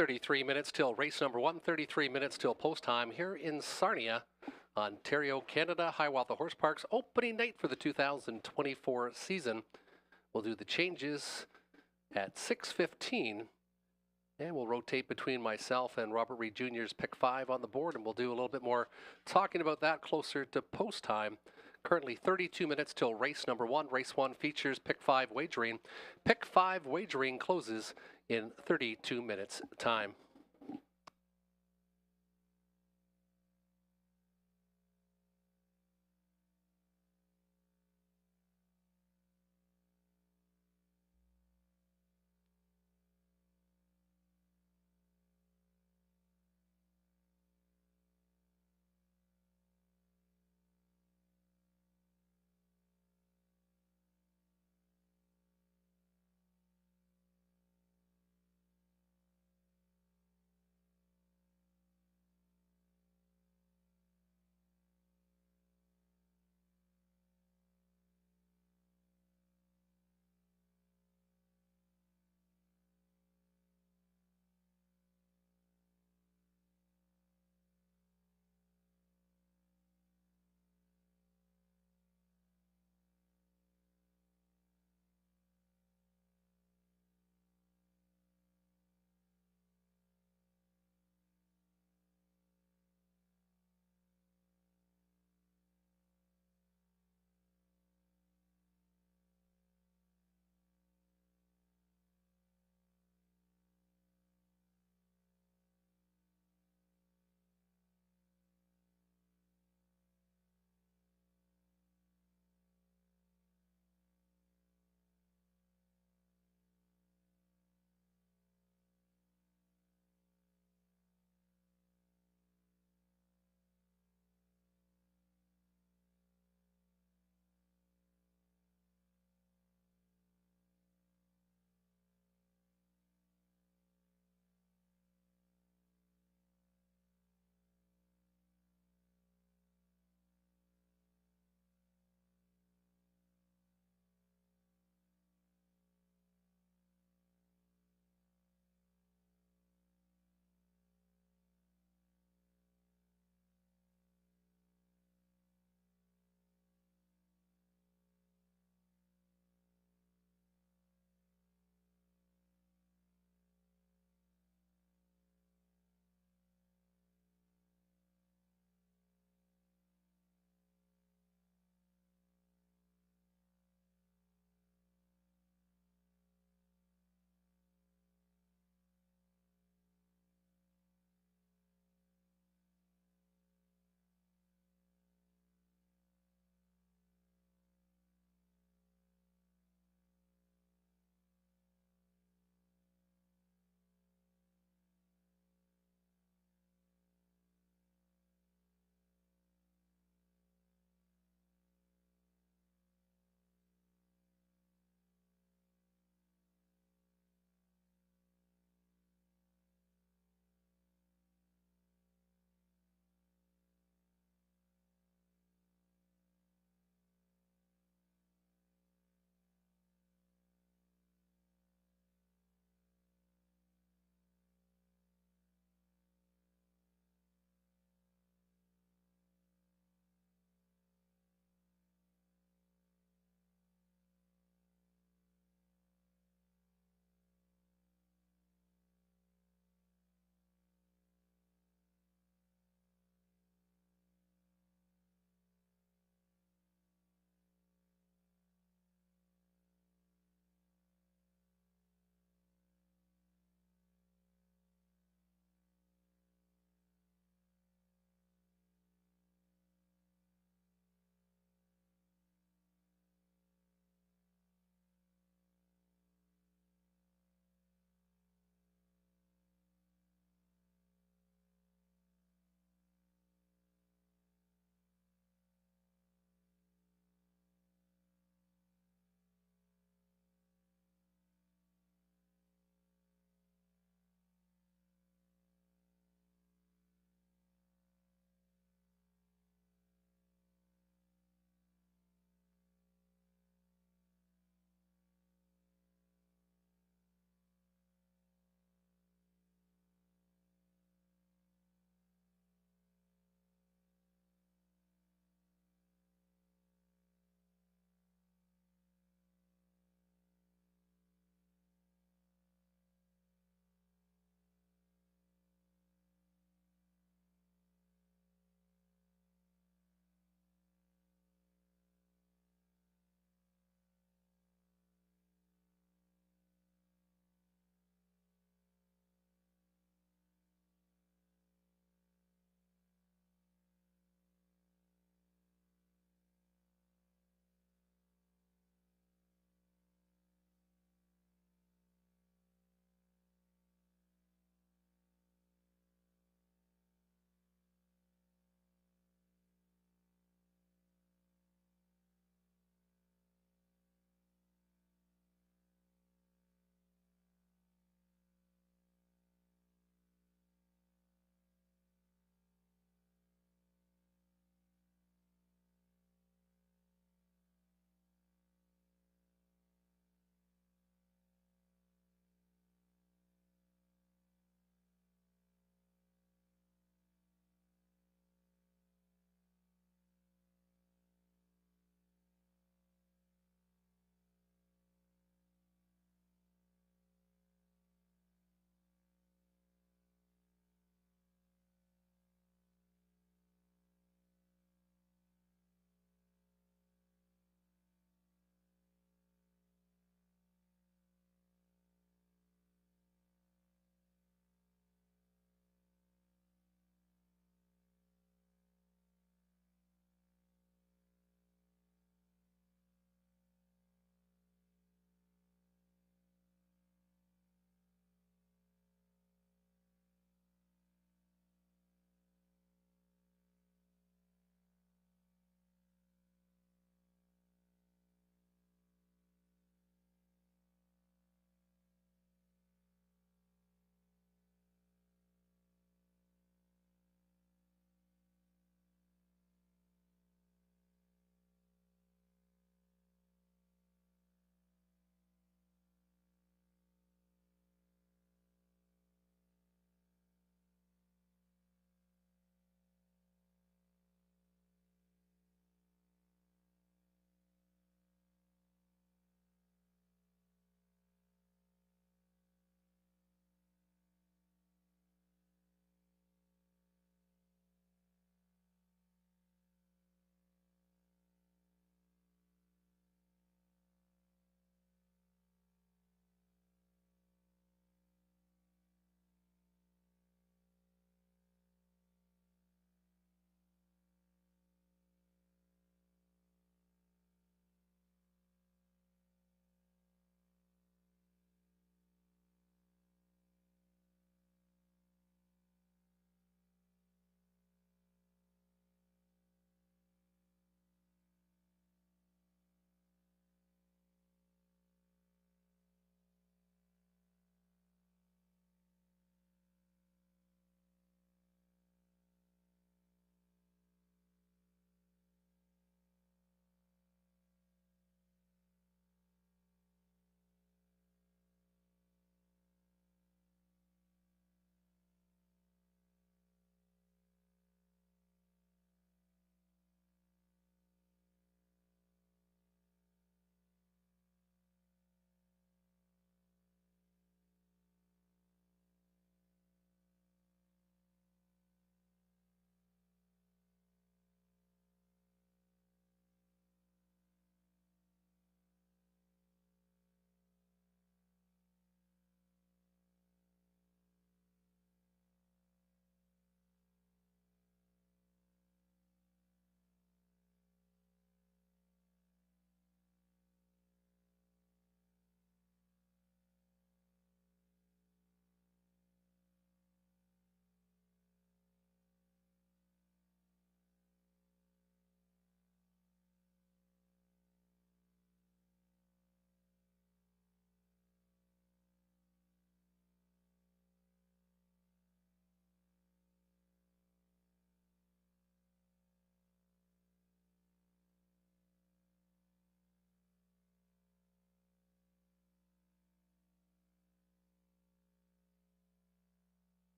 33 minutes till race number 1, 33 minutes till post time here in Sarnia, Ontario, Canada. Hiawatha Horse Park's opening night for the 2024 season. We'll do the changes at 6:15, and we'll rotate between myself and Robert Reed Jr.'s pick 5 on the board, and we'll do a little bit more talking about that closer to post time. Currently 32 minutes till race number 1. Race 1 features pick 5 wagering. Pick 5 wagering closes in 32 minutes time.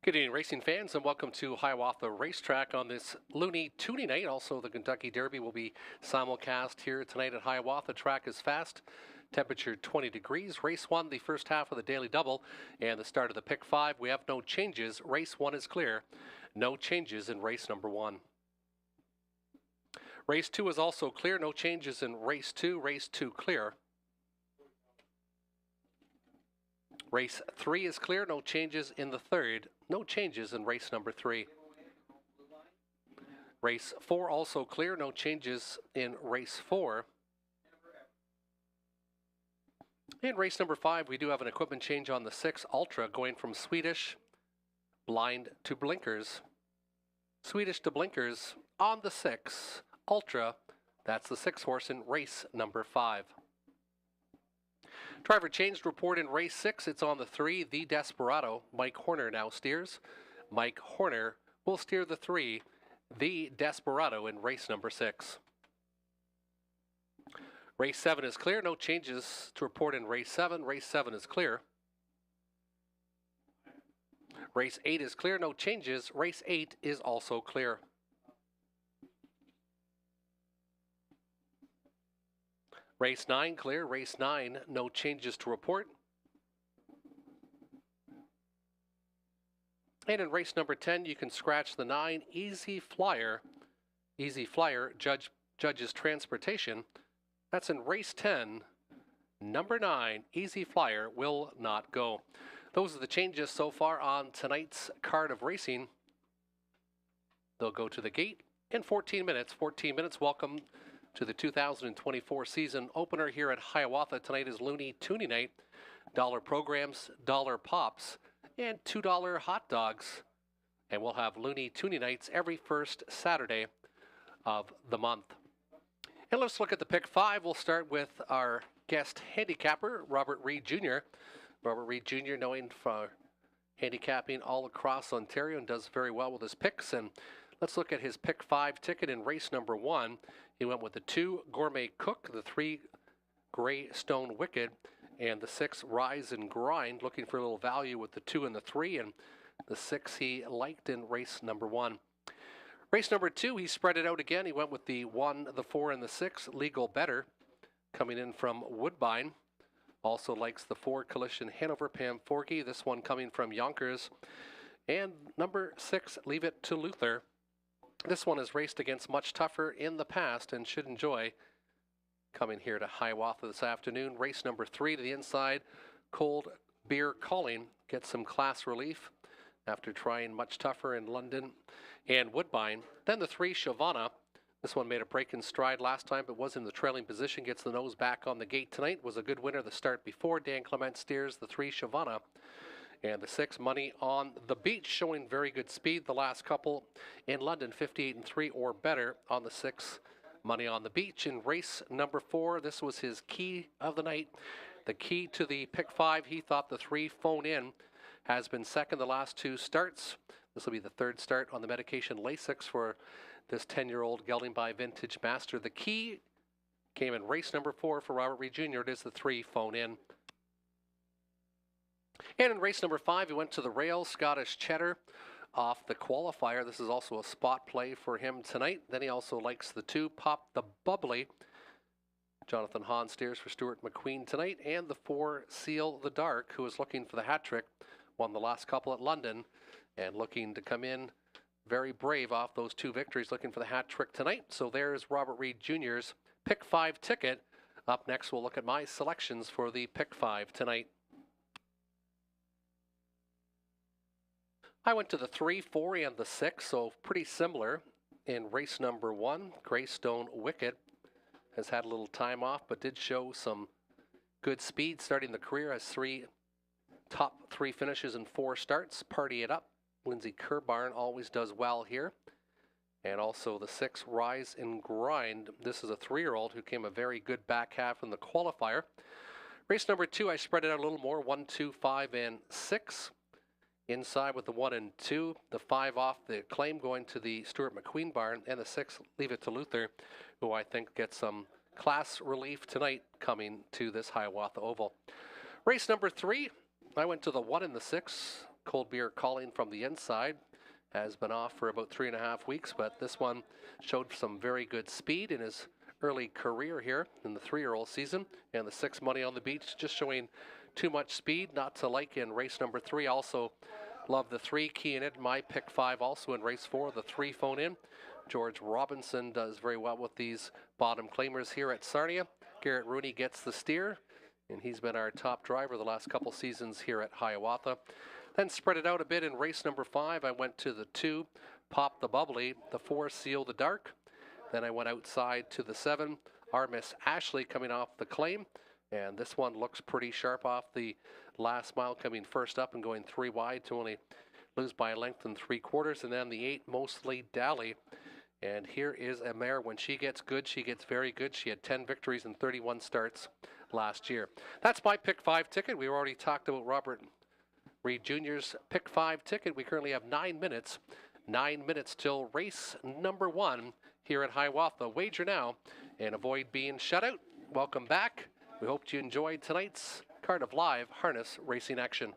Good evening, racing fans, and welcome to Hiawatha Racetrack on this Looney Toonie night. Also, the Kentucky Derby will be simulcast here tonight at Hiawatha. Track is fast. Temperature 20 degrees. Race 1, the first half of the daily double, and the start of the pick 5. We have no changes. Race 1 is clear. No changes in race number 1. Race 2 is also clear. No changes in race 2. Race 2 clear. Race 3 is clear. No changes in the third. No changes in race number 3. Race 4 also clear. No changes in race 4. In race number 5, we do have an equipment change on the 6 Ultra, going from Swedish blind to blinkers. Swedish to blinkers on the 6 Ultra. That's the 6 horse in race number 5. Driver changed report in race 6. It's on the 3, the Desperado. Mike Horner now steers. Mike Horner will steer the 3, the Desperado, in race number 6. Race 7 is clear. No changes to report in race 7. Race 7 is clear. Race 8 is clear. No changes. Race 8 is also clear. Race 9 clear. Race 9, no changes to report. And in race number 10, you can scratch the 9, Easy Flyer. Easy Flyer judges transportation. That's in race 10. Number 9, Easy Flyer, will not go. Those are the changes so far on tonight's card of racing. They'll go to the gate in 14 minutes. 14 minutes. Welcome to the 2024 season opener here at Hiawatha. Tonight is Looney Toonie night. $1 programs, $1 pops, and $2 hot dogs. And we'll have Looney Toonie nights every first Saturday of the month. And let's look at the pick 5. We'll start with our guest handicapper, Robert Reed Jr. Robert Reed Jr., known for handicapping all across Ontario, and does very well with his picks. And let's look at his pick 5 ticket in race number 1. He went with the 2 Gourmet Cook, the 3 Grey Stone Wicked, and the 6 Rise and Grind, looking for a little value with the 2 and the 3, and the 6 he liked in race number 1. Race number 2, he spread it out again. He went with the 1, the 4, and the 6 Legal Better, coming in from Woodbine. Also likes the 4 Collision Hanover Pam Forky, this one coming from Yonkers. And number 6, Leave It to Luther. This one has raced against much tougher in the past and should enjoy coming here to Hiawatha this afternoon. Race number 3 to the inside, Cold Beer Calling, gets some class relief after trying much tougher in London and Woodbine. Then the 3 Hiawatha. This one made a break in stride last time, but was in the trailing position, gets the nose back on the gate tonight. Was a good winner the start before. Dan Clement steers the 3 Hiawatha. And the 6 Money on the Beach, showing very good speed the last couple in London, 58 and 3 or better on the 6 Money on the Beach. In race number 4, this was his key of the night. The key to the pick 5, he thought the 3 Phone In has been second the last 2 starts. This will be the 3rd start on the medication Lasix for this 10-year-old gelding by Vintage Master. The key came in race number 4 for Robert Reed Jr. It is the 3 Phone In. And in race number 5, he went to the rail, Scottish Cheddar, off the qualifier. This is also a spot play for him tonight. Then he also likes the 2, Pop the Bubbly. Jonathan Hahn steers for Stuart McQueen tonight. And the 4, Seal the Dark, who is looking for the hat trick. Won the last couple at London and looking to come in very brave off those 2 victories, looking for the hat trick tonight. So there's Robert Reed Jr.'s pick 5 ticket. Up next, we'll look at my selections for the pick 5 tonight. I went to the 3, 4, and the 6, so pretty similar. In race number 1, Greystone Wicked has had a little time off, but did show some good speed starting the career. Has 3 top 3 finishes in 4 starts. Party It Up. Lindsay Kerbarn always does well here. And also the 6, Rise and Grind. This is a 3-year-old who came a very good back half in the qualifier. Race number 2, I spread it out a little more. 1, 2, 5, and 6. Inside with the 1 and 2, the 5 off the claim going to the Stuart McQueen barn, and the 6, Leave It to Luther, who I think gets some class relief tonight coming to this Hiawatha Oval. Race number 3, I went to the 1 and the 6, Cold Beer Calling from the inside. Has been off for about 3.5 weeks, but this one showed some very good speed in his early career here in the 3-year-old season. And the 6 Money on the Beach just showing too much speed, not to like in race number 3. Also love the 3 key in it. My pick 5 also in race 4, the 3 phone in. George Robinson does very well with these bottom claimers here at Sarnia. Garrett Rooney gets the steer, and he's been our top driver the last couple seasons here at Hiawatha. Then spread it out a bit in race number 5. I went to the 2, Pop the Bubbly, the 4, Seal the Dark. Then I went outside to the 7, Our Miss Ashley coming off the claim. And this one looks pretty sharp off the last mile, coming first up and going 3 wide to only lose by a length and 3/4. And then the 8, Mostly Dally. And here is a mare. When she gets good, she gets very good. She had 10 victories and 31 starts last year. That's my pick 5 ticket. We already talked about Robert Reed Jr.'s pick 5 ticket. We currently have 9 minutes. 9 minutes till race number 1 here at Hiawatha. Wager now and avoid being shut out. Welcome back. We hope you enjoyed tonight's card of live harness racing action.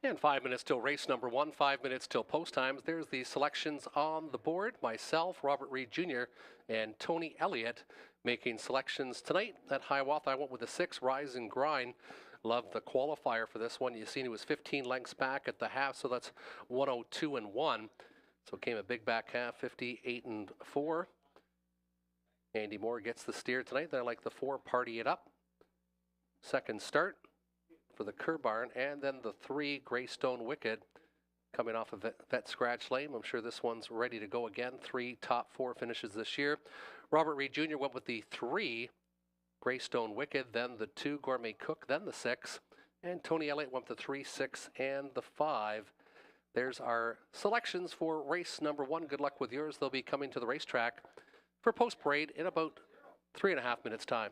And 5 minutes till race number 1, 5 minutes till post times. There's the selections on the board. Myself, Robert Reed Jr., and Tony Elliott making selections tonight at Hiawatha. I went with the 6, Rise and Grind. Love the qualifier for this one. You've seen he was 15 lengths back at the half, so that's 102 and 1. So it came a big back half, 58 and 4. Andy Moore gets the steer tonight. They like the 4, Party It Up. Second start for the Kerr Barn, and then the 3, Greystone Wicked, coming off of Vet Scratch Lane. I'm sure this one's ready to go again. 3 top 4 finishes this year. Robert Reed Jr. went with the 3, Greystone Wicked, then the 2, Gourmet Cook, then the 6, and Tony Elliott went with the 3, 6, and the 5. There's our selections for race number 1. Good luck with yours. They'll be coming to the racetrack for post parade in about 3.5 minutes time.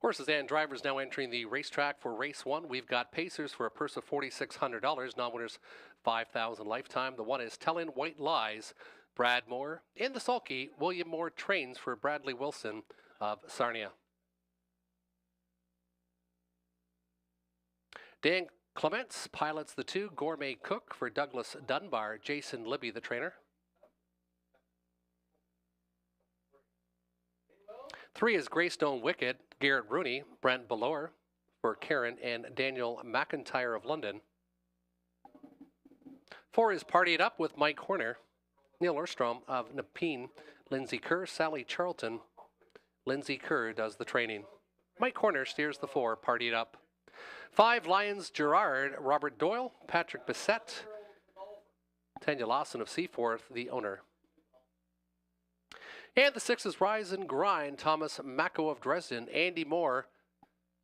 Horses and drivers now entering the racetrack for race one. We've got Pacers for a purse of $4,600. Non-winners $5,000 lifetime. The one is Telling White Lies. Brad Moore. In the sulky, William Moore trains for Bradley Wilson of Sarnia. Dan Clements pilots the two. Gourmet Cook for Douglas Dunbar. Jason Libby, the trainer. 3 is Greystone Wicked. Garrett Rooney. Brent Ballore for Karen and Daniel McIntyre of London. 4 is Party It Up with Mike Horner. Neil Orstrom of Nepean. Lindsay Kerr. Sally Charlton. Lindsay Kerr does the training. Mike Horner steers the 4. Party It Up. 5 Lions Gerard. Robert Doyle. Patrick Bissett. Tanya Lawson of Seaforth, the owner. And the 6 is Rise and Grind. Thomas Mako of Dresden. Andy Moore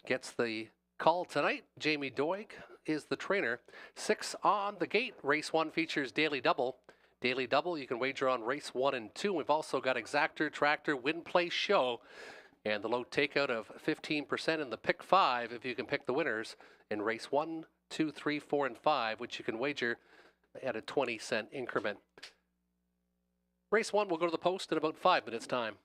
gets the call tonight. Jamie Doig is the trainer. 6 on the gate. Race 1 features Daily Double. Daily Double, you can wager on race 1 and 2. We've also got Exactor, Tractor, Win Play Show, and the low takeout of 15% in the pick 5 if you can pick the winners in race 1, 2, 3, 4, and 5, which you can wager at a 20-cent increment. Race 1 will go to the post in about 5 minutes' time.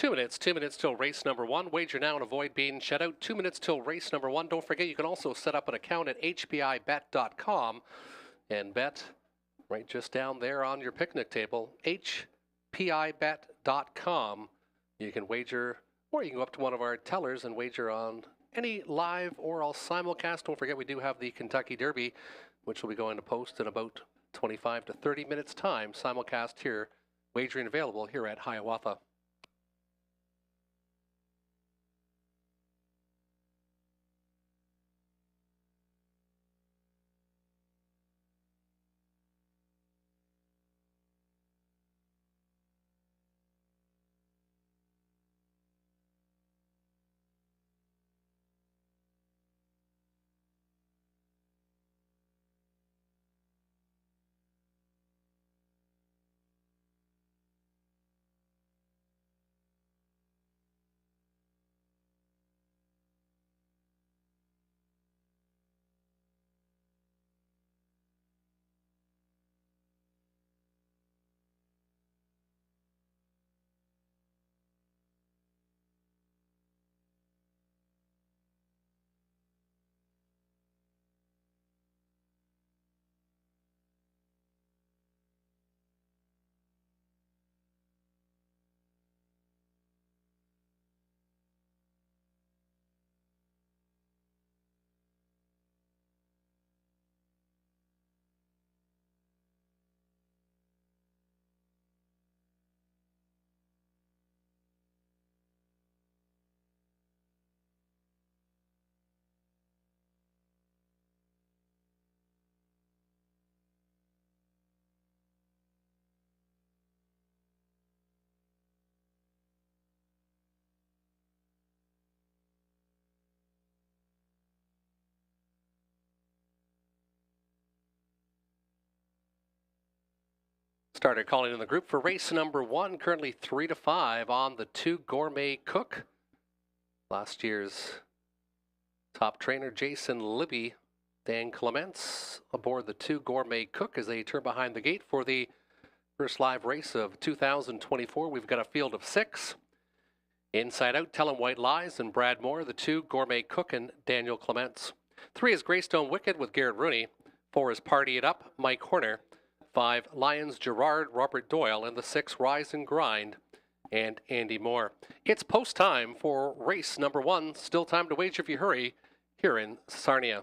Two minutes till race number 1. Wager now and avoid being shut out. 2 minutes till race number 1. Don't forget, you can also set up an account at hpibet.com and bet right just down there on your picnic table. hpibet.com. You can wager, or you can go up to one of our tellers and wager on any live or all simulcast. Don't forget, we do have the Kentucky Derby, which will be going to post in about 25 to 30 minutes time. Simulcast here, wagering available here at Hiawatha. Started calling in the group for race number 1, currently 3-5 on the 2 Gourmet Cook. Last year's top trainer Jason Libby, Dan Clements aboard the 2 Gourmet Cook as they turn behind the gate for the first live race of 2024. We've got a field of 6. Inside Out, Tellin' White Lies, and Brad Moore, the 2 Gourmet Cook and Daniel Clements. 3 is Greystone Wicked with Garrett Rooney. 4 is Party It Up, Mike Horner. 5, Lions Gerard, Robert Doyle, and the 6, Rise and Grind, and Andy Moore. It's post time for race number 1. Still time to wager if you hurry here in Sarnia.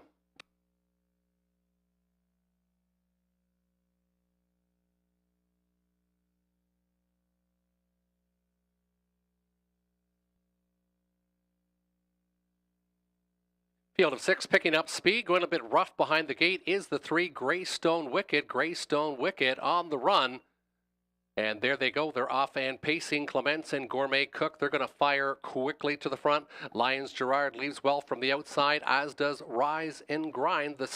Field of 6 picking up speed, going a bit rough behind the gate is the 3 Greystone Wicked. Greystone Wicked on the run. And there they go. They're off and pacing. Clements and Gourmet Cook. They're going to fire quickly to the front. Lions Gerard leaves well from the outside, as does Rise and Grind. The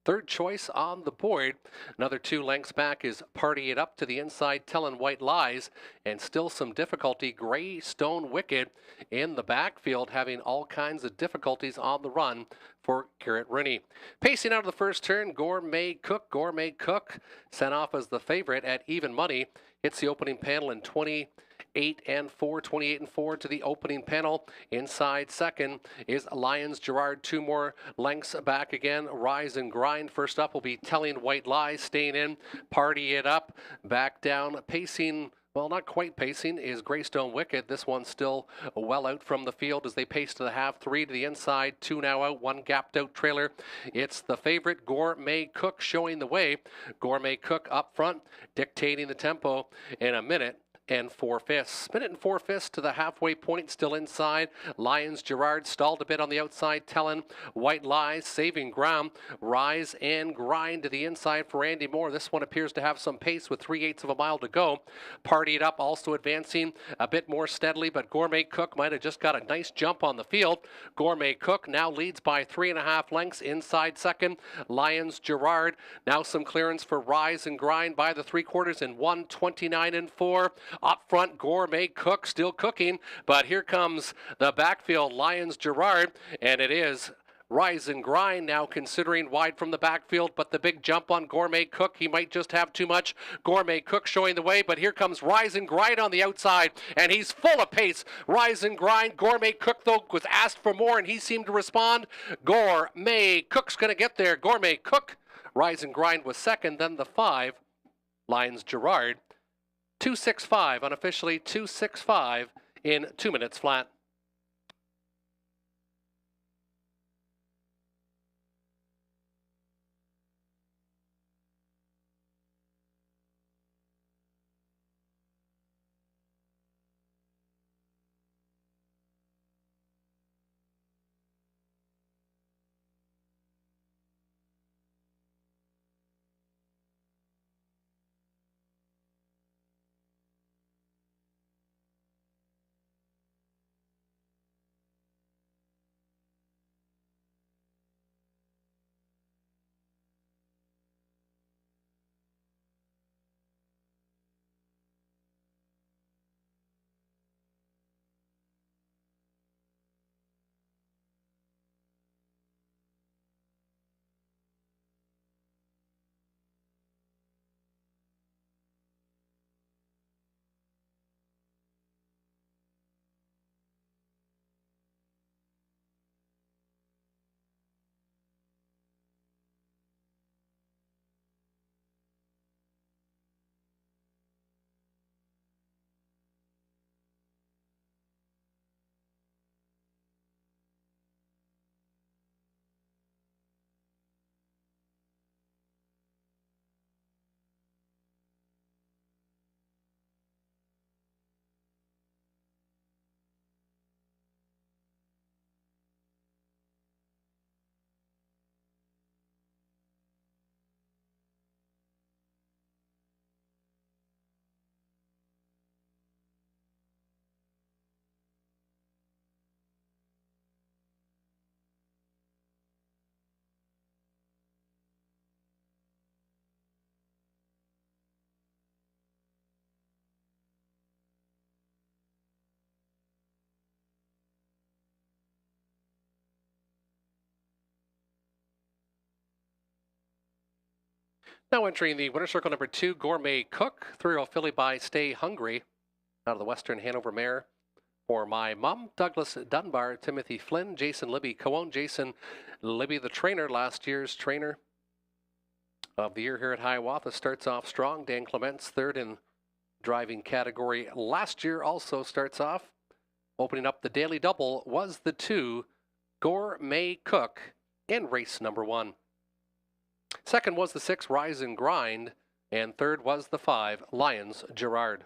third choice on the board. Another 2 lengths back is Party It Up to the inside, Tellin' White Lies, and still some difficulty. Greystone Wicked in the backfield, having all kinds of difficulties on the run for Garrett Rooney. Pacing out of the first turn, Gourmet Cook. Gourmet Cook sent off as the favorite at even money. Hits the opening panel in 28 and 4 to the opening panel. Inside second is Lions Gerard. 2 more lengths back again. Rise and Grind. First up will be Telling White Lies. Staying in. Party It Up. Back down. Pacing. Well, not quite pacing is Greystone Wicked. This one's still well out from the field as they pace to the half. 3 to the inside. 2 now out. 1 gapped out trailer. It's the favorite Gourmet Cook showing the way. Gourmet Cook up front, dictating the tempo in a minute and 4/5. Minute and 4/5 to the halfway point, still inside. Lions Gerard stalled a bit on the outside, Tellin' White Lies, saving ground. Rise and Grind to the inside for Andy Moore. This one appears to have some pace with 3/8 of a mile to go. Party It Up also advancing a bit more steadily, but Gourmet Cook might have just got a nice jump on the field. Gourmet Cook now leads by 3.5 lengths. Inside second, Lions Gerard. Now some clearance for Rise and Grind by the 3/4 in 1:29 and 4. Up front, Gourmet Cook still cooking, but here comes the backfield, Lions Gerard, and it is Rise and Grind now considering wide from the backfield, but the big jump on Gourmet Cook, he might just have too much. Gourmet Cook showing the way, but here comes Rise and Grind on the outside, and he's full of pace. Rise and Grind. Gourmet Cook, though, was asked for more, and he seemed to respond. Gourmet Cook's going to get there. Gourmet Cook. Rise and Grind was second, then the 5, Lions Gerard. 2:65, unofficially 2:65 in 2 minutes flat. Now entering the winner's circle number 2, Gourmet Cook, 3-year-old filly by Stay Hungry, out of the Western Hanover mare. For My Mum, Douglas Dunbar, Timothy Flynn, Jason Libby Coone, Jason Libby the trainer, last year's trainer of the year here at Hiawatha, starts off strong. Dan Clements, third in driving category last year, also starts off. Opening up the daily double was the 2, Gourmet Cook, in race number 1. Second was the 6, Rise and Grind, and third was the 5, Lions Gerard.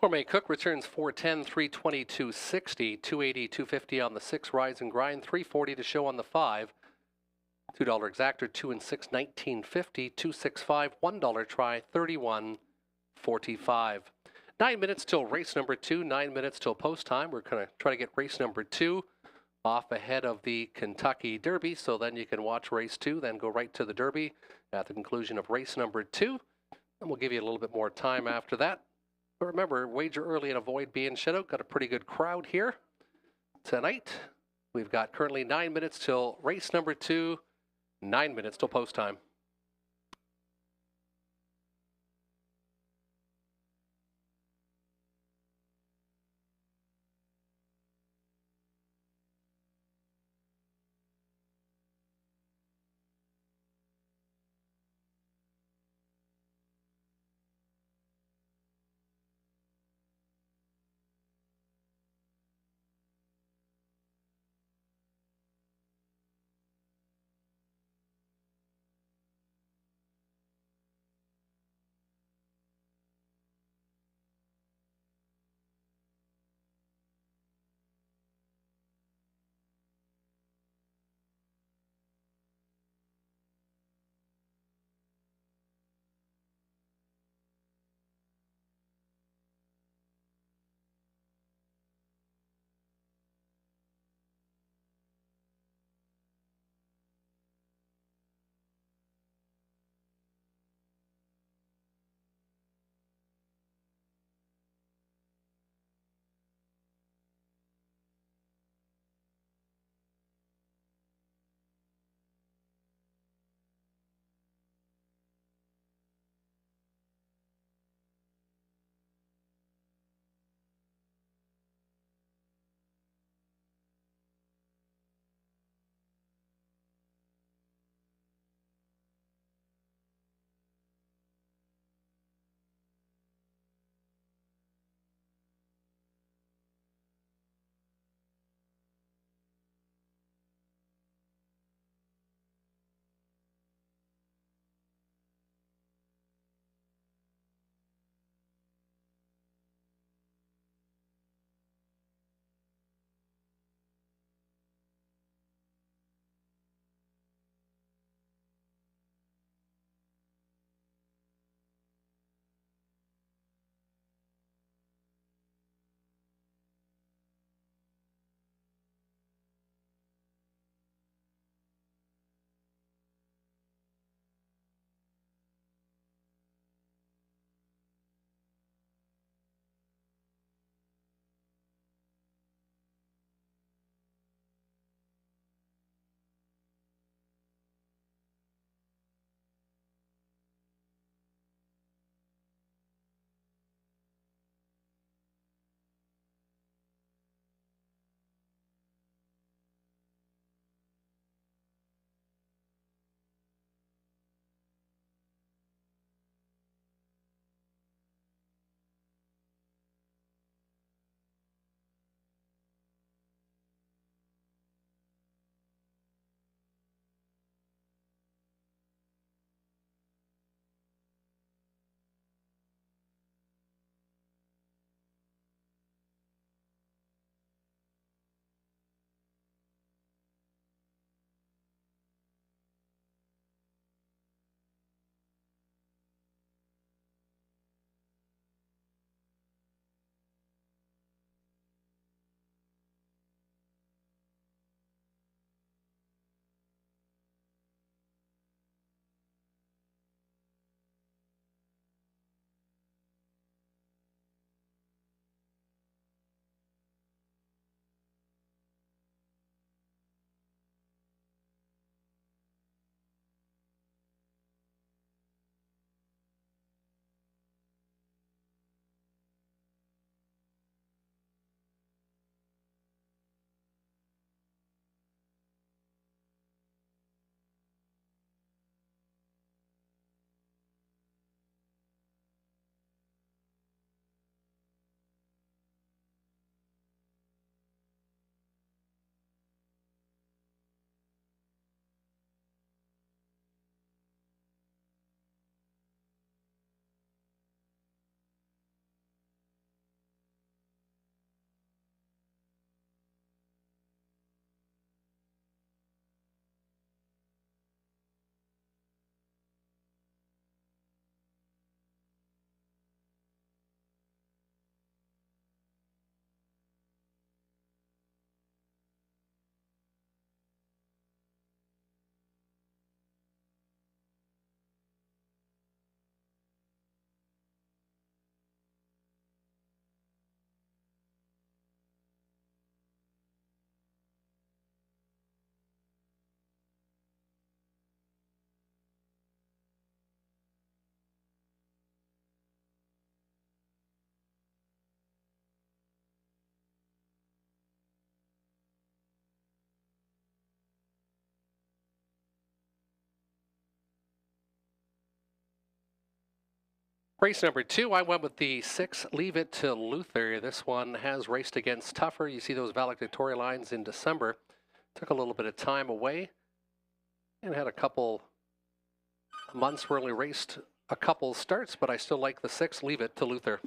Gourmet Cook returns 410, 320, 260, 280, 250 on the 6, Rise and Grind, 340 to show on the 5. $2 exactor, 2 and 6, 1950, 265, $1 try, 31.45. 9 minutes till race number 2, 9 minutes till post time. We're going to try to get race number 2 off ahead of the Kentucky Derby, so then you can watch race 2, then go right to the Derby at the conclusion of race number 2. And we'll give you a little bit more time after that. But remember, wager early and avoid being shut out. Got a pretty good crowd here tonight. We've got currently 9 minutes till race number 2, 9 minutes till post time. Race number 2, I went with the 6, Leave It to Luther. This one has raced against tougher. You see those valedictorian lines in December. Took a little bit of time away and had a couple months where only raced a couple starts, but I still like the 6, Leave It to Luther.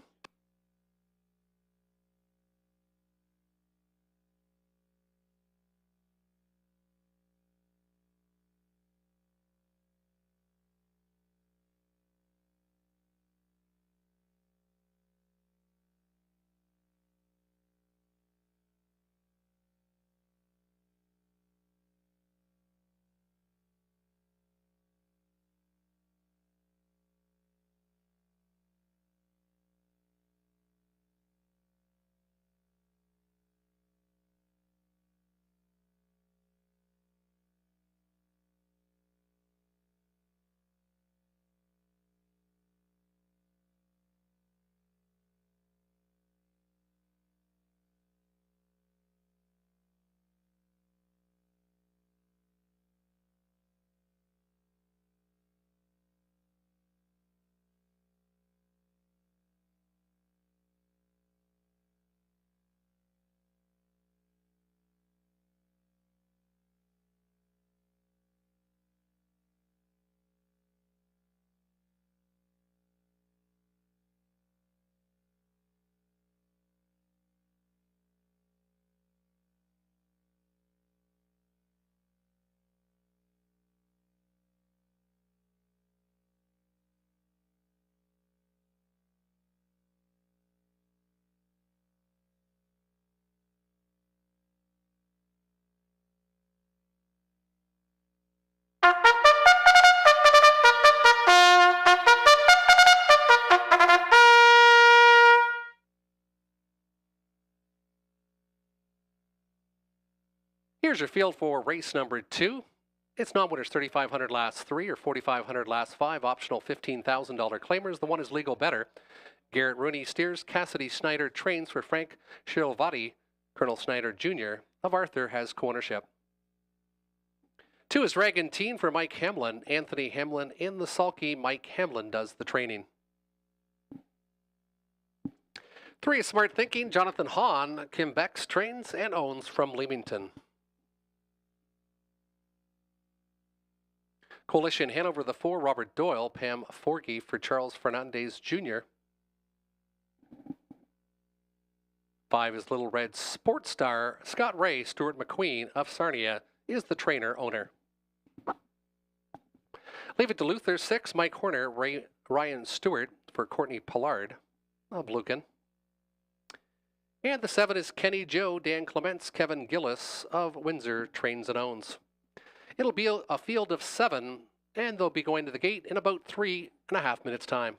Here's your field for race number 2. It's non-winners $3,500 last 3 or $4,500 last 5. Optional $15,000 claimers. The one is legal better. Garrett Rooney steers. Cassidy Snyder trains for Frank Hiawatha. Colonel Snyder Jr. of Arthur has co-ownership. 2 is Dragantine for Mike Hamlin. Anthony Hamlin in the sulky. Mike Hamlin does the training. 3 is Smart Thinking. Jonathan Hahn. Kim Becks trains and owns from Leamington. Coalition Hanover, the 4, Robert Doyle, Pam Forgy for Charles Fernandez Jr. 5 is Little Red Sports Star. Scott Ray, Stuart McQueen of Sarnia is the trainer-owner. Leave It to Luther, 6, Mike Horner, Ryan Stewart for Courtney Pollard of Lucan. And the 7 is Kenny Joe, Dan Clements, Kevin Gillis of Windsor trains and owns. It'll be a field of 7, and they'll be going to the gate in about 3.5 minutes' time.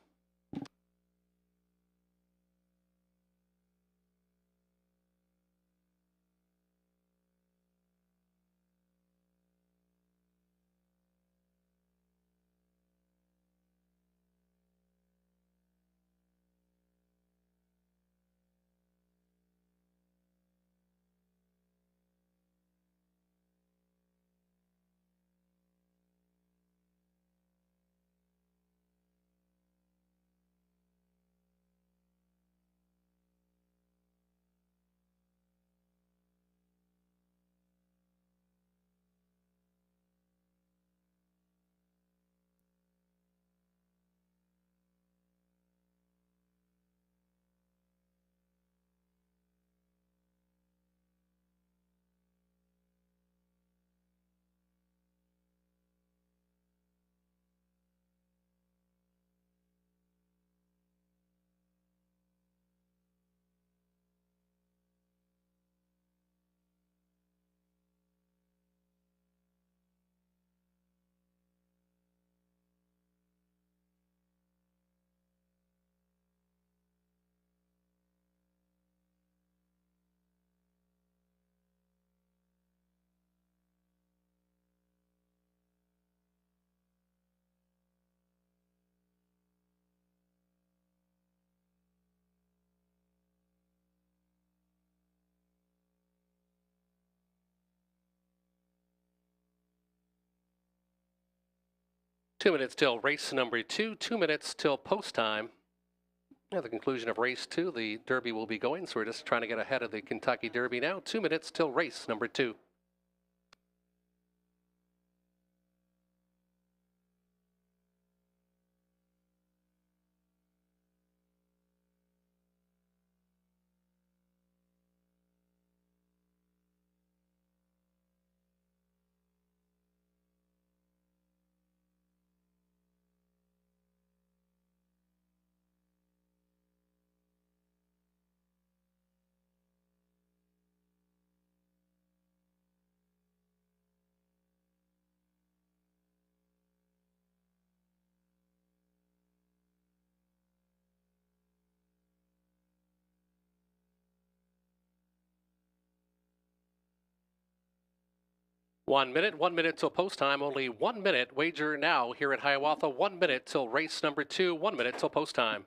Two minutes till race number 2, 2 minutes till post time. At the conclusion of race 2, the Derby will be going, so we're just trying to get ahead of the Kentucky Derby now. 2 minutes till race number 2. One minute till post time. Only 1 minute. Wager now here at Hiawatha. 1 minute till race number 2. 1 minute till post time.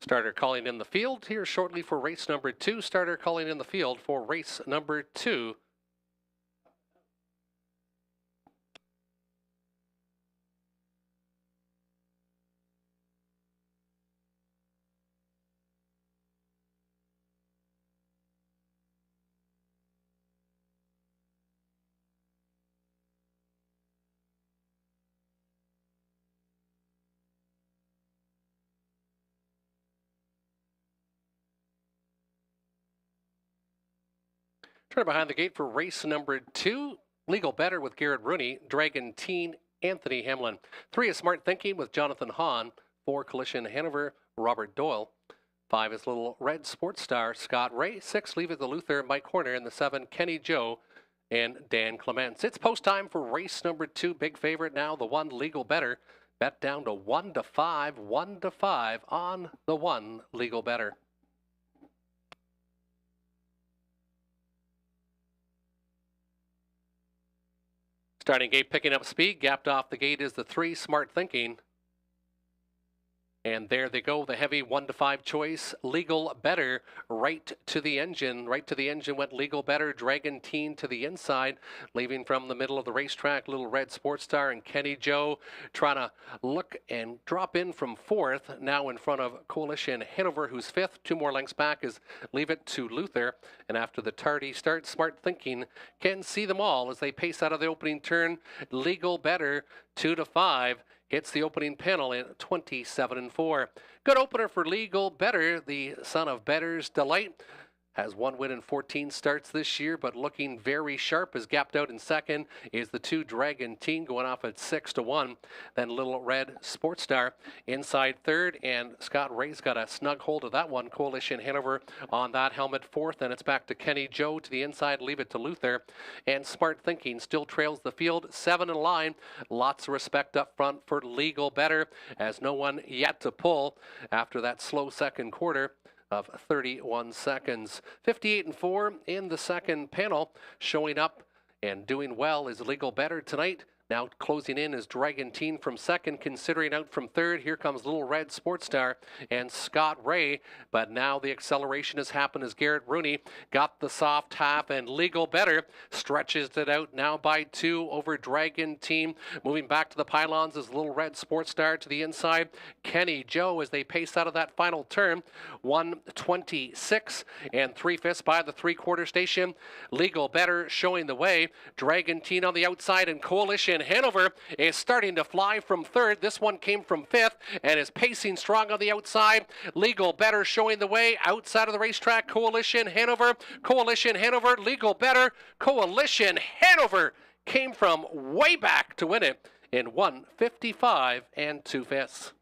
Starter calling in the field here shortly for race number 2. Starter calling in the field for race number 2. Turn behind the gate for race number 2. Legal Better with Garrett Rooney. Dragon Teen, Anthony Hamlin. 3 is Smart Thinking with Jonathan Hahn. 4, Collision Hanover, Robert Doyle. 5 is Little Red Sports Star, Scott Ray. 6, Leave It to Luther, Mike Horner. And the 7, Kenny Joe and Dan Clements. It's post time for race number 2. Big favorite now, the 1, Legal Better. Bet down to 1 to 5. 1 to 5 on the 1, Legal Better. Starting gate picking up speed. Gapped off the gate is the 3, Smart Thinking. And there they go, the heavy 1 to 5 choice, Legal Better, right to the engine. Right to the engine went Legal Better, Dragon Teen to the inside, leaving from the middle of the racetrack, Little Red Sports Star and Kenny Joe trying to look and drop in from 4th, now in front of Coalition Hanover, who's 5th. 2 more lengths back is Leave It to Luther. And after the tardy start, Smart Thinking can see them all as they pace out of the opening turn. Legal Better, 2 to 5. Hits the opening panel in 27-4. Good opener for Legal Better, the son of Better's Delight. Has 1 win in 14 starts this year, but looking very sharp. Is gapped out in second is the 2, Dragon Teen, going off at 6 to 1. Then Little Red Sports Star inside third, and Scott Ray's got a snug hold of that one. Coalition Hanover on that helmet 4th, and it's back to Kenny Joe to the inside, Leave It to Luther. And Smart Thinking still trails the field, 7 in line. Lots of respect up front for Legal Better, as no one yet to pull after that slow second quarter of 31 seconds. 58-4 in the second panel. Showing up and doing well is Legal Better tonight. Now closing in is Dragon Teen from second, considering out from third. Here comes Little Red Sports Star and Scott Ray. But now the acceleration has happened as Garrett Rooney got the soft half, and Legal Better stretches it out now by 2 over Dragon Teen. Moving back to the pylons is Little Red Sports Star to the inside. Kenny Joe as they pace out of that final turn. 1:26 and 3/5 by the 3/4 station. Legal Better showing the way. Dragon Teen on the outside, and Coalition Hanover is starting to fly from third. This one came from 5th and is pacing strong on the outside. Legal Better showing the way outside of the racetrack. Coalition Hanover, Legal Better. Coalition Hanover came from way back to win it in 1:55 and 2/5.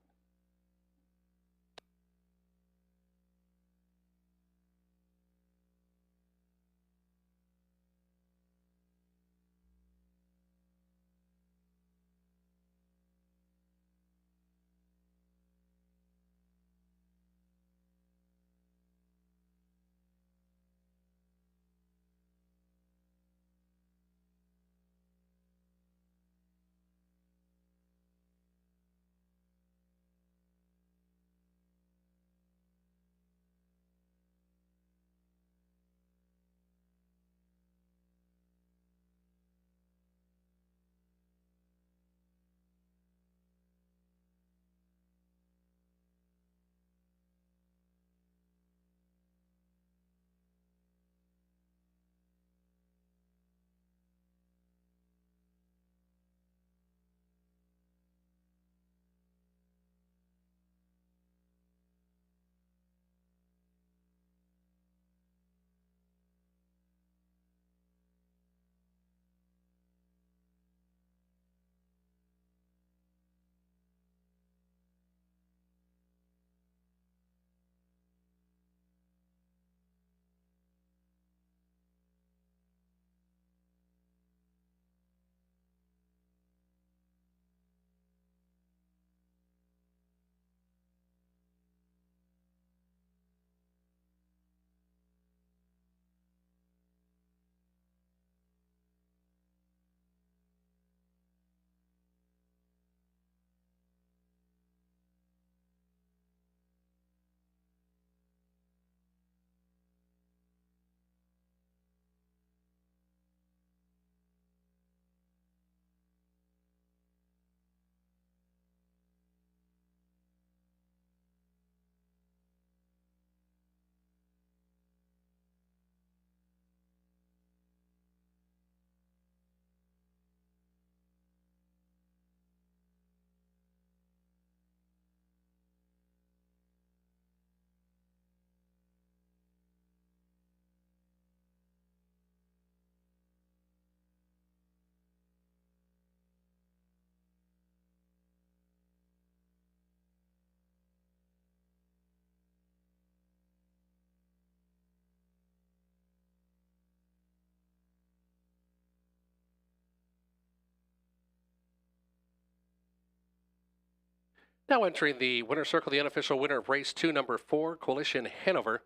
Now entering the winner's circle, the unofficial winner of race 2, number 4, Coalition Hanover.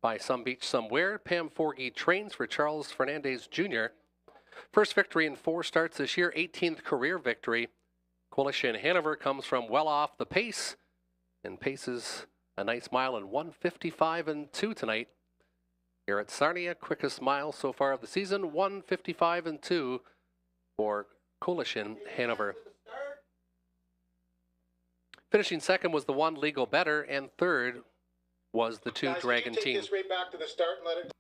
By Some Beach Somewhere, Pam Forgy trains for Charles Fernandez Jr. First victory in 4 starts this year, 18th career victory. Coalition Hanover comes from well off the pace and paces a nice mile in 1:55 and 2 tonight. Here at Sarnia, quickest mile so far of the season, 1:55 and 2 for Coalition Hanover. Finishing second was the 1 Legal Better, and third was the 2 Dragon Team. Take this right back to the start and let it.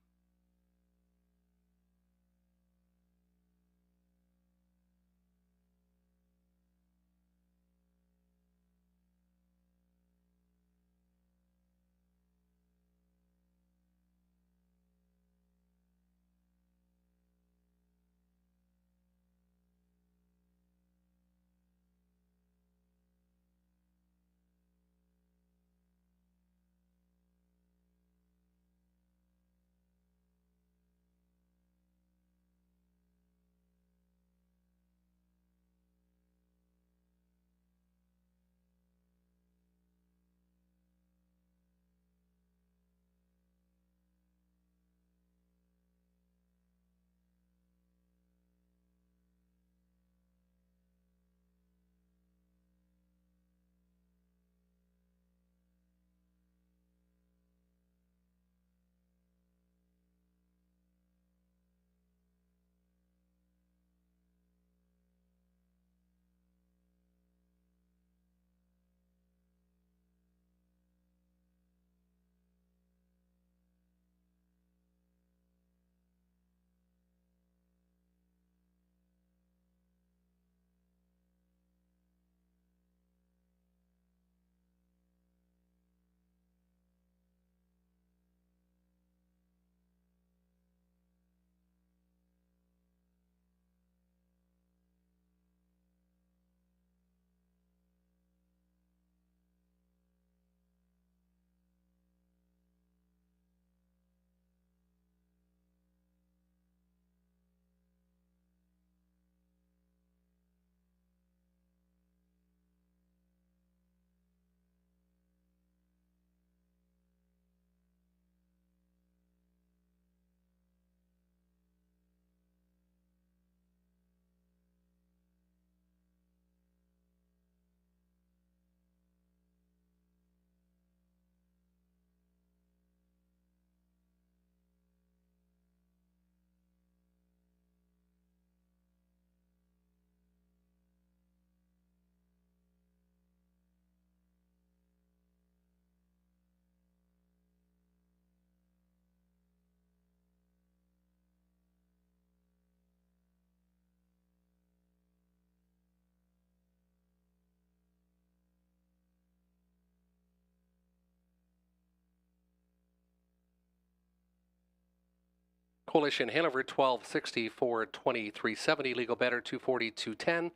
Coalition Hanover 1260 for 2370. Legal Better 240 210.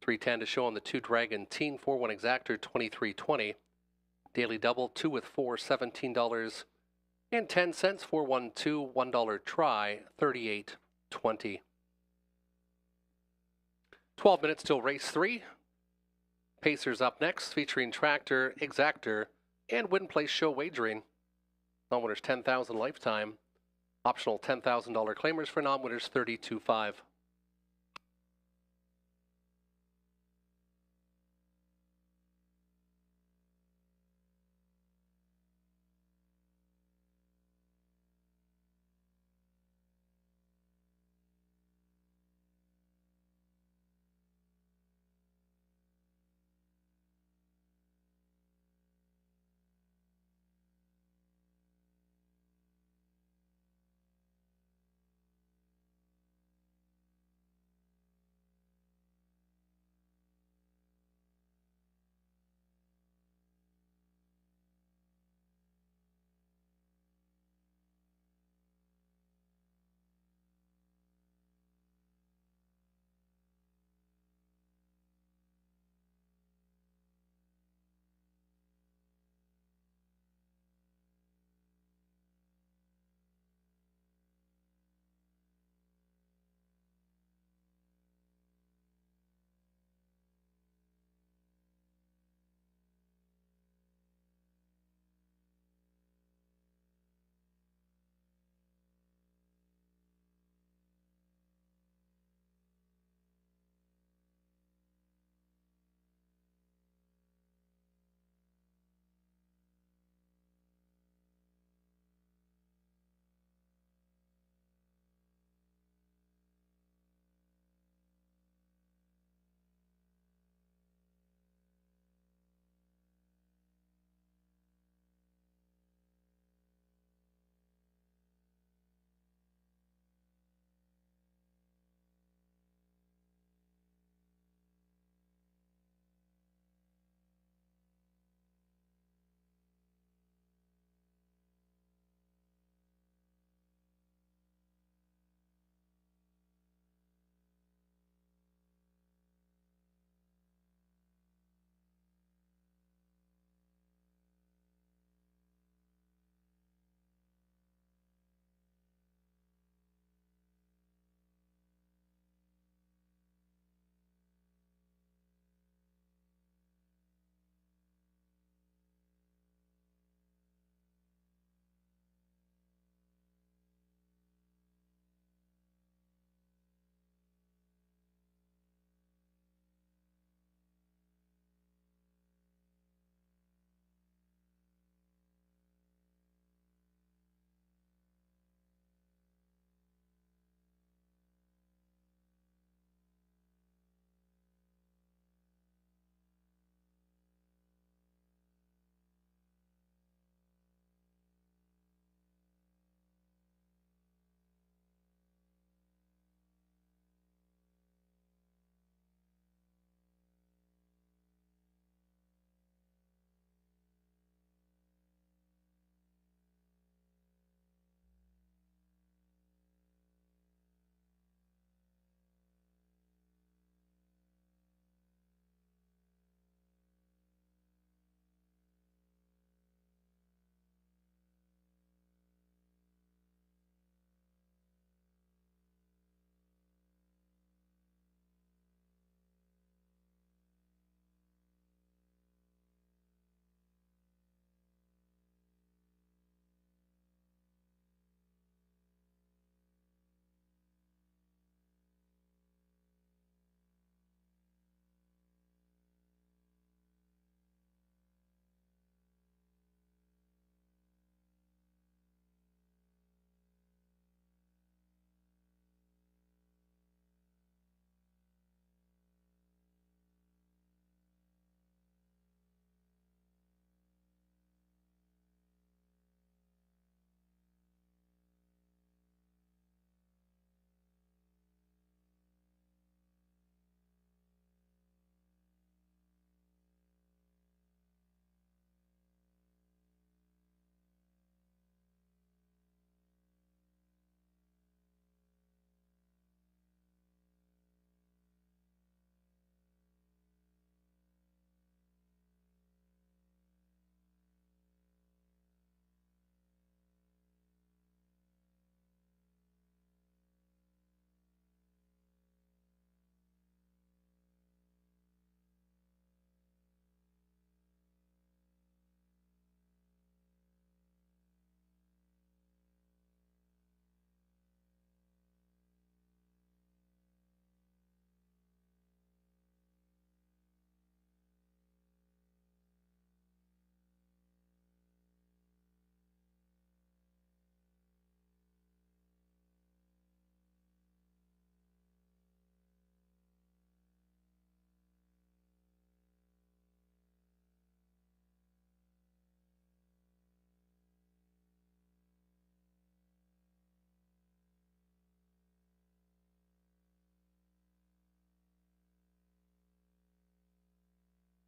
310 to show on the 2 Dragon Team. 4-1 Exactor 2320. Daily Double 2 with 4 $17 and 10 cents. 412 $1 try 38.20. 12 minutes till race 3. Pacers up next, featuring Tractor, Exactor, and Win Place Show Wagering. Non-winners $10,000 lifetime. Optional $10,000 claimers for non-winners $32.5.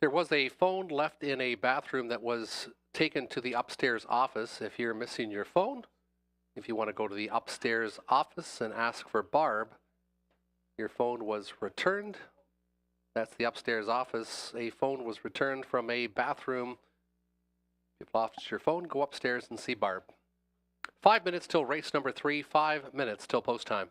There was a phone left in a bathroom that was taken to the upstairs office. If you're missing your phone, if you want to go to the upstairs office and ask for Barb, your phone was returned. That's the upstairs office. A phone was returned from a bathroom. If you've lost your phone, go upstairs and see Barb. 5 minutes till race number 3, 5 minutes till post time.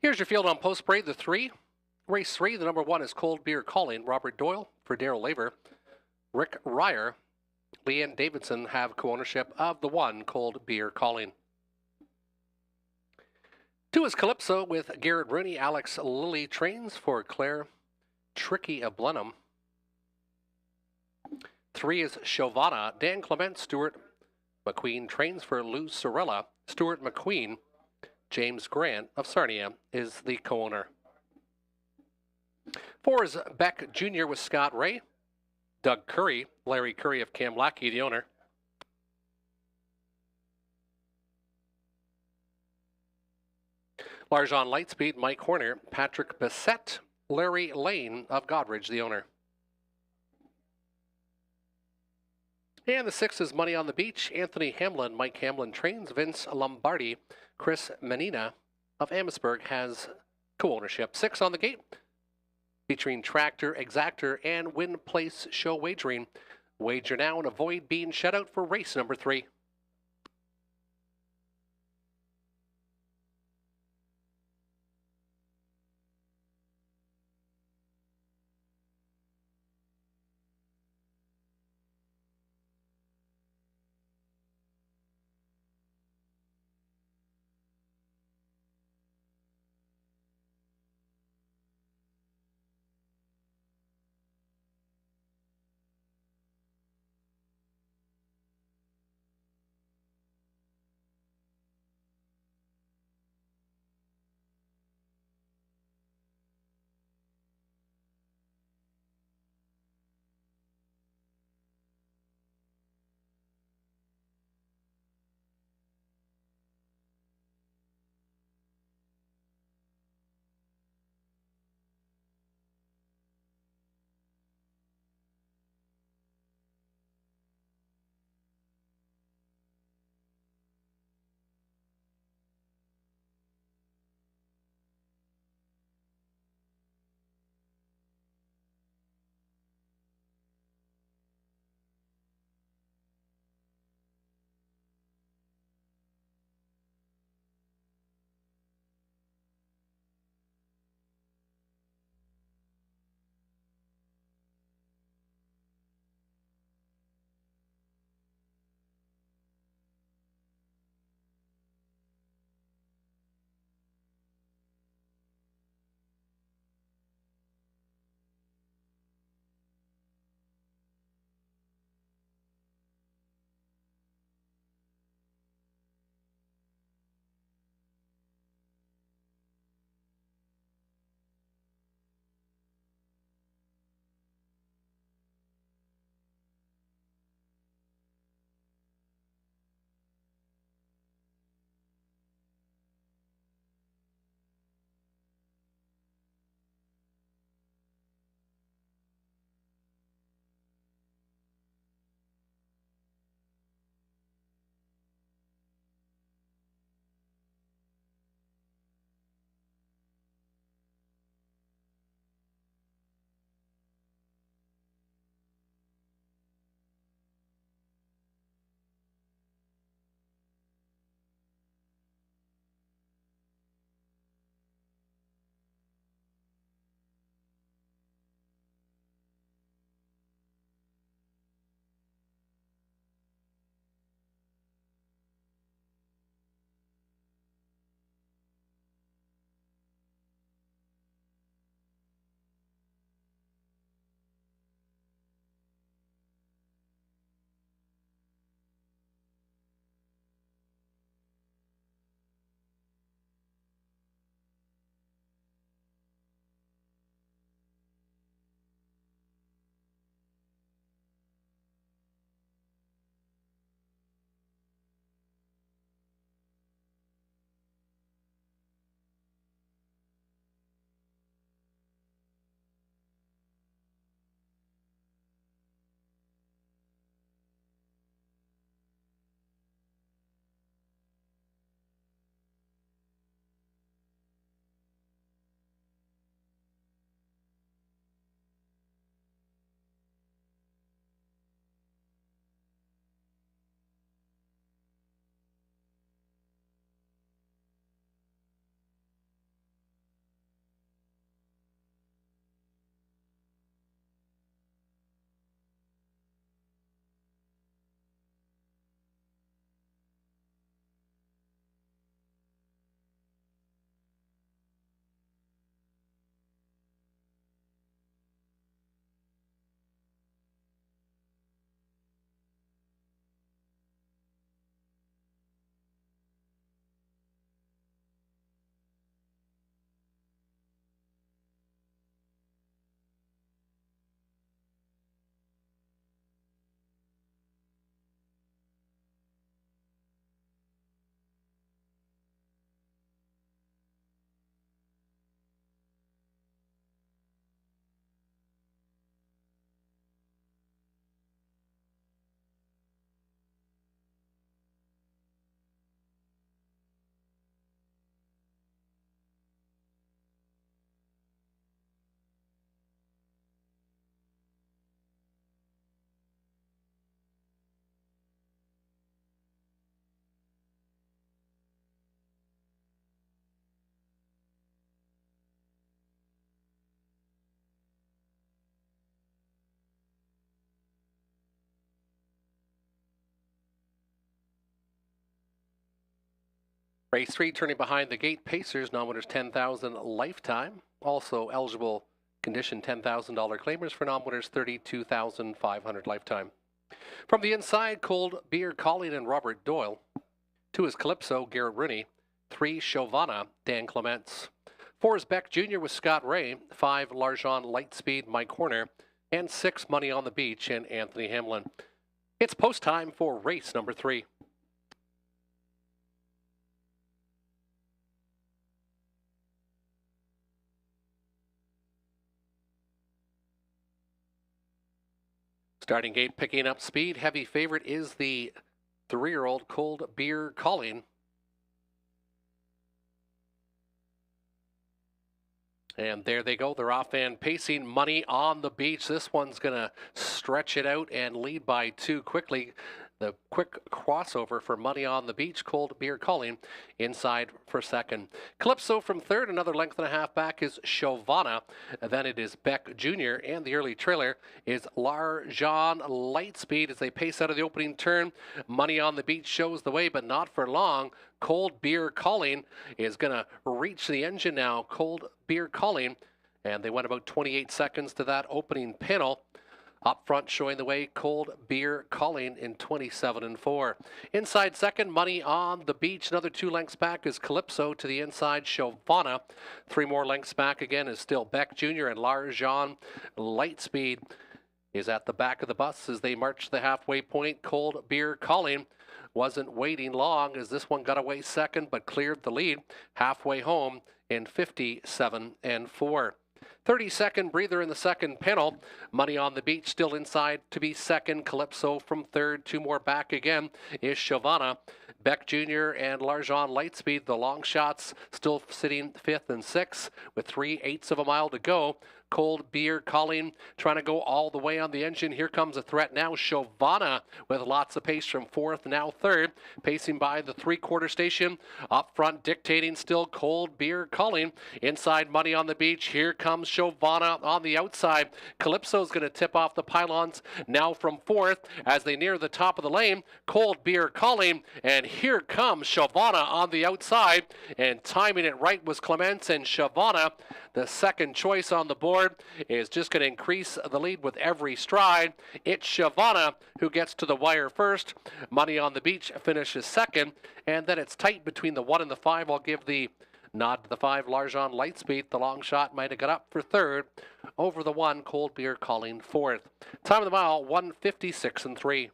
Here's your field on post parade, the 3. Race 3, the number 1 is Cold Beer Calling. Robert Doyle for Darrell Laver. Rick Ryer, Leanne Davidson have co-ownership of the 1, Cold Beer Calling. 2 is Calypso with Garrett Rooney. Alex Lilly trains for Claire Tricky of Blenheim. 3 is Hiawatha. Dan Clement, Stuart McQueen trains for Lou Sorella. Stuart McQueen, James Grant of Sarnia is the co-owner. 4 is Beck Jr. with Scott Ray. Doug Curry, Larry Curry of Kamlaki, the owner. Larjon Lightspeed, Mike Horner, Patrick Bissett, Larry Lane of Godridge, the owner. And the 6 is Money on the Beach. Anthony Hamlin, Mike Hamlin trains. Vince Lombardi, Chris Menina of Amherstburg has co-ownership. 6 on the gate, featuring Tractor, Exactor, and Win Place Show Wagering. Wager now and avoid being shut out for race number 3. Race 3, turning behind the gate, Pacers, non-winners $10,000 lifetime. Also eligible condition $10,000 claimers for non-winners $32,500 lifetime. From the inside, Cold Beer, Colleen and Robert Doyle. 2 is Calypso, Garrett Rooney. 3, Hiawatha, Dan Clements. 4 is Beck Jr. with Scott Ray. 5, Larjon Lightspeed, Mike Horner. And 6, Money on the Beach and Anthony Hamlin. It's post time for race number 3. Starting gate picking up speed. Heavy favorite is the 3-year-old Cold Beer Colleen. And there they go. They're off and pacing. Money on the Beach. This one's going to stretch it out and lead by 2 quickly. The quick crossover for Money on the Beach. Cold Beer Colleen inside for second. Calypso from third. Another length and a half back is Hiawatha. Then it is Beck Jr. And the early trailer is Larjon Lightspeed as they pace out of the opening turn. Money on the Beach shows the way, but not for long. Cold Beer Colleen is going to reach the engine now. Cold Beer Colleen. And they went about 28 seconds to that opening panel. Up front showing the way, Cold Beer Colleen in 27-4. Inside second, Money on the Beach. Another 2 lengths back is Calypso to the inside, Hiawatha. 3 more lengths back again is still Beck Jr. and Larjon Lightspeed is at the back of the bus as they march the halfway point. Cold Beer Colleen wasn't waiting long as this one got away second but cleared the lead halfway home in 57-4. 30-second breather in the second panel. Money on the Beach still inside to be second. Calypso from third. 2 more back again is Hiawatha. Beck Jr. and Larjon Lightspeed, the long shots, still sitting 5th and 6th with 3/8 of a mile to go. Cold Beer Colleen trying to go all the way on the engine. Here comes a threat now. Hiawatha with lots of pace from 4th, now 3rd. Pacing by the 3/4 station. Up front dictating still Cold Beer Colleen. Inside Money on the Beach. Here comes Hiawatha on the outside. Calypso's going to tip off the pylons now from 4th as they near the top of the lane. Cold Beer Colleen. And here comes Hiawatha on the outside. And timing it right was Clements, and Hiawatha, the second choice on the board, is just going to increase the lead with every stride. It's Hiawatha who gets to the wire first. Money on the Beach finishes second, and then it's tight between the 1 and the 5. I'll give the nod to the 5, Larjon Lightspeed. The long shot might have got up for third. Over the 1, Cold Beer Colleen fourth. Time of the mile, 1:56.3.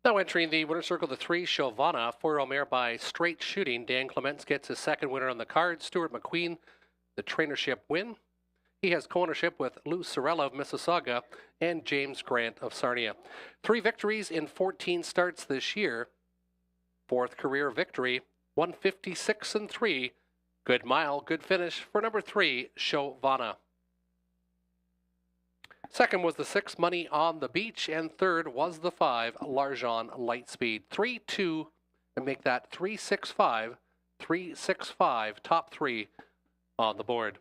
Now entering the winner's circle, the 3, Hiawatha, 4-year-old mare by straight shooting. Dan Clements gets his second winner on the card. Stuart McQueen, the trainership win. He has co-ownership with Lou Sorella of Mississauga and James Grant of Sarnia. 3 victories in 14 starts this year. 4th career victory, 156-3. Good mile, good finish for number 3, Hiawatha. Second was the 6, Money on the Beach, and third was the 5, Larjon Lightspeed. 3-2, and make that 3-6-5, 3-6-5, top 3 on the board.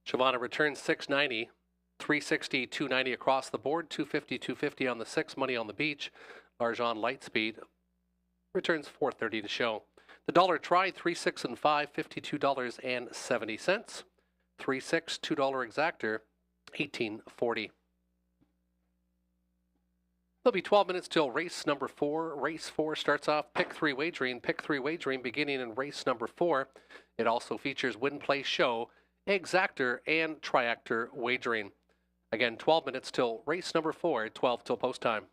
Hiawatha returns 690, 360, 290 across the board, 250, 250 on the 6, Money on the Beach. Larjon Lightspeed returns 430 to show. The dollar try, 3, 6, and 5, $52.70. 3, 6, $2 exactor, $18.40. There'll be 12 minutes till race number 4. Race 4 starts off pick 3 wagering. Pick 3 wagering beginning in race number 4. It also features win, play, show, exactor, and triactor wagering. Again, 12 minutes till race number 4, 12 till post time.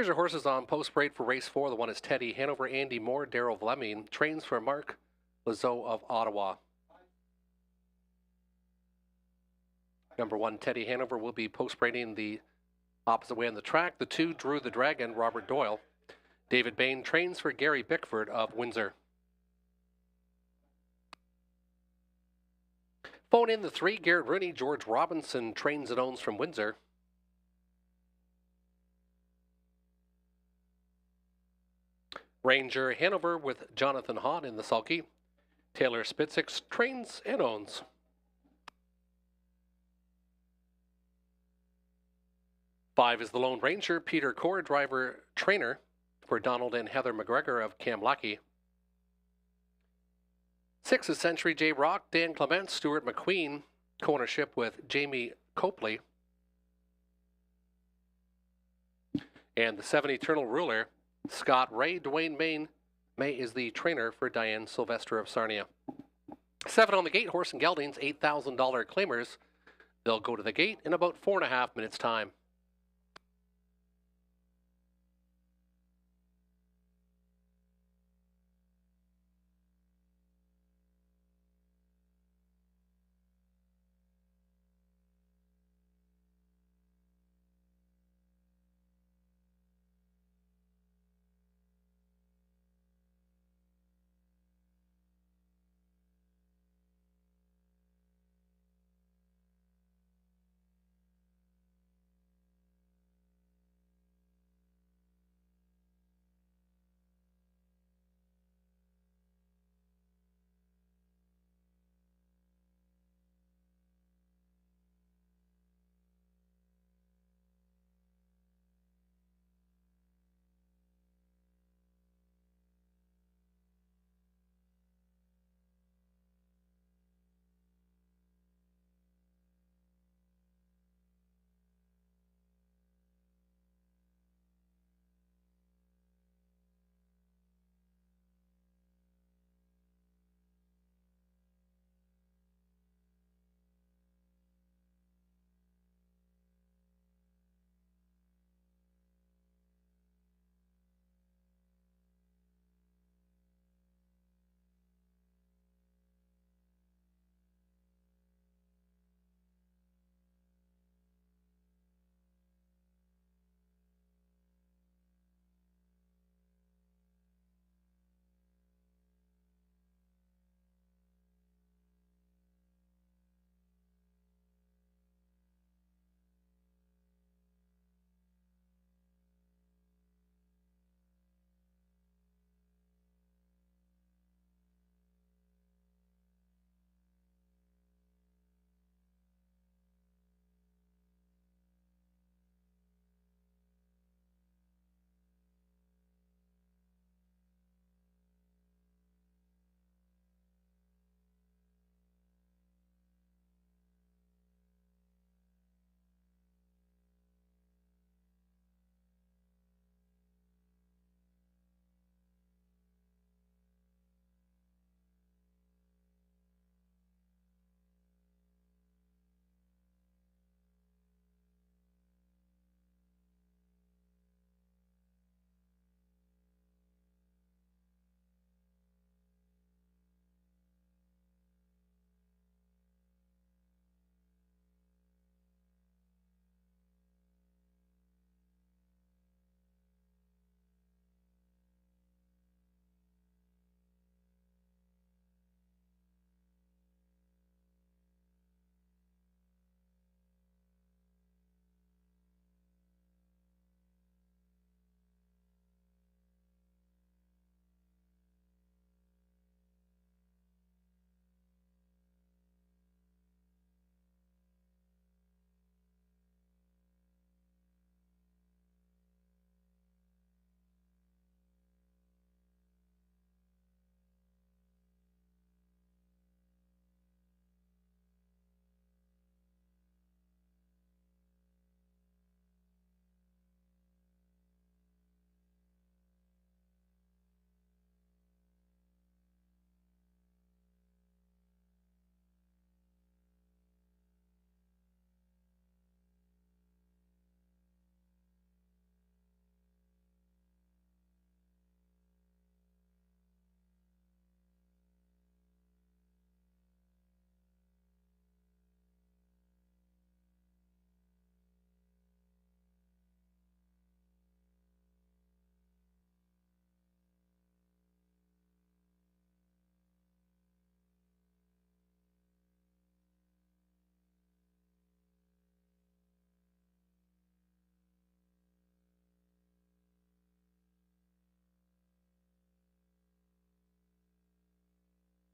Here's your horses on post parade for race 4. The one is Teddy Hanover, Andy Moore, Daryl Vleming. Trains for Mark Lazo of Ottawa. Number 1, Teddy Hanover, will be post parading the opposite way on the track. The 2, Drew the Dragon, Robert Doyle. David Bain trains for Gary Bickford of Windsor. Phone in the 3, Garrett Rooney, George Robinson trains and owns from Windsor. Ranger Hanover with Jonathan Hahn in the sulky. Taylor Spitzix trains and owns. Five is the Lone Ranger, Peter Core, driver trainer for Donald and Heather McGregor of Kamlaki. 6 is Century J. Rock, Dan Clement, Stuart McQueen, co-ownership with Jamie Copley. And the 7, Eternal Ruler, Scott Ray. Dwayne May is the trainer for Diane Sylvester of Sarnia. 7 on the gate, Horse and Geldings, $8,000 claimers. They'll go to the gate in about 4.5 minutes' time.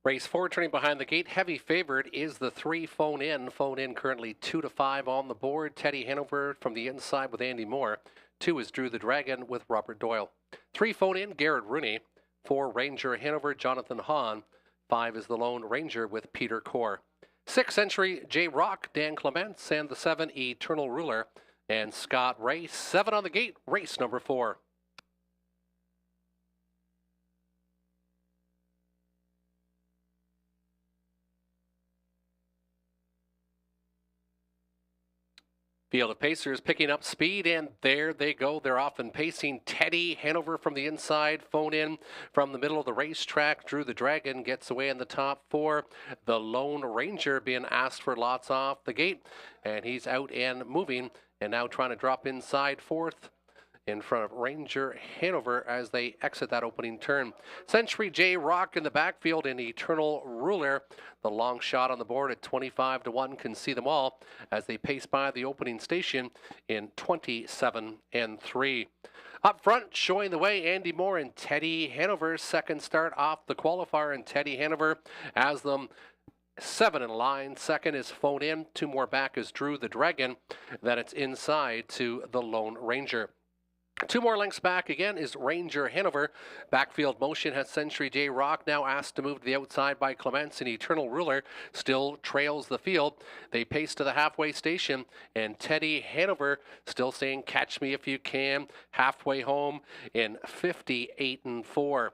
Race 4 turning behind the gate. Heavy favorite is the 3 Phone In. Phone In currently 2-5 on the board. Teddy Hanover from the inside with Andy Moore. 2 is Drew the Dragon with Robert Doyle. 3 Phone In, Garrett Rooney. 4 Ranger Hanover, Jonathan Hahn. 5 is the Lone Ranger with Peter Core. 6 Century J Rock, Dan Clements, and the 7 Eternal Ruler and Scott Ray. 7 on the gate, race number 4. Field of Pacers picking up speed, and there they go. They're off and pacing. Teddy Hanover from the inside, Phone In from the middle of the racetrack. Drew the Dragon gets away in the top 4. The Lone Ranger being asked for lots off the gate, and he's out and moving, and now trying to drop inside 4th. In front of Ranger Hanover as they exit that opening turn. Century J Rock in the backfield and Eternal Ruler. The long shot on the board at 25-1 can see them all as they pace by the opening station in 27-3. Up front, showing the way, Andy Moore and Teddy Hanover. Second start off the qualifier, and Teddy Hanover as them 7 in line. Second is Phone In. 2 more back is Drew the Dragon. Then it's inside to the Lone Ranger. 2 more lengths back again is Ranger Hanover. Backfield motion has Century J Rock now asked to move to the outside by Clements, and Eternal Ruler still trails the field. They pace to the halfway station, and Teddy Hanover still saying catch me if you can. Halfway home in 58-4.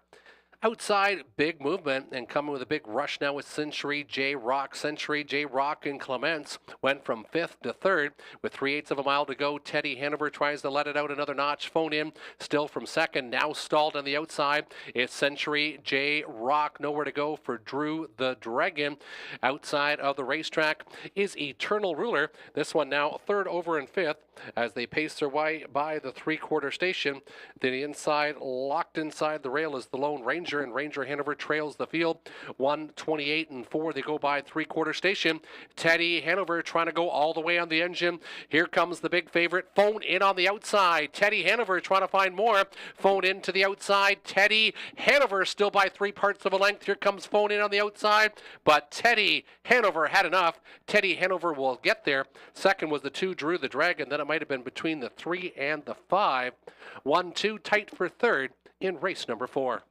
Outside, big movement, and coming with a big rush now with Century J Rock. Century J Rock and Clements went from 5th to 3rd with 3/8 of a mile to go. Teddy Hanover tries to let it out another notch. Phone In still from 2nd, now stalled on the outside. It's Century J Rock, nowhere to go for Drew the Dragon. Outside of the racetrack is Eternal Ruler. This one now 3rd over and 5th as they pace their way by the 3/4 station. Then the inside, locked inside the rail, is the Lone Ranger, and Ranger Hanover trails the field. 1:28-4. They go by 3/4 station. Teddy Hanover trying to go all the way on the engine. Here comes the big favorite, Phone In on the outside. Teddy Hanover trying to find more. Phone In to the outside. Teddy Hanover still by 3/parts of a length. Here comes Phone In on the outside, but Teddy Hanover had enough. Teddy Hanover will get there. Second was the 2 Drew the Dragon. Then it might have been between the 3 and the 5. 1-2 tight for 3rd in race number 4.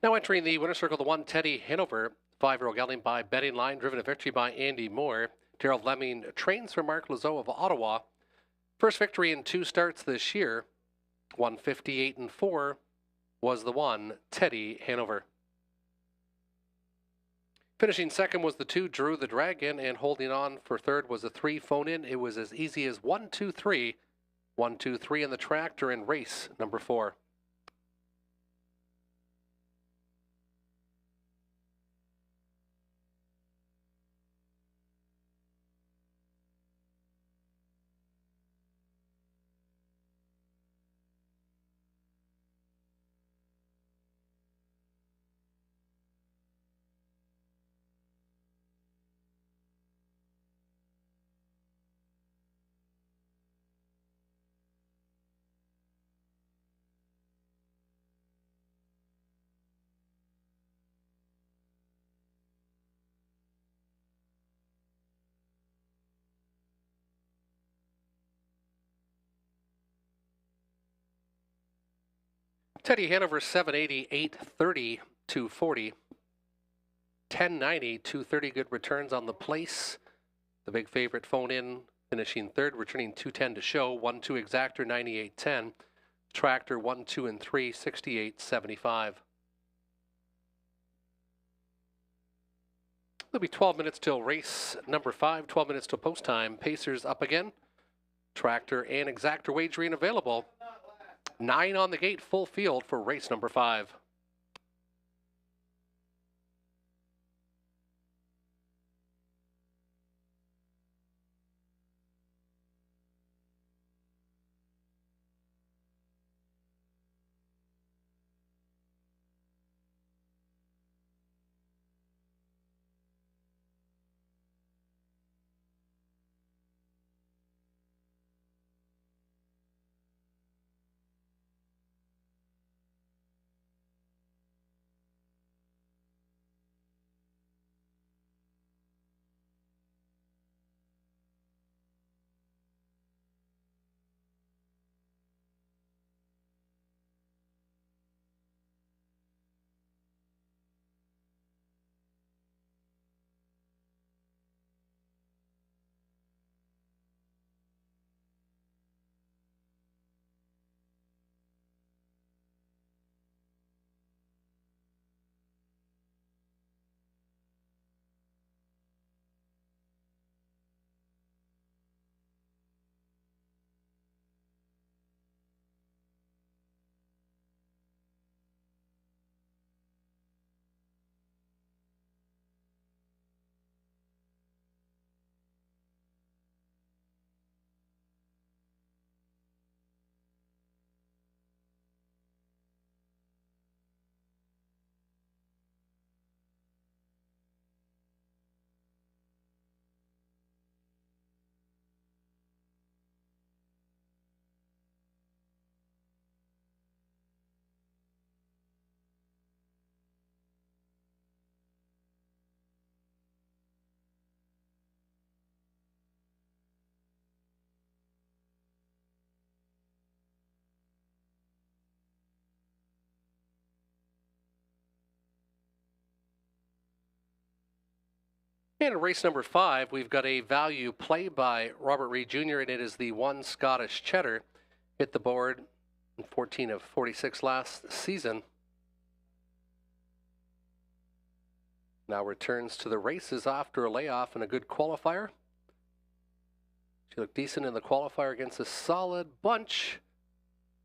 Now entering the winner's circle, the 1 Teddy Hanover, 5-year-old gelding by betting line, driven to victory by Andy Moore. Darrell Lemming trains for Mark Lazo of Ottawa. First victory in 2 starts this year. 158-4 was the 1 Teddy Hanover. Finishing second was the 2, Drew the Dragon, and holding on for third was the 3, Phone In. It was as easy as 1, 2, 3. 1, 2, 3 in the tractor in race number 4. Teddy Hanover 780, 830, 240. 1090, 230 good returns on the place. The big favorite Phone In finishing third, returning 210 to show. 1, 2 Exactor 98.10. Tractor 1, 2, and 3 68.75. There'll be 12 minutes till race number 5. 12 minutes till post time. Pacers up again. Tractor and Exactor wagering available. 9 on the gate, full field for race number 5. And in race number 5, we've got a value play by Robert Reed Jr., and it is the 1 Scottish Cheddar. Hit the board in 14 of 46 last season. Now returns to the races after a layoff and a good qualifier. She looked decent in the qualifier against a solid bunch.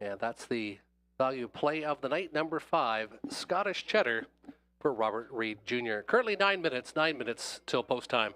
And that's the value play of the night, number 5, Scottish Cheddar for Robert Reed Jr. Currently 9 minutes till post time.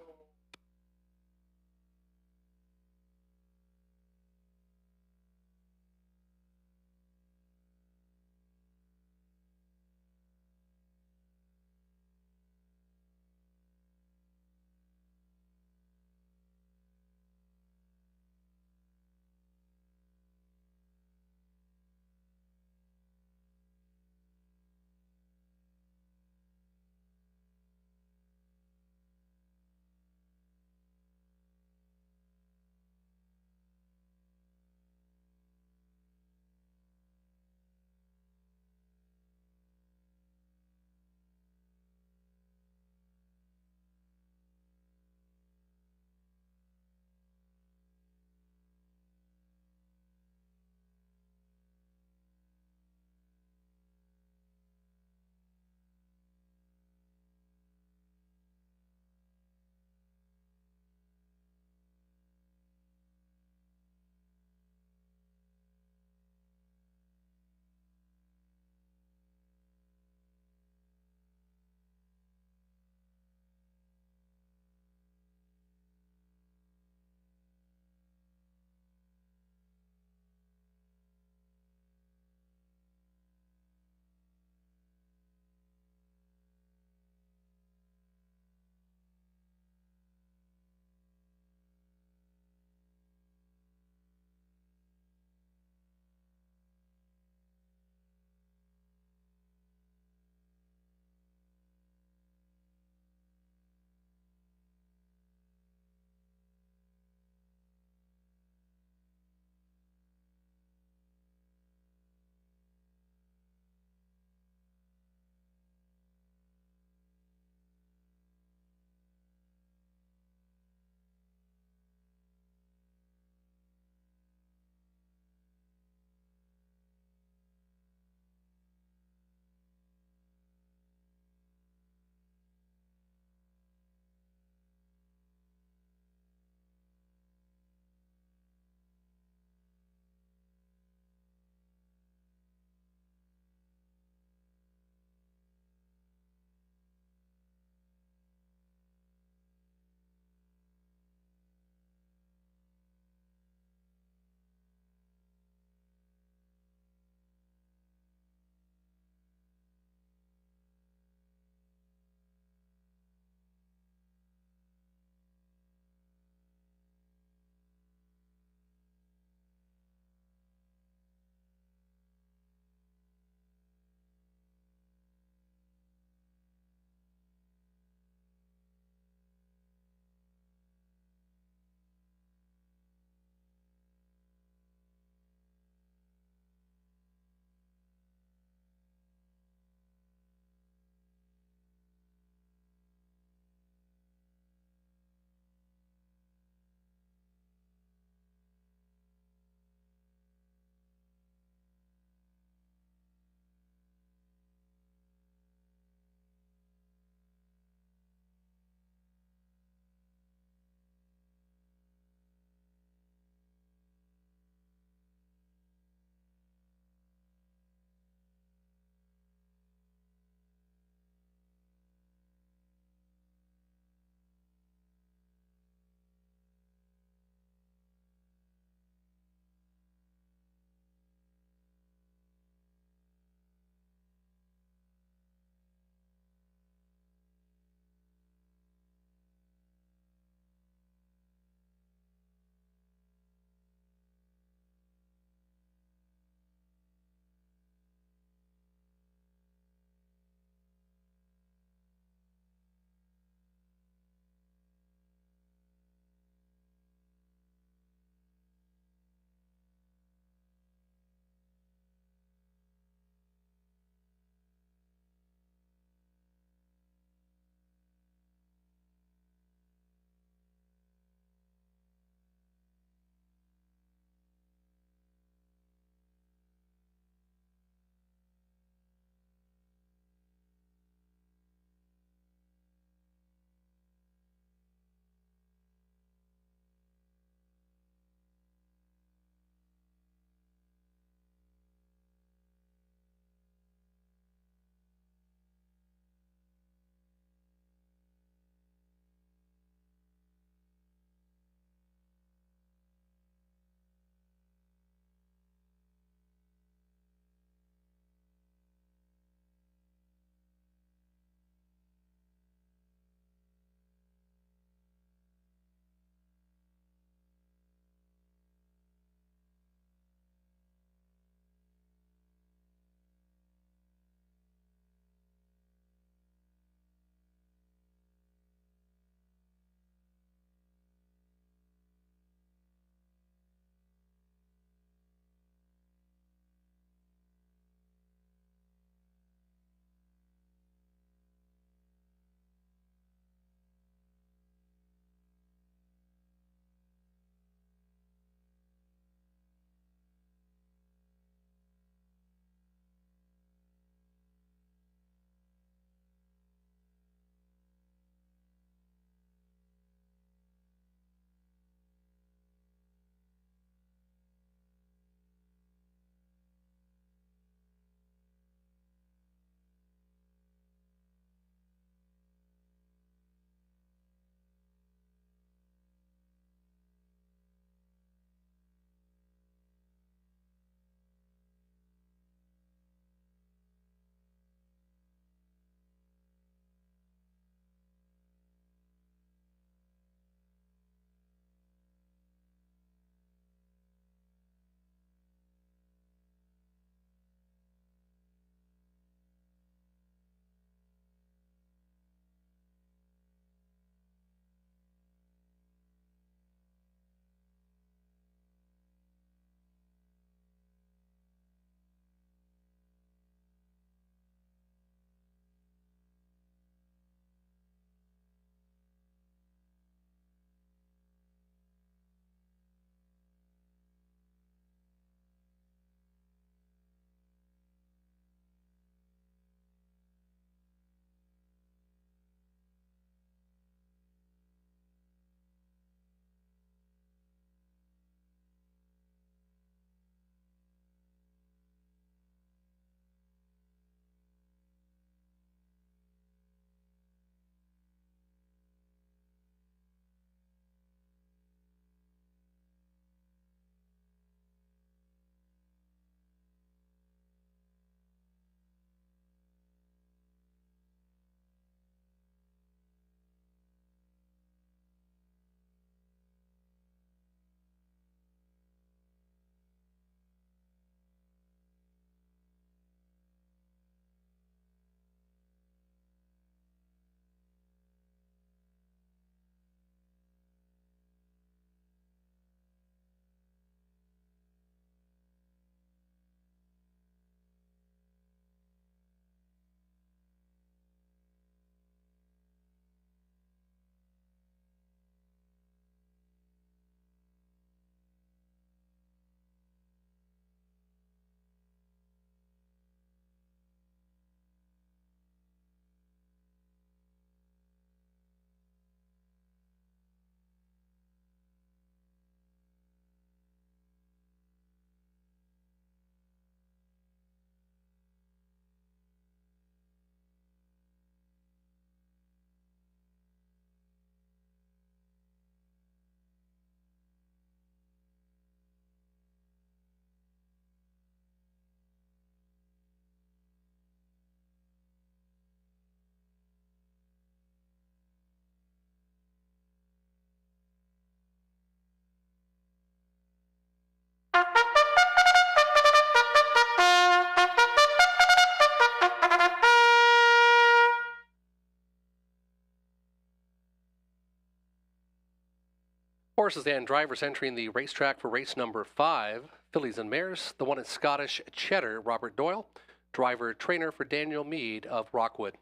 Horses and drivers entering the racetrack for race number 5, fillies and mares. The one is Scottish Cheddar, Robert Doyle, driver trainer for Daniel Meade of Rockwood.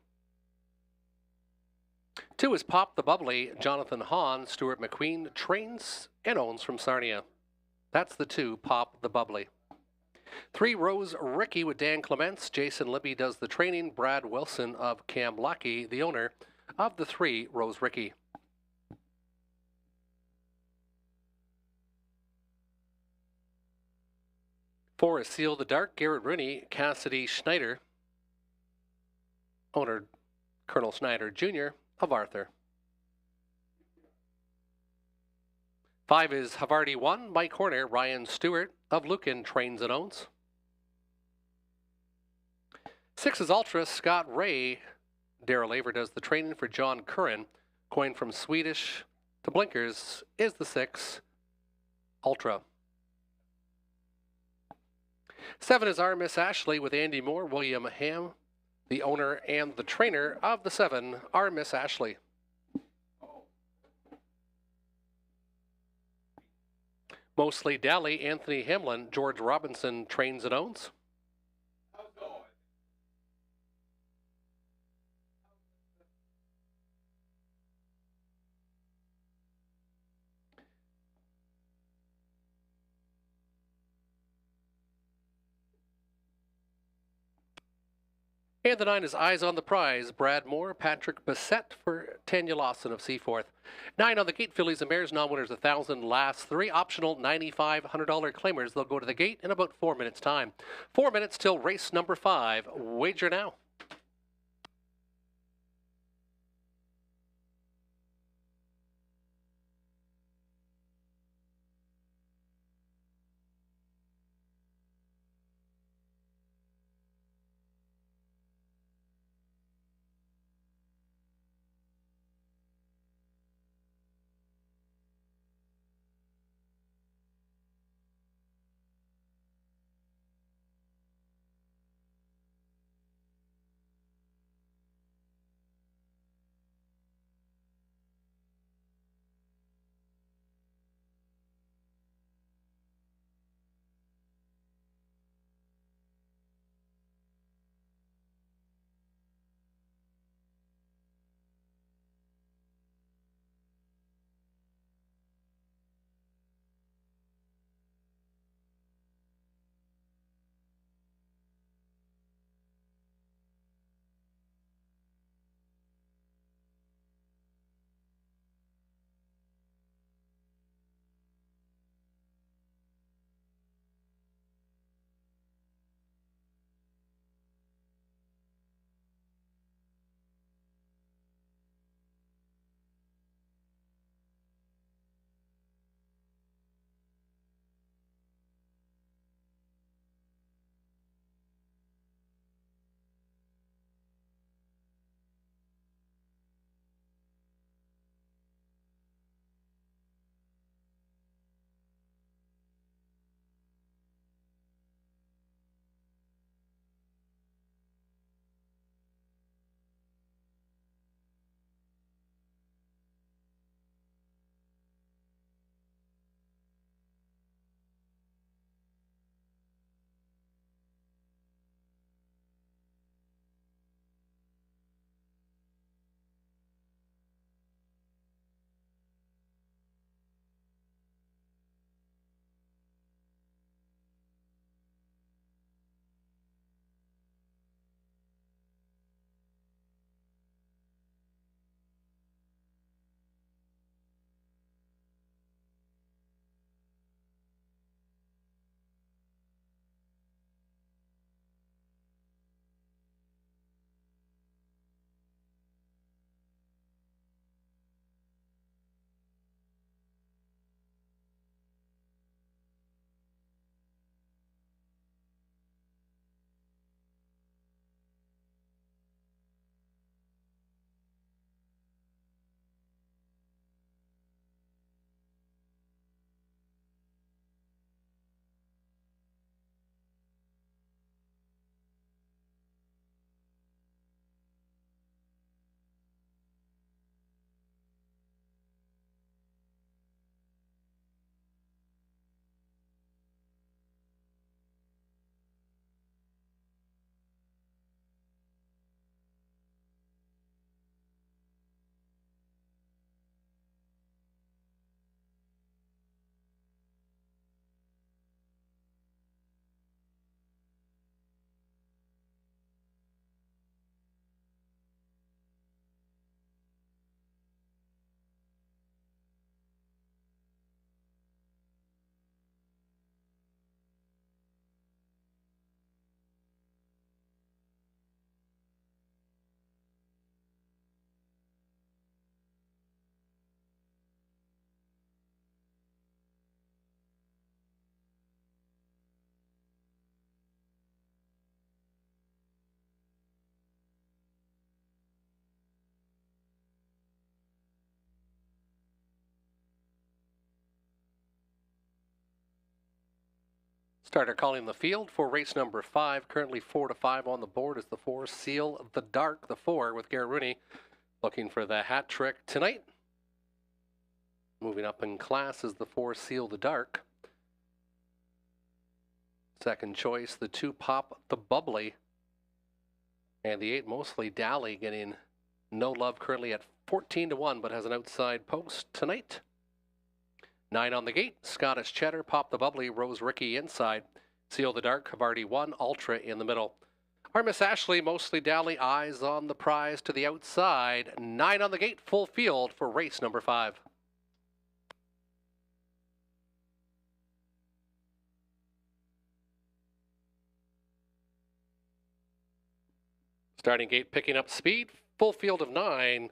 2 is Pop the Bubbly, Jonathan Hahn, Stuart McQueen, trains and owns from Sarnia. That's the 2, Pop the Bubbly. 3, Rose Ricky with Dan Clements. Jason Libby does the training. Brad Wilson of Cam Lucky, the owner of the 3, Rose Ricky. 4 is Seal the Dark, Garrett Rooney, Cassidy Schneider, owner Colonel Schneider Jr. of Arthur. 5 is Havarti 1, Mike Horner, Ryan Stewart of Lucan, trains and owns. 6 is Ultra, Scott Ray, Daryl Aver does the training for John Curran. Coin from Swedish to blinkers is the 6, Ultra. 7 is Our Miss Ashley with Andy Moore, William Ham, the owner and the trainer of the 7, Our Miss Ashley. Mostly Dally, Anthony Hamlin, George Robinson trains and owns. And the 9 is Eyes on the Prize, Brad Moore, Patrick Bissett for Tanya Lawson of Seaforth. 9 on the gate, fillies and mares, non-winners 1,000, last 3, optional $9,500 claimers. They'll go to the gate in about 4 minutes' time. 4 minutes till race number 5. Wager now. Starter calling the field for race number 5. Currently 4-5 on the board is the 4, Seal the Dark. The 4 with Garrett Rooney looking for the hat trick tonight. Moving up in class is the 4, Seal the Dark. Second choice, the 2, Pop the Bubbly. And the 8, Mostly Dally, getting no love currently at 14-1, but has an outside post tonight. 9 on the gate, Scottish Cheddar, Pop the Bubbly, Rose Ricky inside. Seal the Dark, Havarti 1, Ultra in the middle. Our Miss Ashley, Mostly Dally, eyes on the prize to the outside. 9 on the gate, full field for race number 5. Starting gate picking up speed, full field of 9.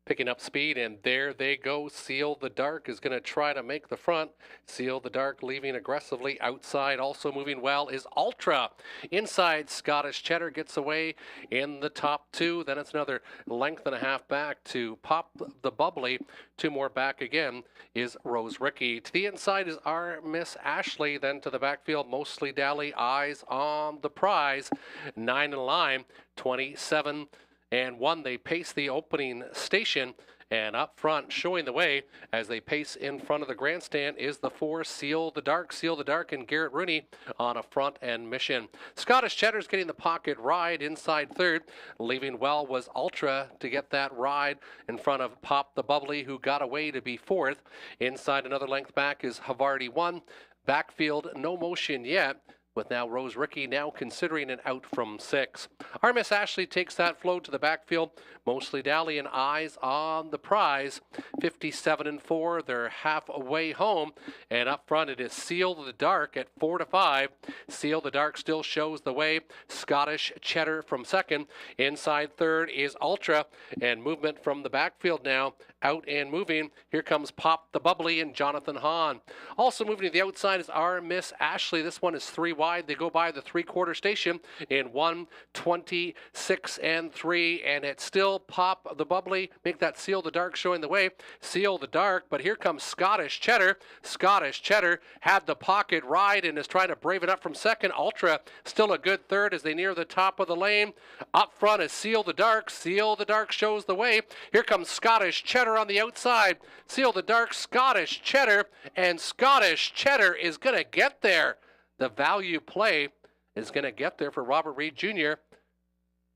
Picking up speed, and there they go. Seal the Dark is going to try to make the front. Seal the Dark leaving aggressively. Outside, also moving well, is Ultra. Inside, Scottish Cheddar gets away in the top 2. Then it's another length and a half back to Pop the Bubbly. 2 more back again is Rose Ricky. To the inside is our Miss Ashley. Then to the backfield, Mostly Dally, eyes on the prize. 9 in line, 27 and 1. They pace the opening station, and up front showing the way as they pace in front of the grandstand is the 4, Seal the Dark. Seal the Dark and Garrett Rooney on a front end mission. Scottish Cheddar's getting the pocket ride inside third. Leaving well was Ultra to get that ride in front of Pop the Bubbly, who got away to be 4th. Inside another length back is Havarti 1. Backfield, no motion yet, with now Rose Ricky now considering an out from 6. Our Miss Ashley takes that flow to the backfield. Mostly Dally and eyes on the prize. 57-4. They're halfway home. And up front it is Seal the Dark at 4-5. Seal the Dark still shows the way. Scottish Cheddar from second. Inside third is Ultra. And movement from the backfield now. Out and moving. Here comes Pop the Bubbly and Jonathan Hahn. Also moving to the outside is our Miss Ashley. This one is 3 wide. They go by the 3/4 station in 1:26.3, and it's still Pop the Bubbly. Make that Seal the Dark showing the way. Seal the Dark, but here comes Scottish Cheddar. Scottish Cheddar had the pocket ride and is trying to brave it up from second. Ultra still a good third as they near the top of the lane. Up front is Seal the Dark. Seal the Dark shows the way. Here comes Scottish Cheddar on the outside. Seal the Dark, Scottish Cheddar, and Scottish Cheddar is going to get there. The value play is going to get there for Robert Reed Jr.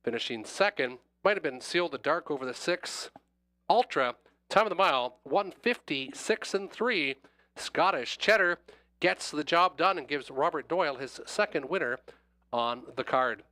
Finishing second. Might have been Seal the Dark over the 6. Ultra, time of the mile, 1:56.3. Scottish Cheddar gets the job done and gives Robert Doyle his second winner on the card.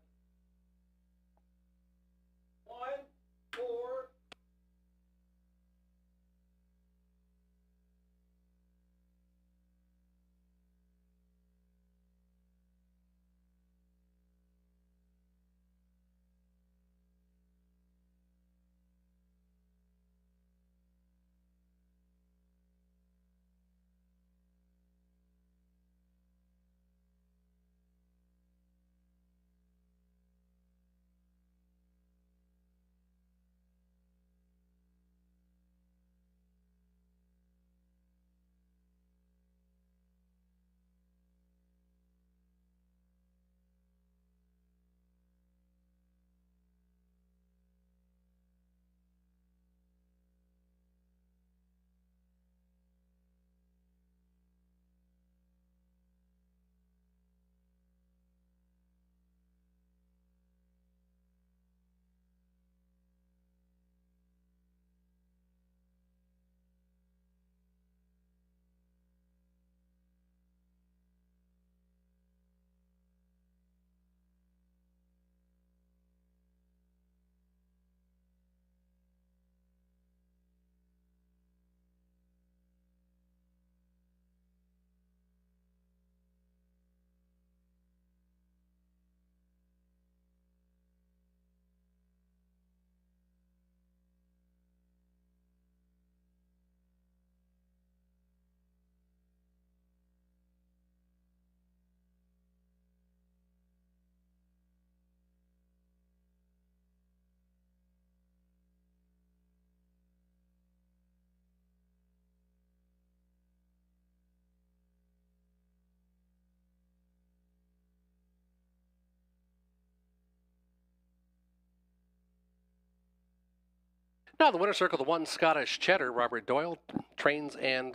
Now the winner's circle, the 1 Scottish Cheddar, Robert Doyle, trains and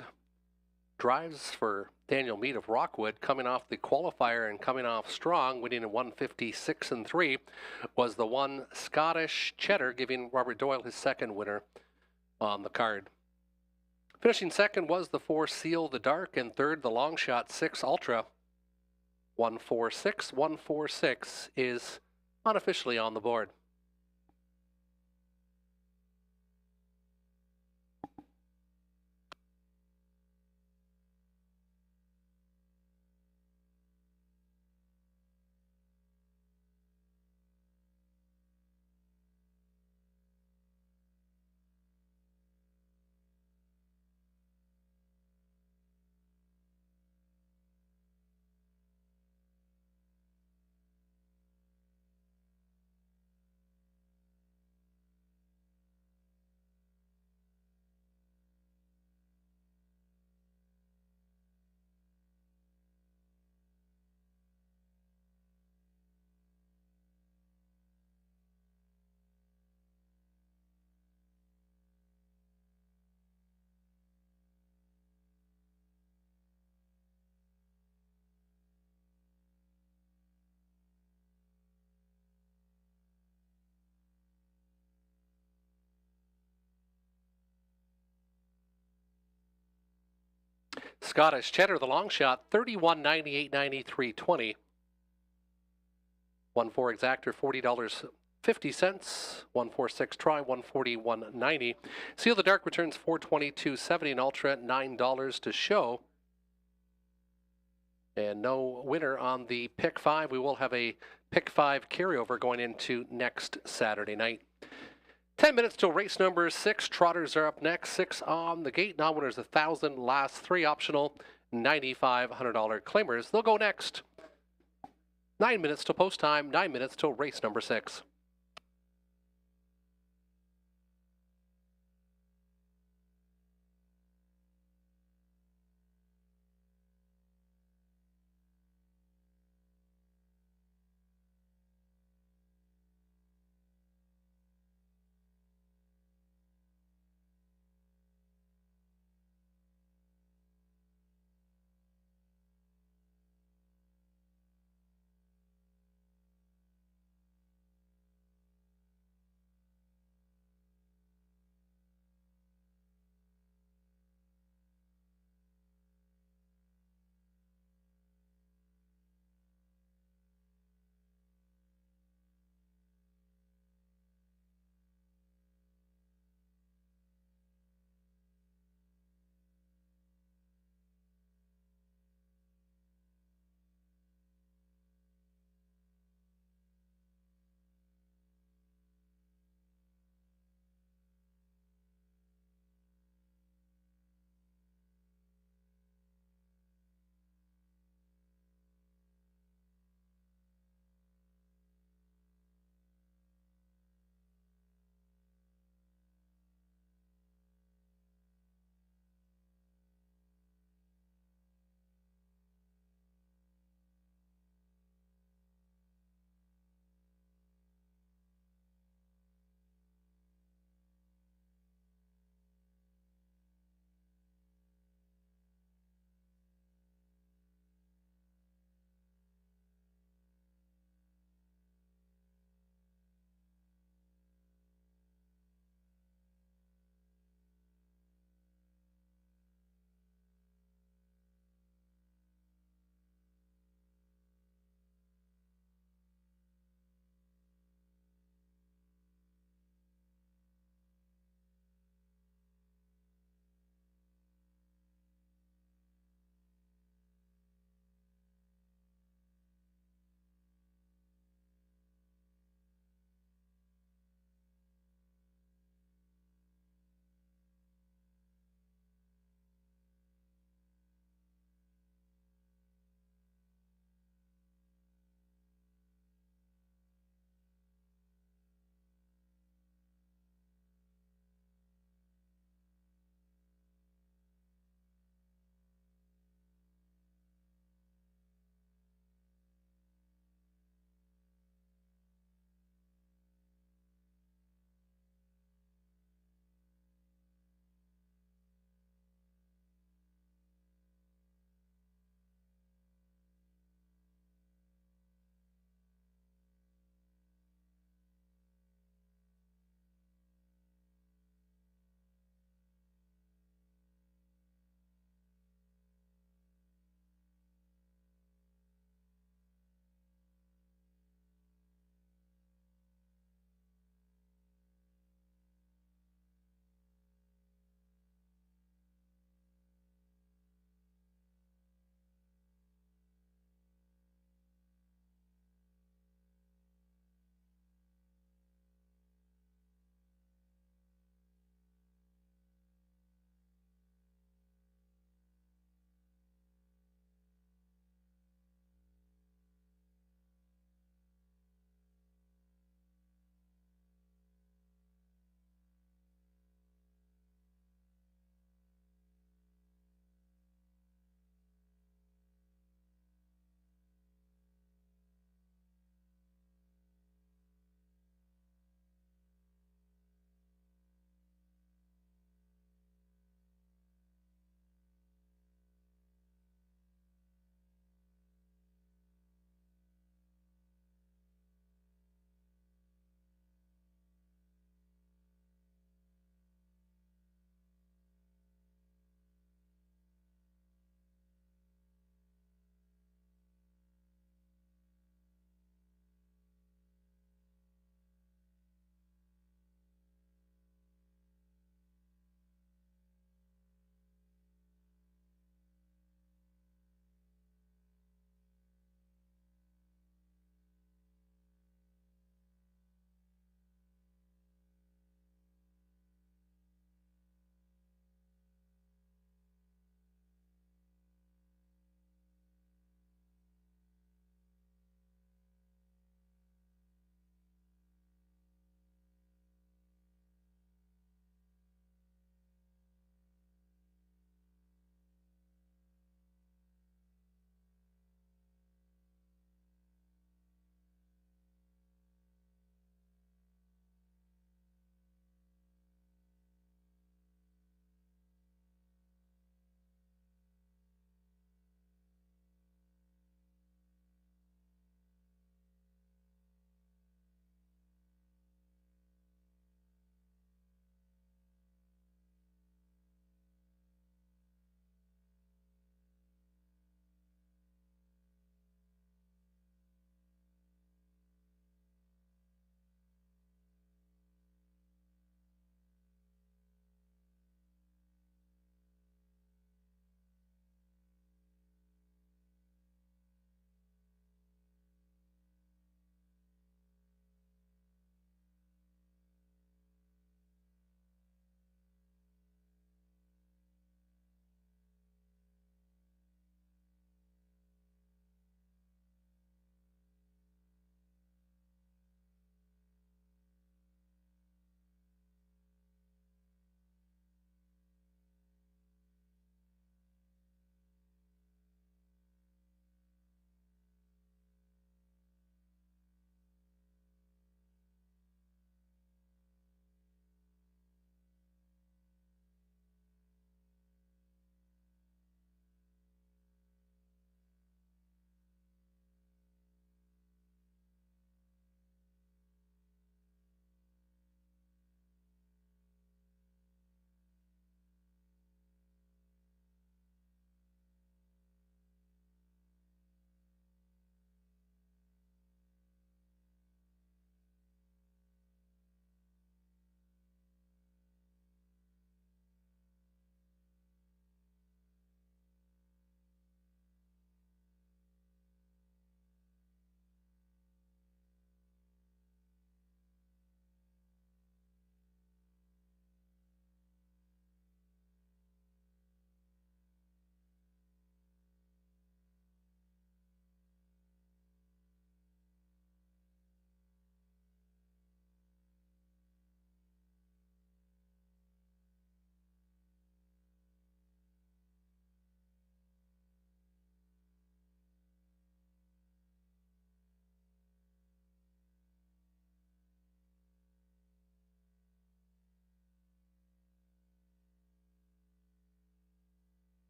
drives for Daniel Mead of Rockwood, coming off the qualifier and coming off strong, winning in 156 and 3, was the 1 Scottish Cheddar, giving Robert Doyle his second winner on the card. Finishing second was the 4 Seal the Dark, and third the long shot 6 Ultra. 146. 146 is unofficially on the board. Scottish Cheddar, the long shot, 31.98, 93.20. 1-4 exactor, $40.50. 146 try, 141.90. Seal the Dark returns 422.70, and Ultra $9 to show. And no winner on the pick 5. We will have a pick 5 carryover going into next Saturday night. 10 minutes till race number 6. Trotters are up next. 6 on the gate. Non-winners 1,000. Last 3 optional. $9,500 claimers. They'll go next. 9 minutes till post time. 9 minutes till race number 6.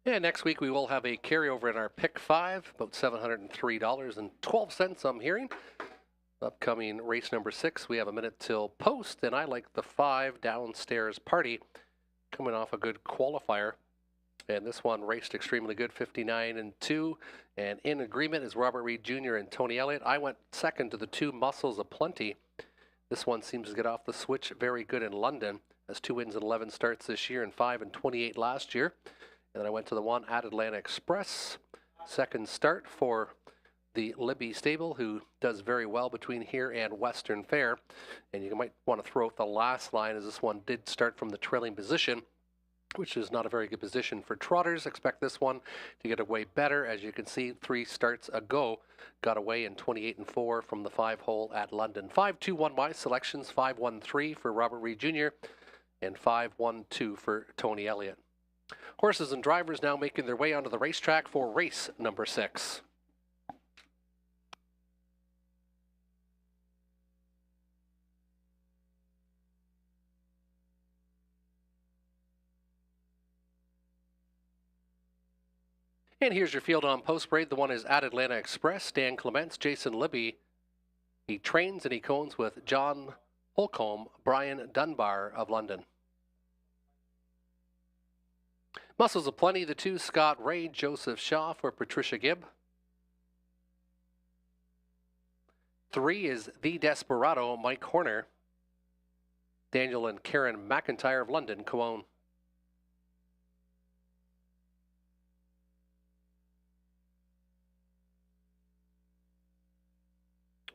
And next week we will have a carryover in our pick 5, about $703.12 I'm hearing. Upcoming race number 6, we have a minute till post, and I like the 5 Downstairs Party, coming off a good qualifier. And this one raced extremely good, 59-2. And in agreement is Robert Reed Jr. and Tony Elliott. I went second to the 2 Muscles of Plenty. This one seems to get off the switch very good in London. Has 2 wins and 11 starts this year and 5 and 28 last year. And then I went to the 1 at Atlanta Express. Second start for the Libby stable, who does very well between here and Western Fair. And you might want to throw out the last line, as this one did start from the trailing position, which is not a very good position for trotters. Expect this one to get away better. As you can see, 3 starts ago, got away in 28-4 from the 5-hole at London. 5-2-1 my selections, 5-1-3 for Robert Reed Jr. and 5-1-2 for Tony Elliott. Horses and drivers now making their way onto the racetrack for race number 6. And here's your field on post parade. The 1 is at Atlanta Express. Dan Clements, Jason Libby. He trains and he cones with John Holcomb, Brian Dunbar of London. Muscles of Plenty, the 2 Scott Ray, Joseph Shaw for Patricia Gibb. 3 is The Desperado, Mike Horner. Daniel and Karen McIntyre of London co-own.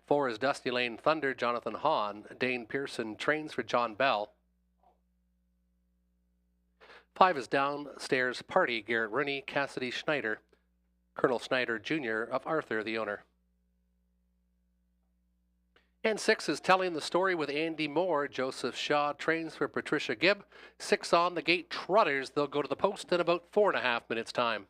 4 is Dusty Lane Thunder, Jonathan Hahn. Dane Pearson trains for John Bell. 5 is Downstairs Party, Garrett Rooney, Cassidy Schneider. Colonel Schneider Jr. of Arthur, the owner. And 6 is Telling the Story with Andy Moore. Joseph Shaw trains for Patricia Gibb. 6 on the gate trotters. They'll go to the post in about 4.5 minutes time.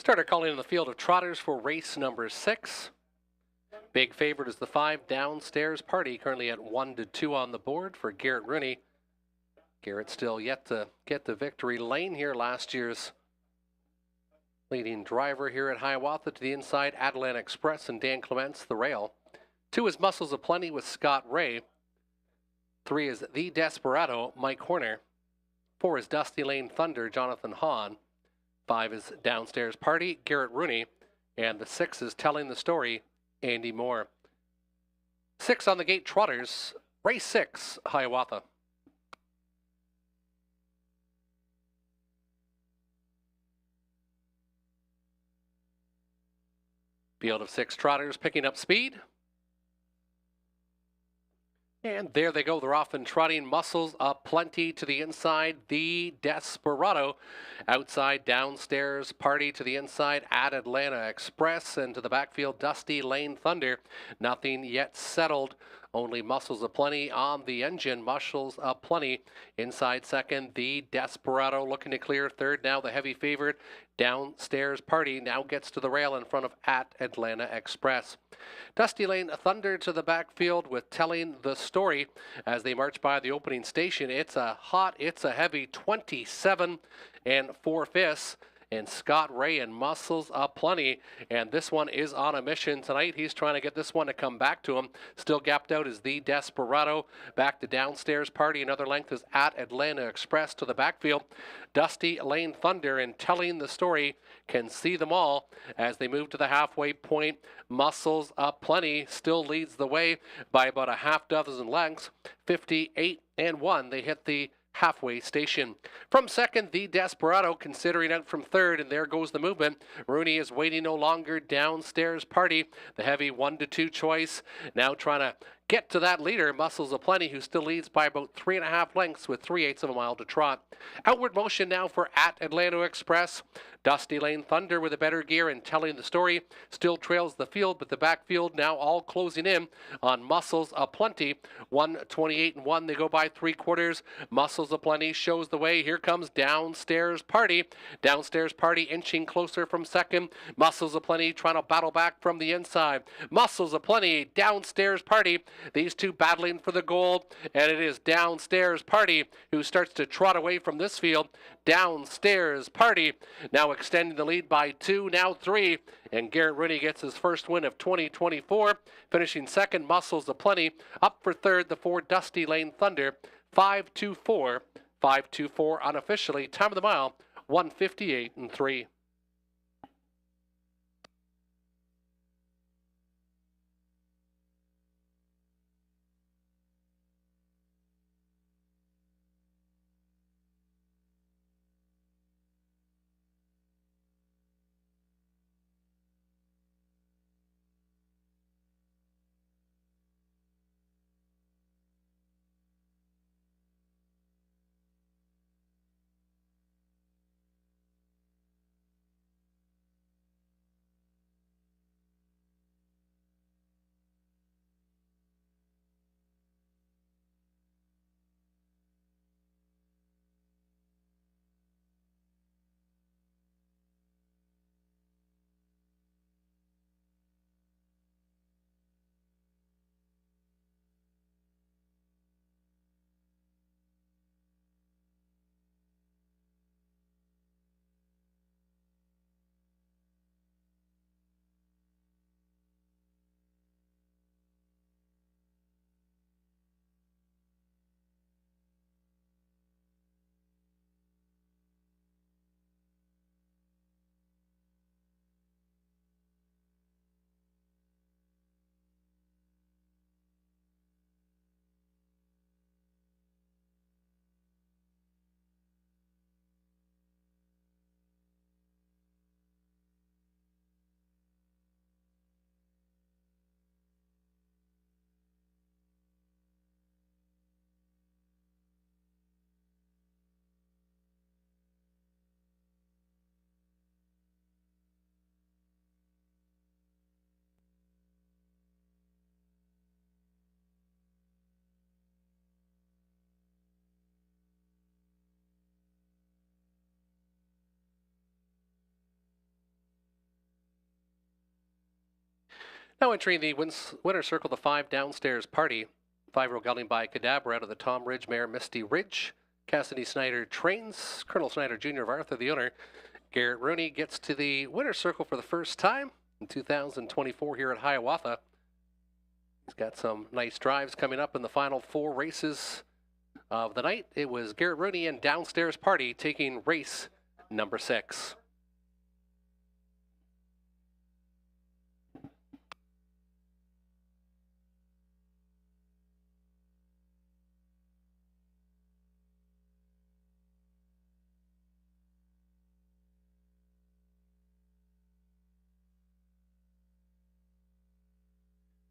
Starter calling in the field of trotters for race number 6. Big favorite is the 5 Downstairs Party, currently at 1-2 on the board for Garrett Rooney. Garrett still yet to get the victory lane here. Last year's leading driver here at Hiawatha to the inside, Adelan Express and Dan Clements, the rail. 2 is Muscles of Plenty with Scott Ray. 3 is The Desperado, Mike Horner. 4 is Dusty Lane Thunder, Jonathan Hahn. 5 is Downstairs Party, Garrett Rooney. And the 6 is Telling the Story, Andy Moore. 6 on the gate, trotters, race 6, Hiawatha. Field of 6 trotters picking up speed. And there they go. They're off and trotting. Muscles of Plenty to the inside. The Desperado. Outside, Downstairs Party to the inside. At Atlanta Express. And to the backfield, Dusty Lane Thunder. Nothing yet settled. Only Muscles of Plenty on the engine. Muscles of Plenty inside second. The Desperado looking to clear third. Now the heavy favorite, Downstairs Party, now gets to the rail in front of At Atlanta Express. Dusty Lane Thunder to the backfield with Telling the Story as they march by the opening station. It's a heavy 27 4/5. And Scott Ray and Muscles of Plenty. And this one is on a mission tonight. He's trying to get this one to come back to him. Still gapped out is The Desperado. Back to Downstairs Party. Another length is At Atlanta Express to the backfield. Dusty Lane Thunder and Telling the Story can see them all as they move to the halfway point. Muscles of Plenty still leads the way by about a half dozen lengths. 58-1. They hit the halfway station. From second, The Desperado considering out from third, and there goes the movement. Rooney is waiting no longer. Downstairs Party, the heavy 1-2 choice, now trying to get to that leader, Muscles of Plenty, who still leads by about 3.5 lengths with 3/8 of a mile to trot. Outward motion now for At Atlanta Express. Dusty Lane Thunder with a better gear and Telling the Story still trails the field, but the backfield now all closing in on Muscles of Plenty. 1:28-1. They go by 3/4. Muscles of Plenty shows the way. Here comes Downstairs Party. Downstairs Party inching closer from second. Muscles of Plenty trying to battle back from the inside. Muscles of Plenty, Downstairs Party. These two battling for the goal, and it is Downstairs Party who starts to trot away from this field. Downstairs Party now extending the lead by 2, now 3, and Garrett Rooney gets his first win of 2024. Finishing second, Muscles of Plenty. Up for third, the 4 Dusty Lane Thunder. 5:24, 5:24 unofficially. Time of the mile, 1:58-3. Now entering the winner's circle, the 5 downstairs party. 5-year-old gelding by Cadabra out of the Tom Ridge mare Misty Ridge. Cassidy Snyder trains. Colonel Snyder Jr. of Arthur, the owner. Garrett Rooney gets to the winner's circle for the first time in 2024 here at Hiawatha. He's got some nice drives coming up in the final 4 races of the night. It was Garrett Rooney and Downstairs Party taking race number 6.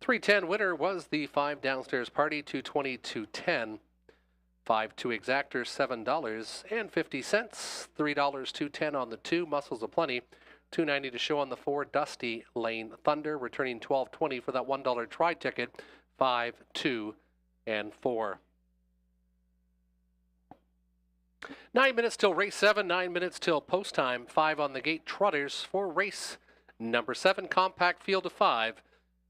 $3.10 winner was the 5 downstairs party, $220, $210. 5-2 exactor, $7.50. $3, $2.10 on the 2, Muscles of Plenty. $2.90 to show on the 4, Dusty Lane Thunder, returning $12.20 for that $1 try ticket. 5, 2, and 4. 9 minutes till race 7, 9 minutes till post time. 5 on the gate trotters for race number 7, compact field of 5.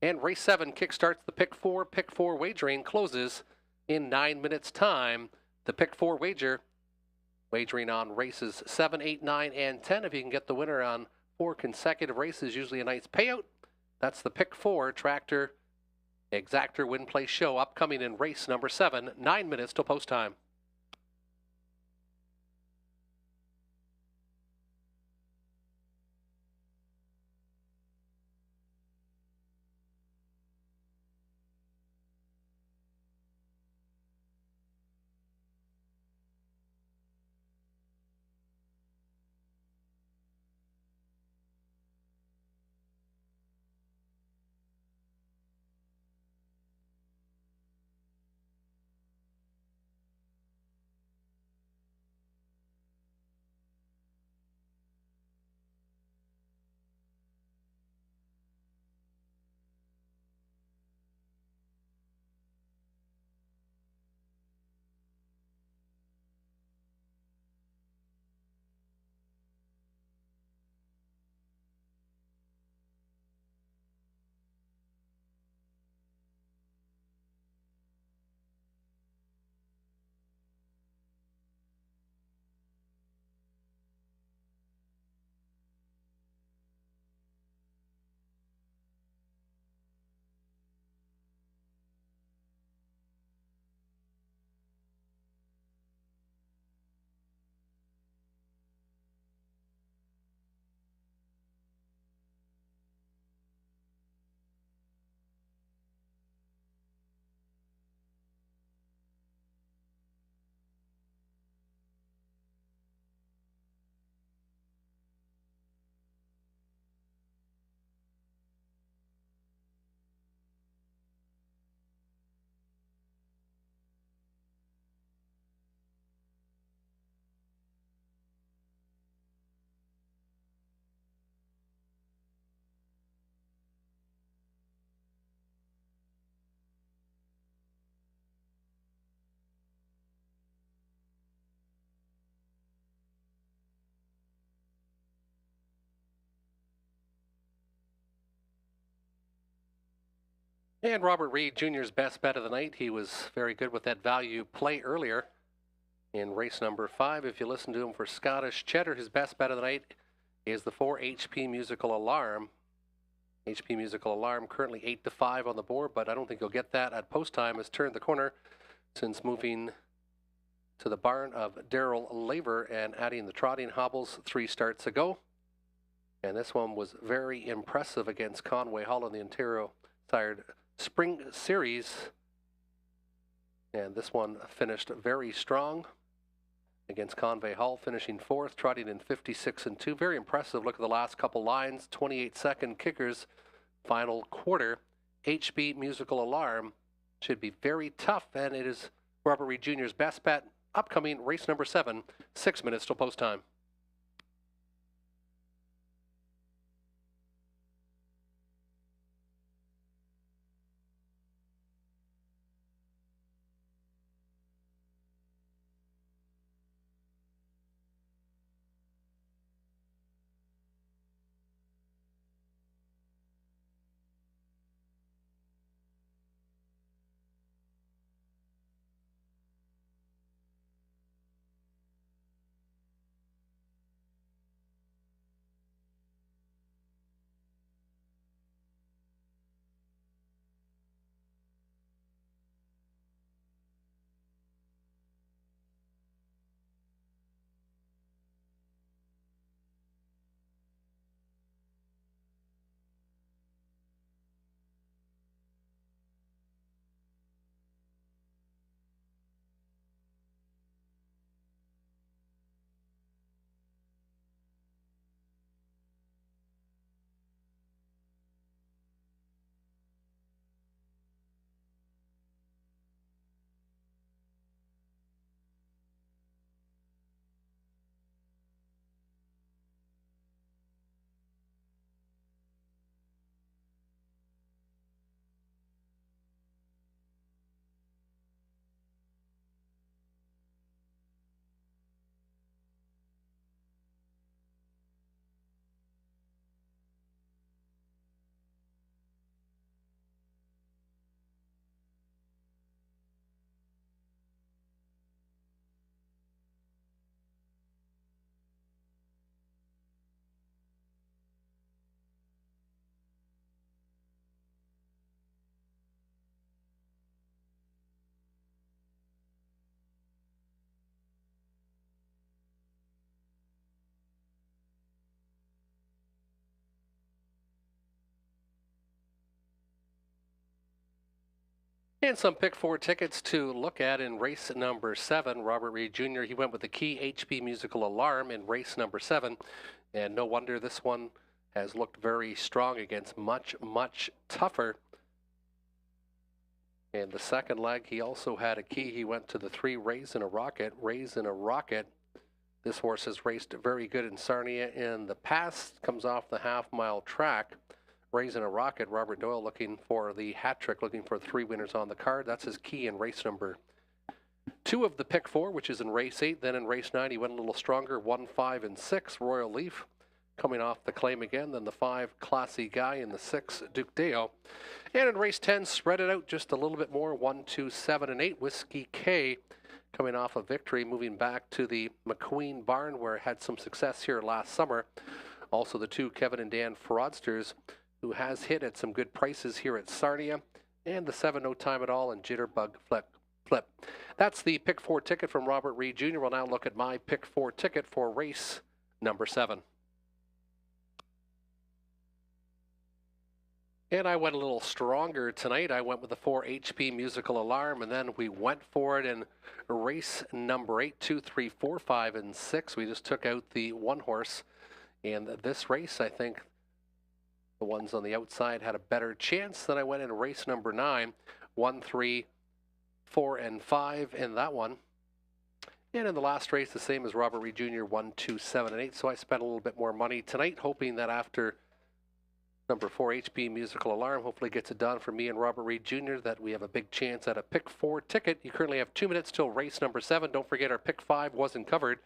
And race 7 kickstarts the pick 4. Pick 4 wagering closes in 9 minutes time. The pick 4 wagering on races 7, 8, 9, and 10. If you can get the winner on 4 consecutive races, usually a nice payout. That's the pick 4 tractor exactor win play show upcoming in race number 7, 9 minutes till post time. And Robert Reed Jr.'s best bet of the night. He was very good with that value play earlier in race number 5. If you listen to him for Scottish Cheddar, his best bet of the night is the 4 HP Musical Alarm. HP Musical Alarm currently 8-5 on the board, but I don't think you'll get that at post time. Has turned the corner since moving to the barn of Daryl Laver and adding the trotting hobbles 3 starts ago. And this one was very impressive against Conway Hall in the Ontario Sired Spring Series. And this one finished very strong against Conway Hall, finishing 4th, trotting in 56-2. Very impressive. Look at the last couple lines. 28-second kickers, final quarter. HB Musical Alarm should be very tough, and it is Robert Reed Jr.'s best bet. Upcoming race number 7, 6 minutes till post time. And some pick four tickets to look at in race number 7. Robert Reed Jr., he went with the key HP musical alarm in race number 7. And no wonder this one has looked very strong against much, much tougher. In the second leg, he also had a key. He went to the 3 Raise in a Rocket. Raise in a Rocket. This horse has raced very good in Sarnia in the past. Comes off the half-mile track. Raise in a Rocket. Robert Doyle looking for the hat trick, looking for 3 winners on the card. That's his key in race number 2 of the pick 4, which is in race 8. Then in race 9, he went a little stronger. 1, 5, and 6. Royal Leaf coming off the claim again. Then the 5, Classy Guy, and the 6, Duke Deo. And in race 10, spread it out just a little bit more. 1, 2, 7, and 8. Whiskey K coming off a victory, moving back to the McQueen barn where it had some success here last summer. Also the 2 Kevin and Dan Fraudsters, who has hit at some good prices here at Sarnia. And the 7, No Time at All, and Jitterbug Flip. That's the pick 4 ticket from Robert Reed Jr. We'll now look at my pick 4 ticket for race number 7. And I went a little stronger tonight. I went with the 4 HP musical alarm, and then we went for it in race number 8, 2, 3, 4, 5, and 6. We just took out the 1 horse. And this race, I think the ones on the outside had a better chance. Then I went in race number 9, 1, 3, 4, and 5 in that one. And in the last race, the same as Robert Reed Jr., 1, 2, 7, and 8. So I spent a little bit more money tonight, hoping that after number 4 HP musical alarm hopefully gets it done for me and Robert Reed Jr., that we have a big chance at a pick 4 ticket. You currently have 2 minutes till race number 7. Don't forget our pick 5 wasn't covered.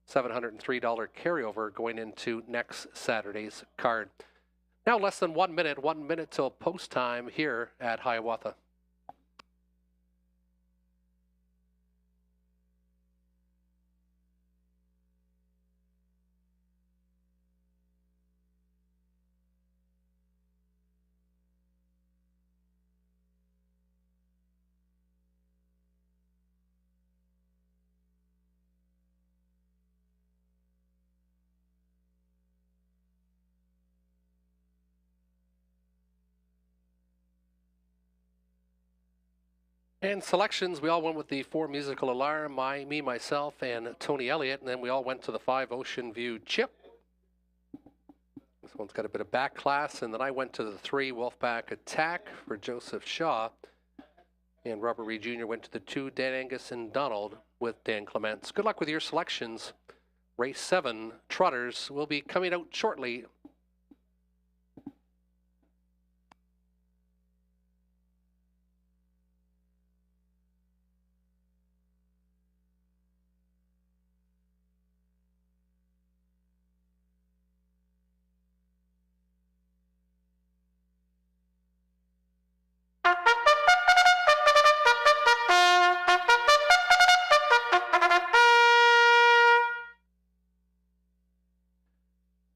$703 carryover going into next Saturday's card. Now less than 1 minute till post time here at Hiawatha. And selections, we all went with the 4 musical alarm, me, myself, and Tony Elliott, and then we all went to the 5 Ocean View Chip. This one's got a bit of back class, and then I went to the 3 Wolfpack Attack for Joseph Shaw, and Robert Reed Jr. went to the 2 Dan Angus and Donald with Dan Clements. Good luck with your selections. Race 7 Trotters will be coming out shortly.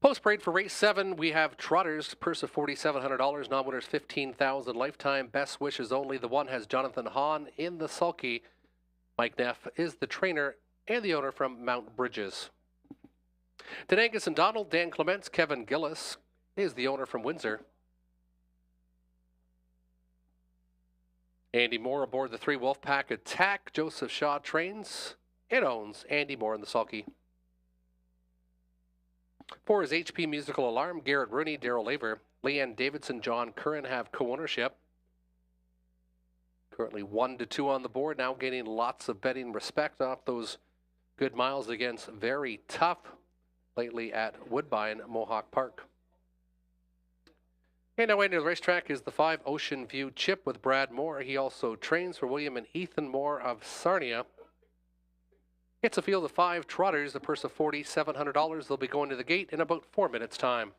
Post parade for race 7, we have Trotters, purse of $4,700, non-winners $15,000, lifetime best wishes only. The 1 has Jonathan Hahn in the sulky. Mike Neff is the trainer and the owner from Mount Bridges. Dan Angus and Donald, Dan Clements, Kevin Gillis is the owner from Windsor. Andy Moore aboard the 3 Wolfpack Attack. Joseph Shaw trains and owns Andy Moore in the sulky. 4 is HP Musical Alarm. Garrett Rooney, Darrell Laver, Leanne Davidson, John Curran have co-ownership. Currently 1-2 on the board, now gaining lots of betting respect off those good miles against very tough lately at Woodbine, Mohawk Park. And now into the racetrack is the 5 Ocean View Chip with Brad Moore. He also trains for William and Ethan Moore of Sarnia. It's a field of 5 Trotters, a purse of $4,700. They'll be going to the gate in about 4 minutes' time.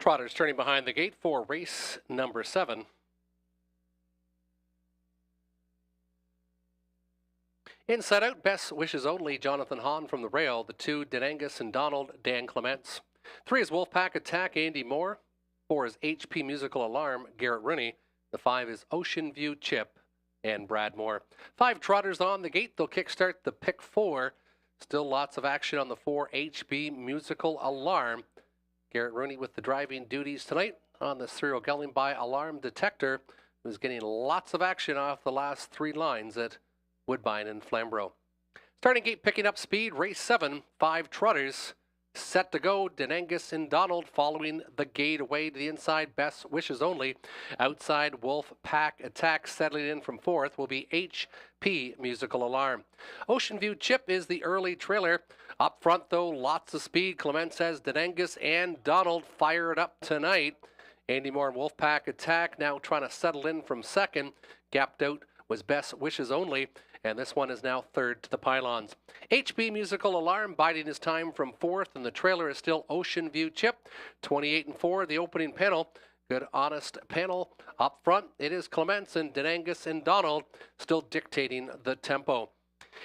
Trotters turning behind the gate for race number 7. Inside out, best wishes only, Jonathan Hahn from the rail. The 2, Denangus and Donald, Dan Clements. 3 is Wolfpack Attack, Andy Moore. 4 is HP Musical Alarm, Garrett Rooney. The 5 is Ocean View Chip and Brad Moore. 5 Trotters on the gate. They'll kickstart the pick 4. Still lots of action on the 4, HB Musical Alarm. Garrett Rooney with the driving duties tonight on the serial going by Alarm Detector, who's getting lots of action off the last 3 lines at Woodbine and Flamborough. Starting gate picking up speed, race 7, 5 Trotters set to go. Denangus and Donald following the gate away to the inside, best wishes only. Outside, Wolf Pack Attack settling in from 4th will be HP Musical Alarm. Ocean View Chip is the early trailer. Up front though, lots of speed. Clement says Denangus and Donald fire it up tonight. Andy Moore and Wolfpack Attack now trying to settle in from 2nd. Gapped out was best wishes only, and this one is now 3rd to the pylons. HB Musical Alarm biding his time from 4th, and the trailer is still Ocean View Chip. 28 and 4, the opening panel. Good, honest panel. Up front, it is Clements and Denangus and Donald still dictating the tempo.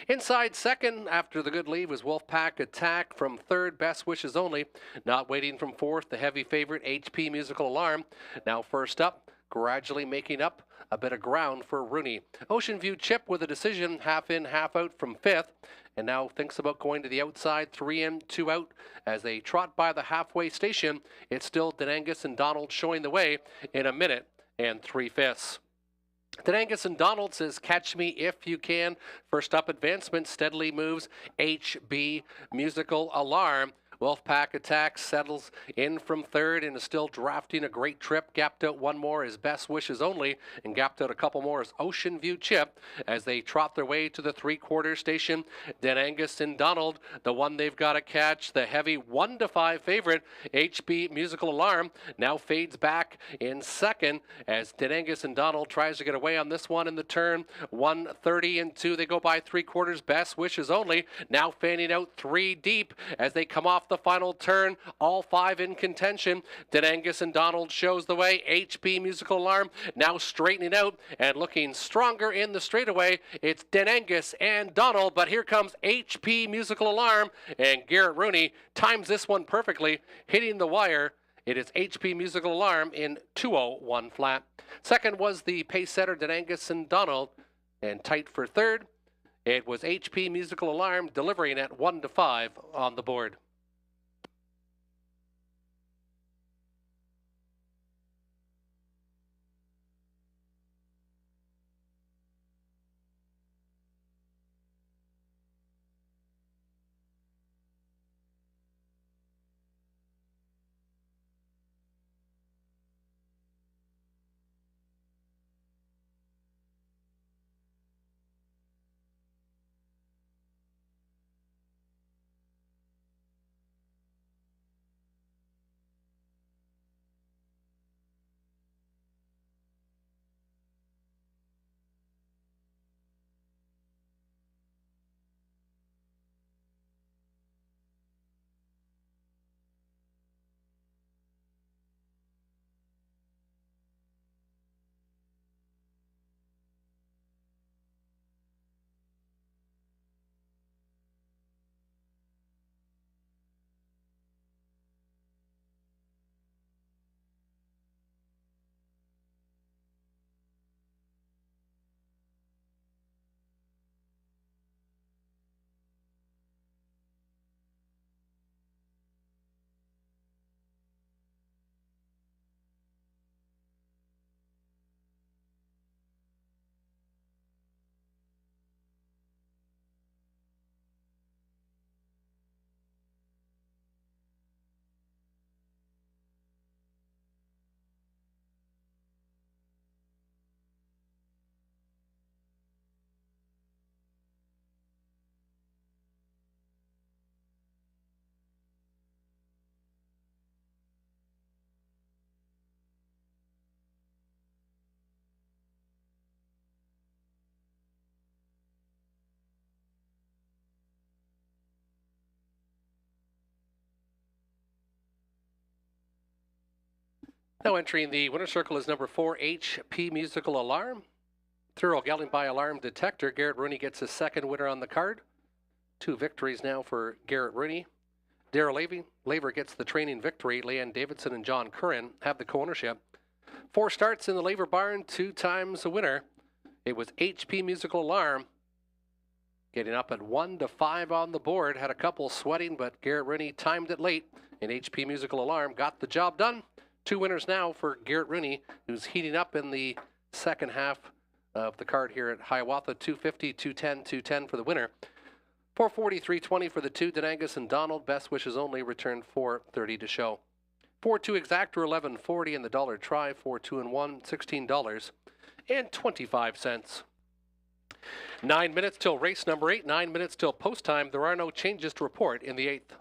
Inside 2nd, after the good lead, was Wolfpack Attack from 3rd, best wishes only. Not waiting from 4th, the heavy favorite, HP Musical Alarm. Now first up, gradually making up a bit of ground for Rooney. Ocean View Chip with a decision, half in, half out from 5th, and now thinks about going to the outside, 3 in, 2 out. As they trot by the halfway station, it's still Denangus and Donald showing the way in 1 minute and 3/5. Denangus and Donald says, catch me if you can. First up, advancement steadily moves HB Musical Alarm. Wolfpack Attack settles in from 3rd and is still drafting a great trip. Gapped out 1 more is best wishes only, and gapped out a couple more is Ocean View Chip as they trot their way to the 3/4 station. Denangus and Donald, the one they've got to catch, the heavy 1-5 favorite, HB Musical Alarm, now fades back in 2nd as Denangus and Donald tries to get away on this one in the turn. 1:30 and 2, they go by 3/4, best wishes only, now fanning out 3 deep as they come off the final turn, all 5 in contention. Denangus and Donald shows the way. HP Musical Alarm now straightening out and looking stronger in the straightaway. It's Denangus and Donald, but here comes HP Musical Alarm, and Garrett Rooney times this one perfectly, hitting the wire. It is HP Musical Alarm in 2:01 flat. 2nd was the pace setter Denangus and Donald, and tight for 3rd. It was HP Musical Alarm delivering at 1-5 on the board. Now entering the winner's circle is number 4, HP Musical Alarm. Thorough Gelding by Alarm Detector. Garrett Rooney gets his second winner on the card. 2 victories now for Garrett Rooney. Darrell Laver gets the training victory. Leanne Davidson and John Curran have the co-ownership. 4 starts in the Laver barn, 2 times a winner. It was HP Musical Alarm getting up at 1-5 on the board. Had a couple sweating, but Garrett Rooney timed it late, and HP Musical Alarm got the job done. 2 winners now for Garrett Rooney, who's heating up in the second half of the card here at Hiawatha. 250, 210, 210 for the winner. 440, 320 for the 2, Denangus and Donald. Best wishes only, return 430 to show. 4-2 exactor, 11.40, and the dollar try. 4-2 and 1, $16.25. 9 minutes till race number 8. 9 minutes till post time. There are no changes to report in the 8th.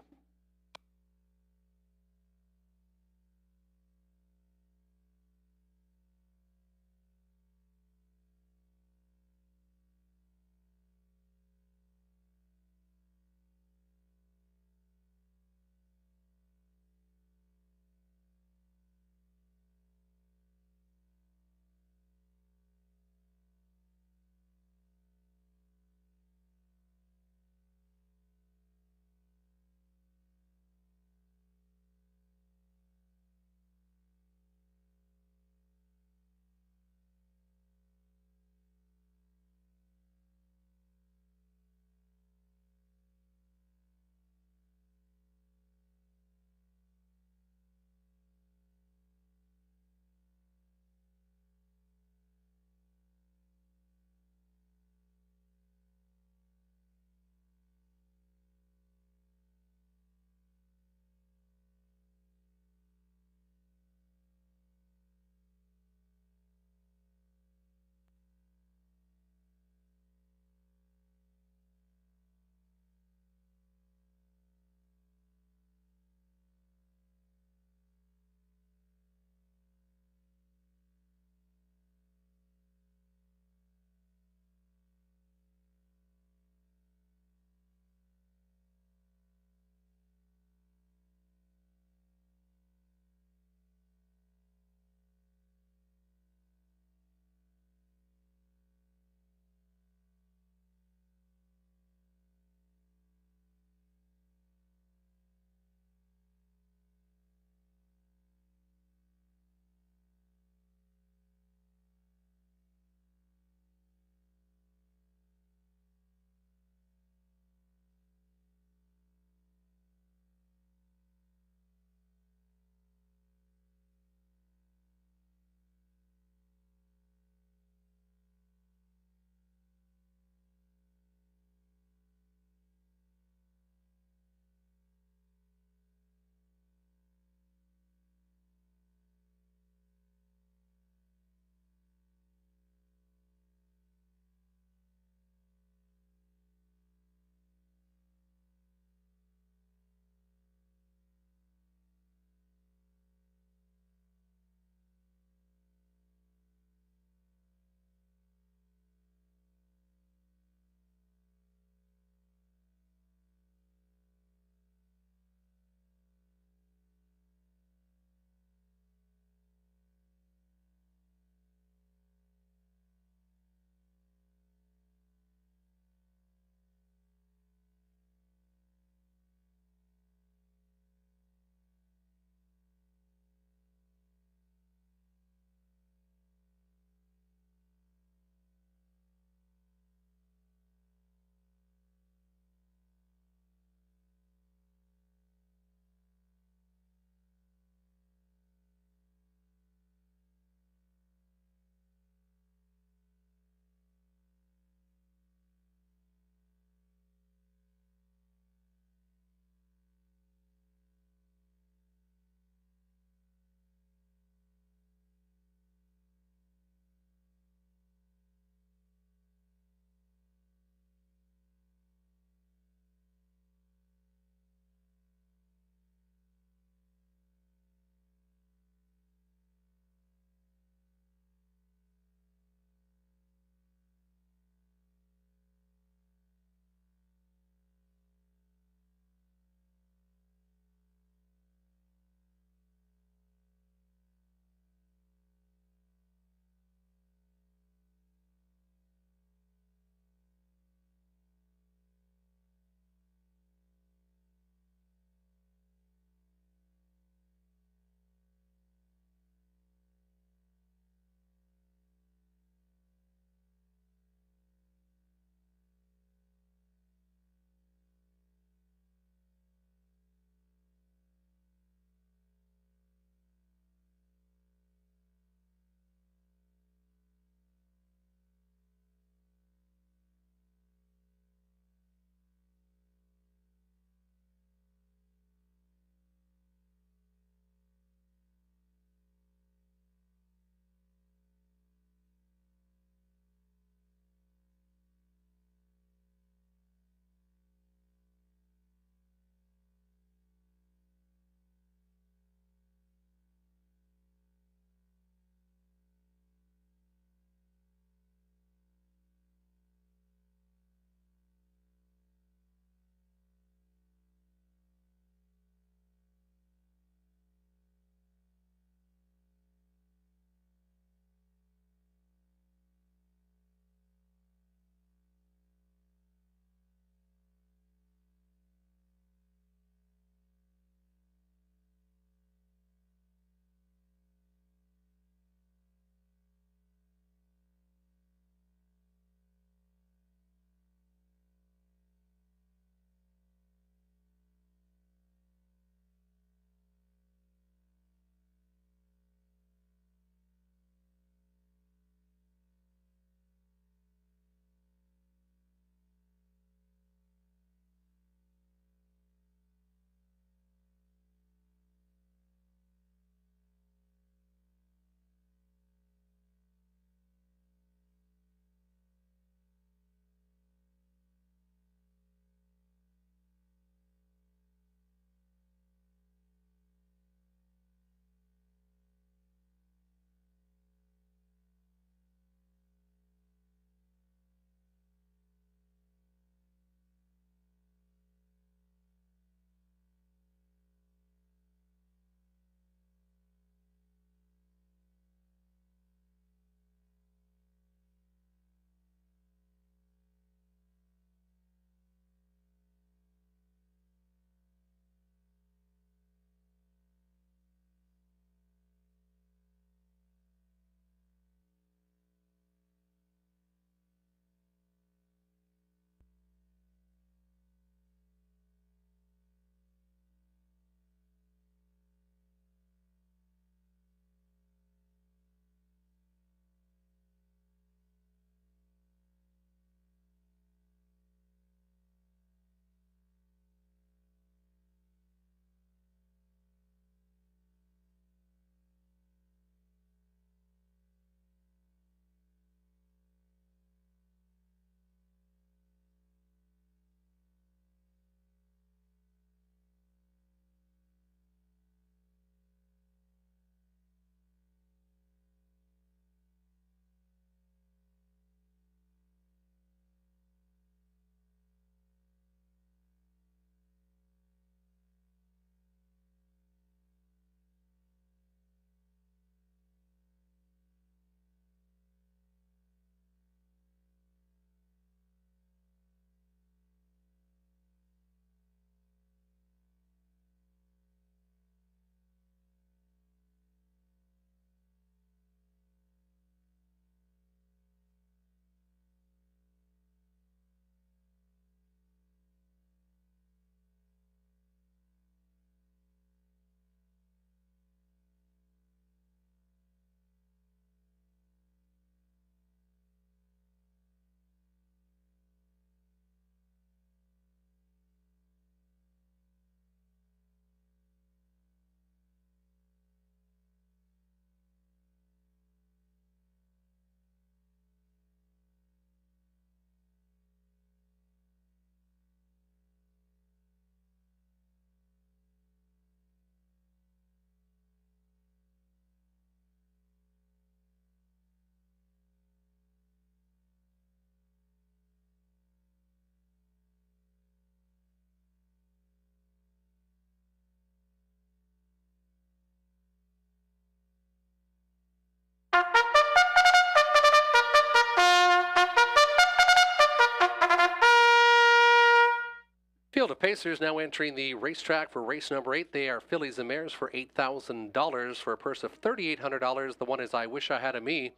Hiawatha Pacers now entering the racetrack for race number 8. They are fillies and mares for $8,000 for a purse of $3,800. The one is I Wish I Had a Me.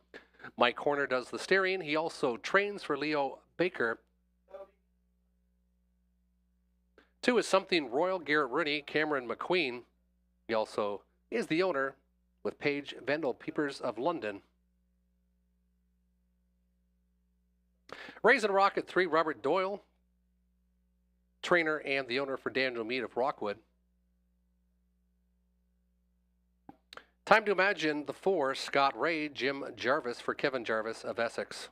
Mike Horner does the steering. He also trains for Leo Baker. 2 is Something Royal, Garrett Rooney, Cameron McQueen. He also is the owner with Paige Vendel Peepers of London. Raisin Rock at 3, Robert Doyle, trainer and the owner for Daniel Mead of Rockwood. Time to Imagine, the 4, Scott Ray, Jim Jarvis for Kevin Jarvis of Essex.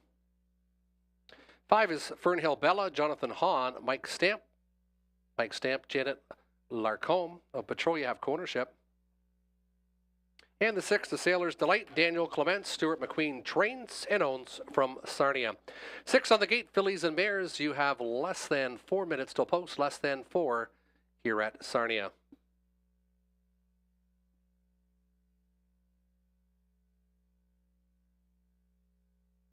5 is Fernhill Bella, Jonathan Hahn, Mike Stamp, Janet Larcombe of Petrolia have co-ownership. And the 6, the Sailor's Delight, Daniel Clements, Stuart McQueen trains and owns from Sarnia. 6 on the gate, fillies and mares. You have less than 4 minutes till post, less than 4 here at Sarnia.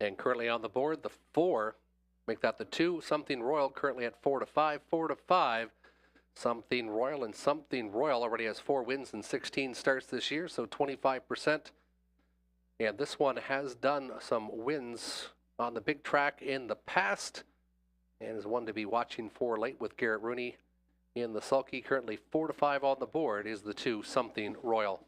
And currently on the board, the 4, make that the 2, Something Royal, currently at 4 to 5, 4 to 5. Something Royal, and Something Royal already has 4 wins and 16 starts this year, so 25%. And this one has done some wins on the big track in the past and is one to be watching for late with Garrett Rooney in the sulky. Currently 4 to 5 on the board is the 2, Something Royal.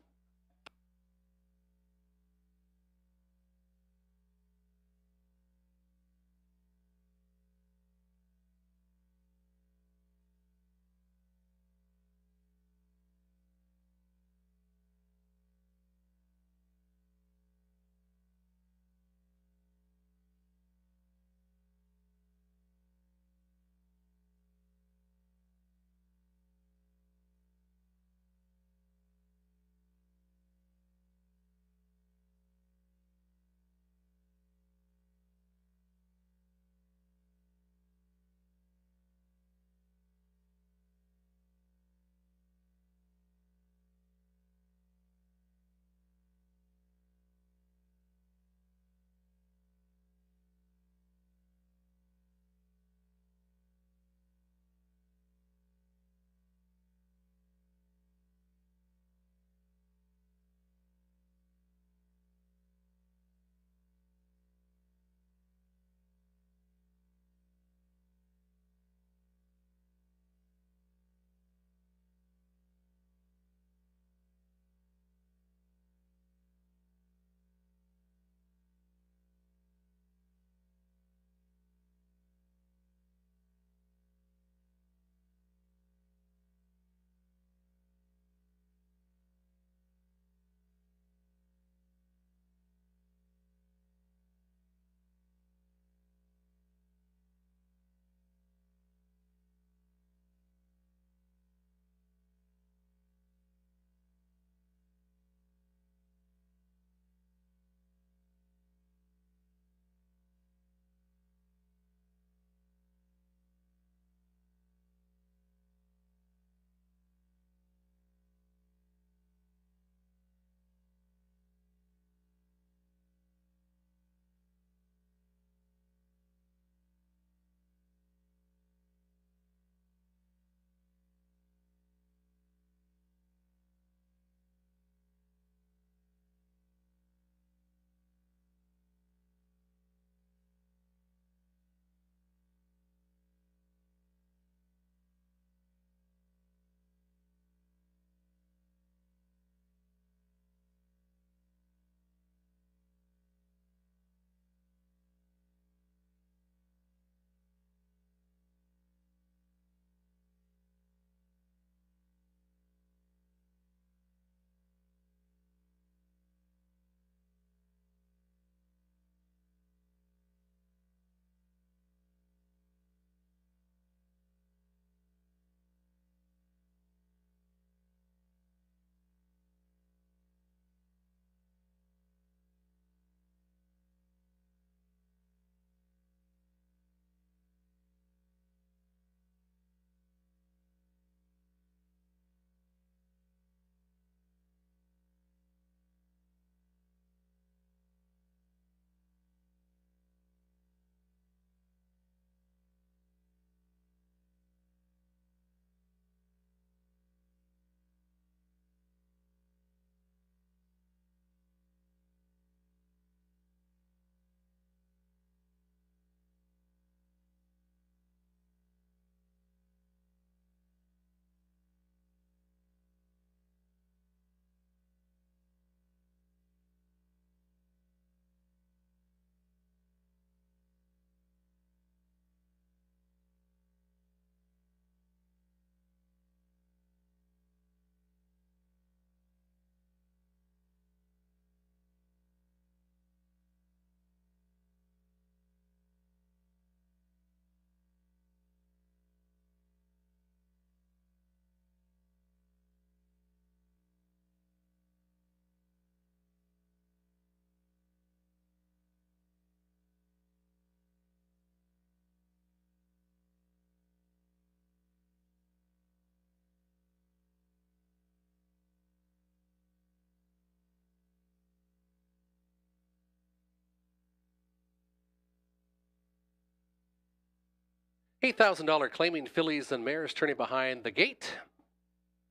$8,000 claiming fillies and mares turning behind the gate.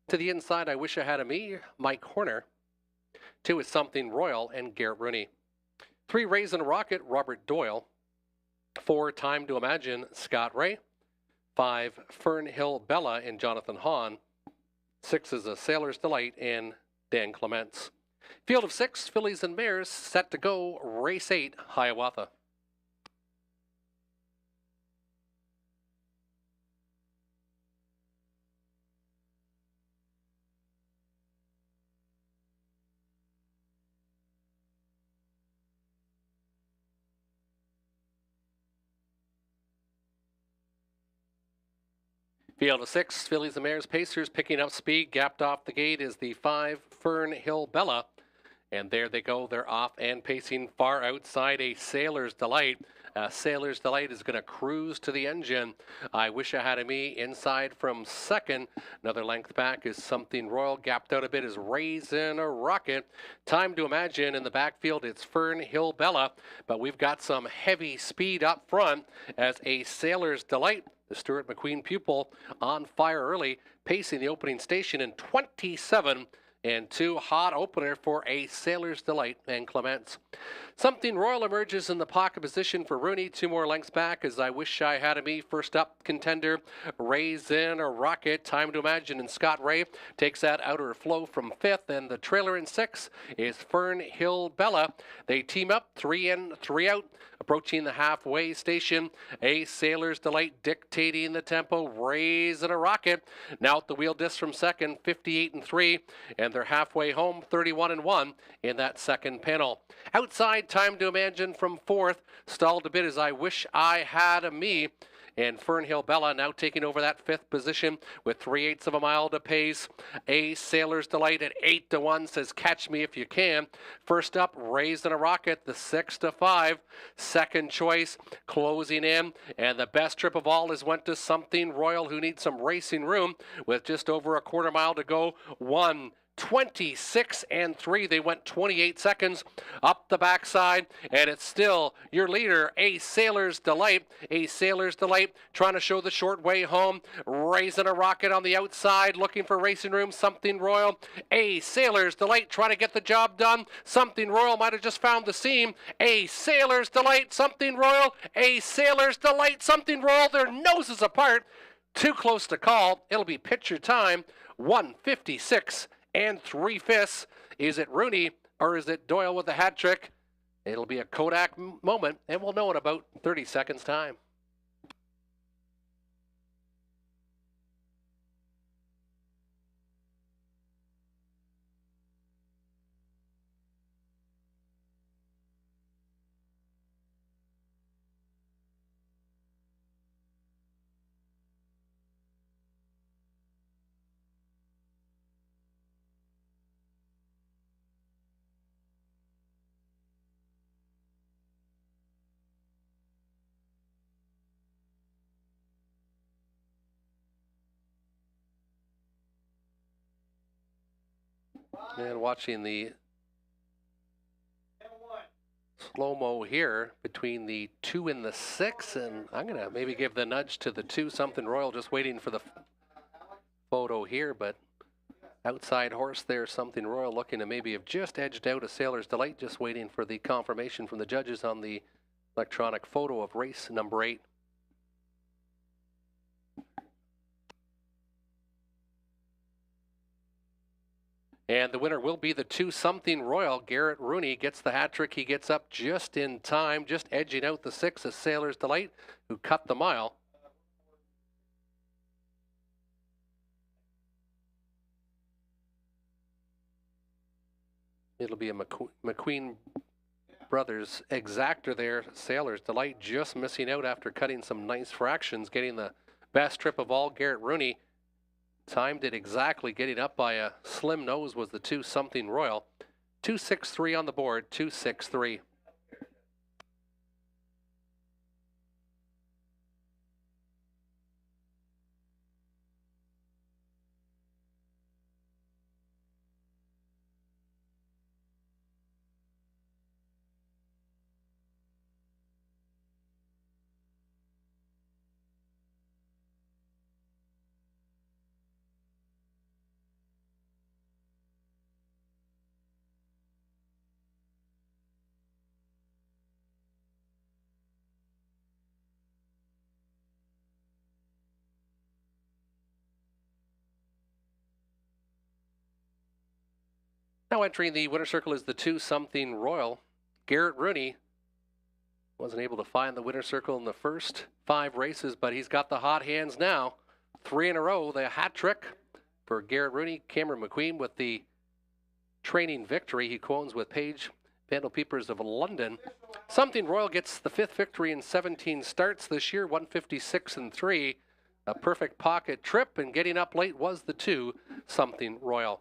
To the inside, I Wish I Had a Me, Mike Horner. 2 is Something Royal and Garrett Rooney. 3, Raisin Rocket, Robert Doyle. 4, Time to Imagine, Scott Ray. 5, Fern Hill Bella and Jonathan Hahn. 6 is A Sailor's Delight and Dan Clements. Field of 6, fillies and mares set to go. Race 8, Hiawatha. Field of 6, fillies and mares, pacers picking up speed. Gapped off the gate is the 5, Fern Hill Bella. And there they go. They're off and pacing far outside. A Sailor's Delight. Sailor's Delight is going to cruise to the engine. I Wish I Had a Me inside from second. Another length back is Something Royal. Gapped out a bit is Raisin Rocket. Time to Imagine in the backfield. It's Fern Hill Bella. But we've got some heavy speed up front as A Sailor's Delight, the Stuart McQueen pupil, on fire early, pacing the opening station in 27 and 2. Hot opener for A Sailor's Delight and Clements. Something Royal emerges in the pocket position for Rooney. 2 more lengths back as I Wish I Had a Me. First up contender, Raisin Rocket. Time to Imagine and Scott Ray takes that outer flow from 5th. And the trailer in 6 is Fern Hill Bella. They team up 3 in, 3 out. Approaching the halfway station, A Sailor's Delight dictating the tempo. Raisin Rocket. Now at the wheel disc from second, 58 and 3. And they're halfway home, 31 and 1 in that second panel. Outside, Time to Imagine from 4th. Stalled a bit as I Wish I Had a Me. And Fern Hill Bella now taking over that 5th position with 3/8 of a mile to pace. A Sailor's Delight at 8 to 1 says Catch Me If You Can. First up, Raisin Rocket, the 6 to 5. Second choice, closing in. And the best trip of all is went to Something Royal, who needs some racing room with just over a quarter mile to go. 1:26 and 3. They went 28 seconds up the backside, and it's still your leader, A Sailor's Delight. A Sailor's Delight trying to show the short way home. Raisin Rocket on the outside, looking for racing room. Something Royal. A Sailor's Delight trying to get the job done. Something Royal might have just found the seam. A Sailor's Delight. Something Royal. A Sailor's Delight. Something Royal. Their noses apart. Too close to call. It'll be picture time. 1:56 and 3/5. Is it Rooney or is it Doyle with the hat trick? It'll be a Kodak moment, and we'll know in about 30 seconds' time. And watching the slow-mo here between the 2 and the 6, and I'm going to maybe give the nudge to the 2, Something Royal, just waiting for the photo here, but outside horse there, Something Royal, looking to maybe have just edged out A Sailor's Delight, just waiting for the confirmation from the judges on the electronic photo of race number 8. And the winner will be the 2, Something Royal. Garrett Rooney gets the hat trick. He gets up just in time, just edging out the 6, A Sailor's Delight, who cut the mile. It'll be a McQueen Brothers exactor there. Sailor's Delight just missing out after cutting some nice fractions, getting the best trip of all. Garrett Rooney timed it exactly, getting up by a slim nose was the 2, Something Royal. 2:63 on the board, 2:63. Now entering the winner circle is the 2 Something Royal. Garrett Rooney wasn't able to find the winner circle in the first 5 races, but he's got the hot hands now. 3 in a row, the hat trick for Garrett Rooney. Cameron McQueen with the training victory. He co-owns with Paige Vandelpeepers of London. Something Royal gets the 5th victory in 17 starts this year, 156-3. A perfect pocket trip, and getting up late was the 2 Something Royal.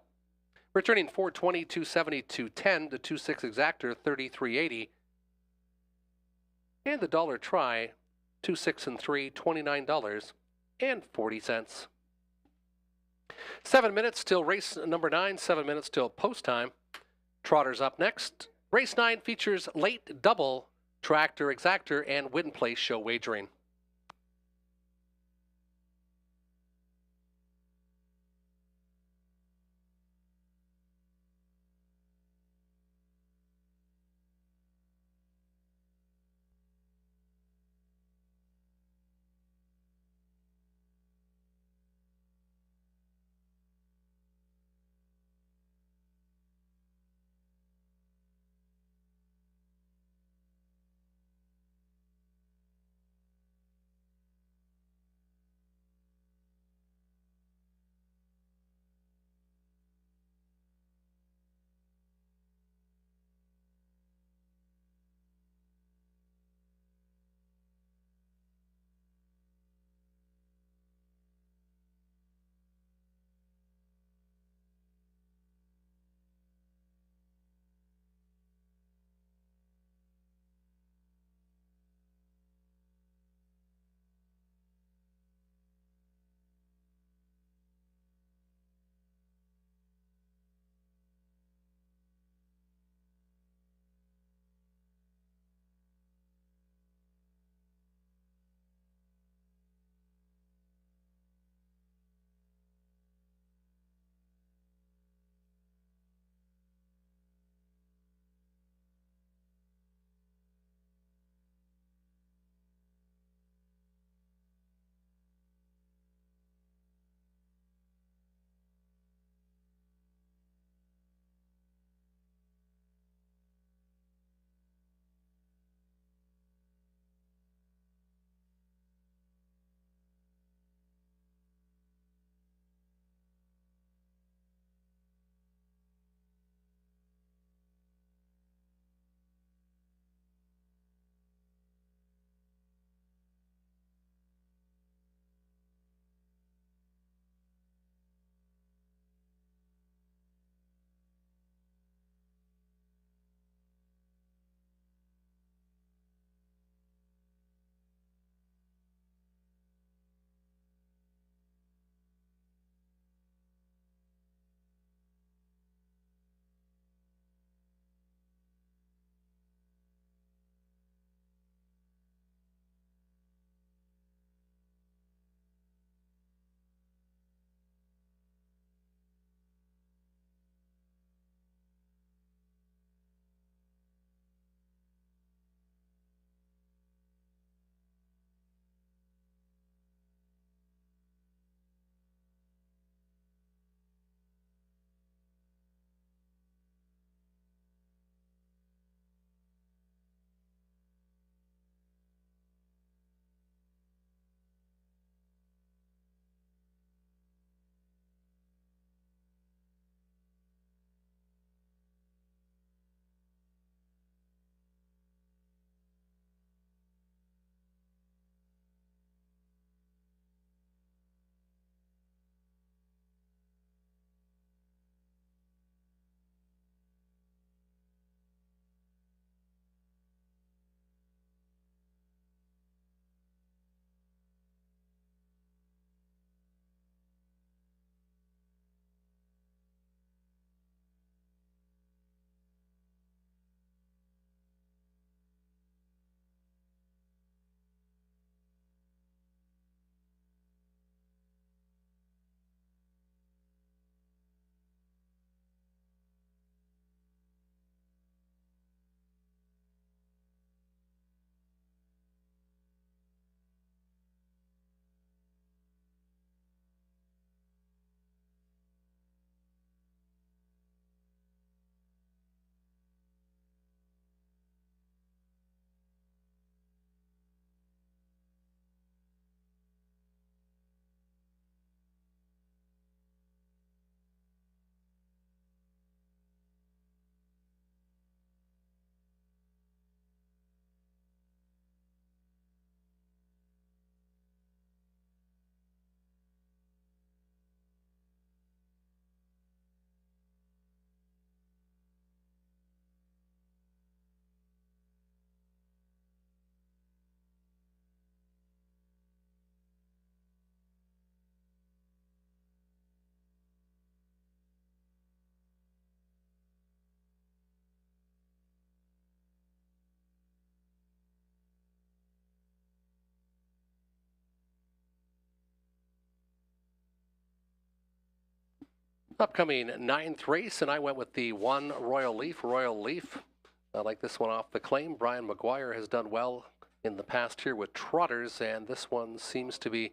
Returning 420, 270, 210, the 2-6 exactor, 33.80. And the dollar try, 2-6-3, $29.40. 7 minutes till race number 9, 7 minutes till post time. Trotters up next. Race 9 features late double, tractor exactor, and win place show wagering. Upcoming 9th race, and I went with the 1 Royal Leaf. Royal Leaf. I like this one off the claim. Brian McGuire has done well in the past here with trotters, and this one seems to be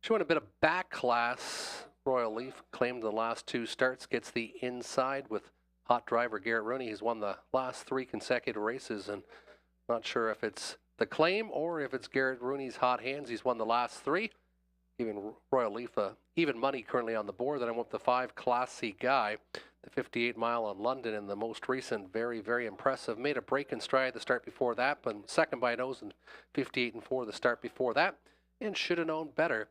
showing a bit of back class. Royal Leaf claimed the last 2 starts, gets the inside with hot driver Garrett Rooney. He's won the last 3 consecutive races, and not sure if it's the claim or if it's Garrett Rooney's hot hands. He's won the last 3, giving Royal Leaf even money currently on the board. Then I went with the 5 Classy Guy, the 58 mile on London in the most recent. Very, very impressive. Made a break in stride the start before that, but second by nose and 58 and 4 the start before that, and should have known better.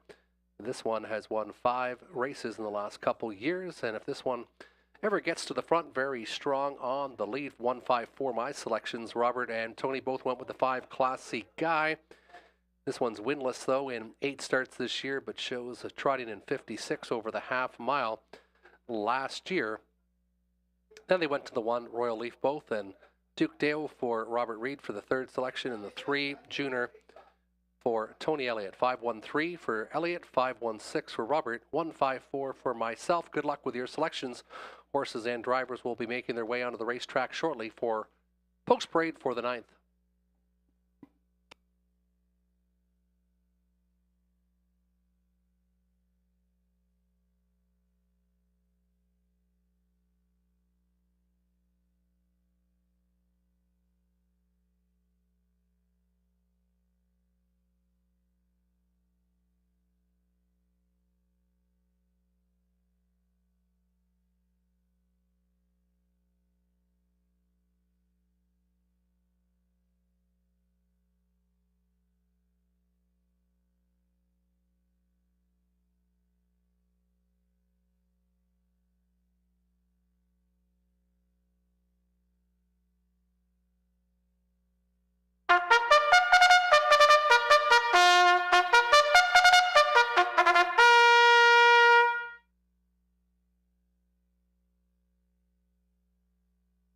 This one has won 5 races in the last couple years, and if this one ever gets to the front, very strong on the lead. 154 my selections. Robert and Tony both went with the 5 Classy Guy. This one's winless, though, in 8 starts this year, but shows a trotting in 56 over the half mile last year. Then they went to the 1 Royal Leaf both, and Duke Dale for Robert Reed for the 3rd selection, and the 3 Junior for Tony Elliott. 513 for Elliott, 516 for Robert, 154 for myself. Good luck with your selections. Horses and drivers will be making their way onto the racetrack shortly for post parade for the 9th.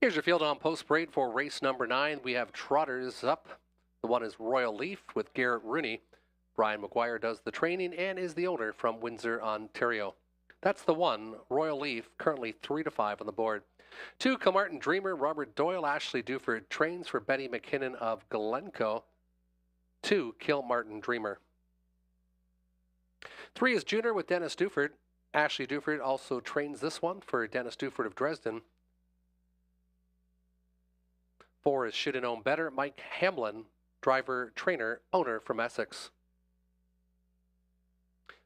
Here's your field on post parade for race number 9. We have trotters up. The 1 is Royal Leaf with Garrett Rooney. Brian McGuire does the training and is the owner from Windsor, Ontario. That's the 1 Royal Leaf, currently 3-5 on the board. 2 Kilmartin Dreamer, Robert Doyle. Ashley Duford trains for Betty McKinnon of Glencoe. 2 Kilmartin Dreamer. 3 is Junior with Dennis Duford. Ashley Duford also trains this one for Dennis Duford of Dresden. 4 is Should Have Known Better, Mike Hamlin, driver, trainer, owner from Essex.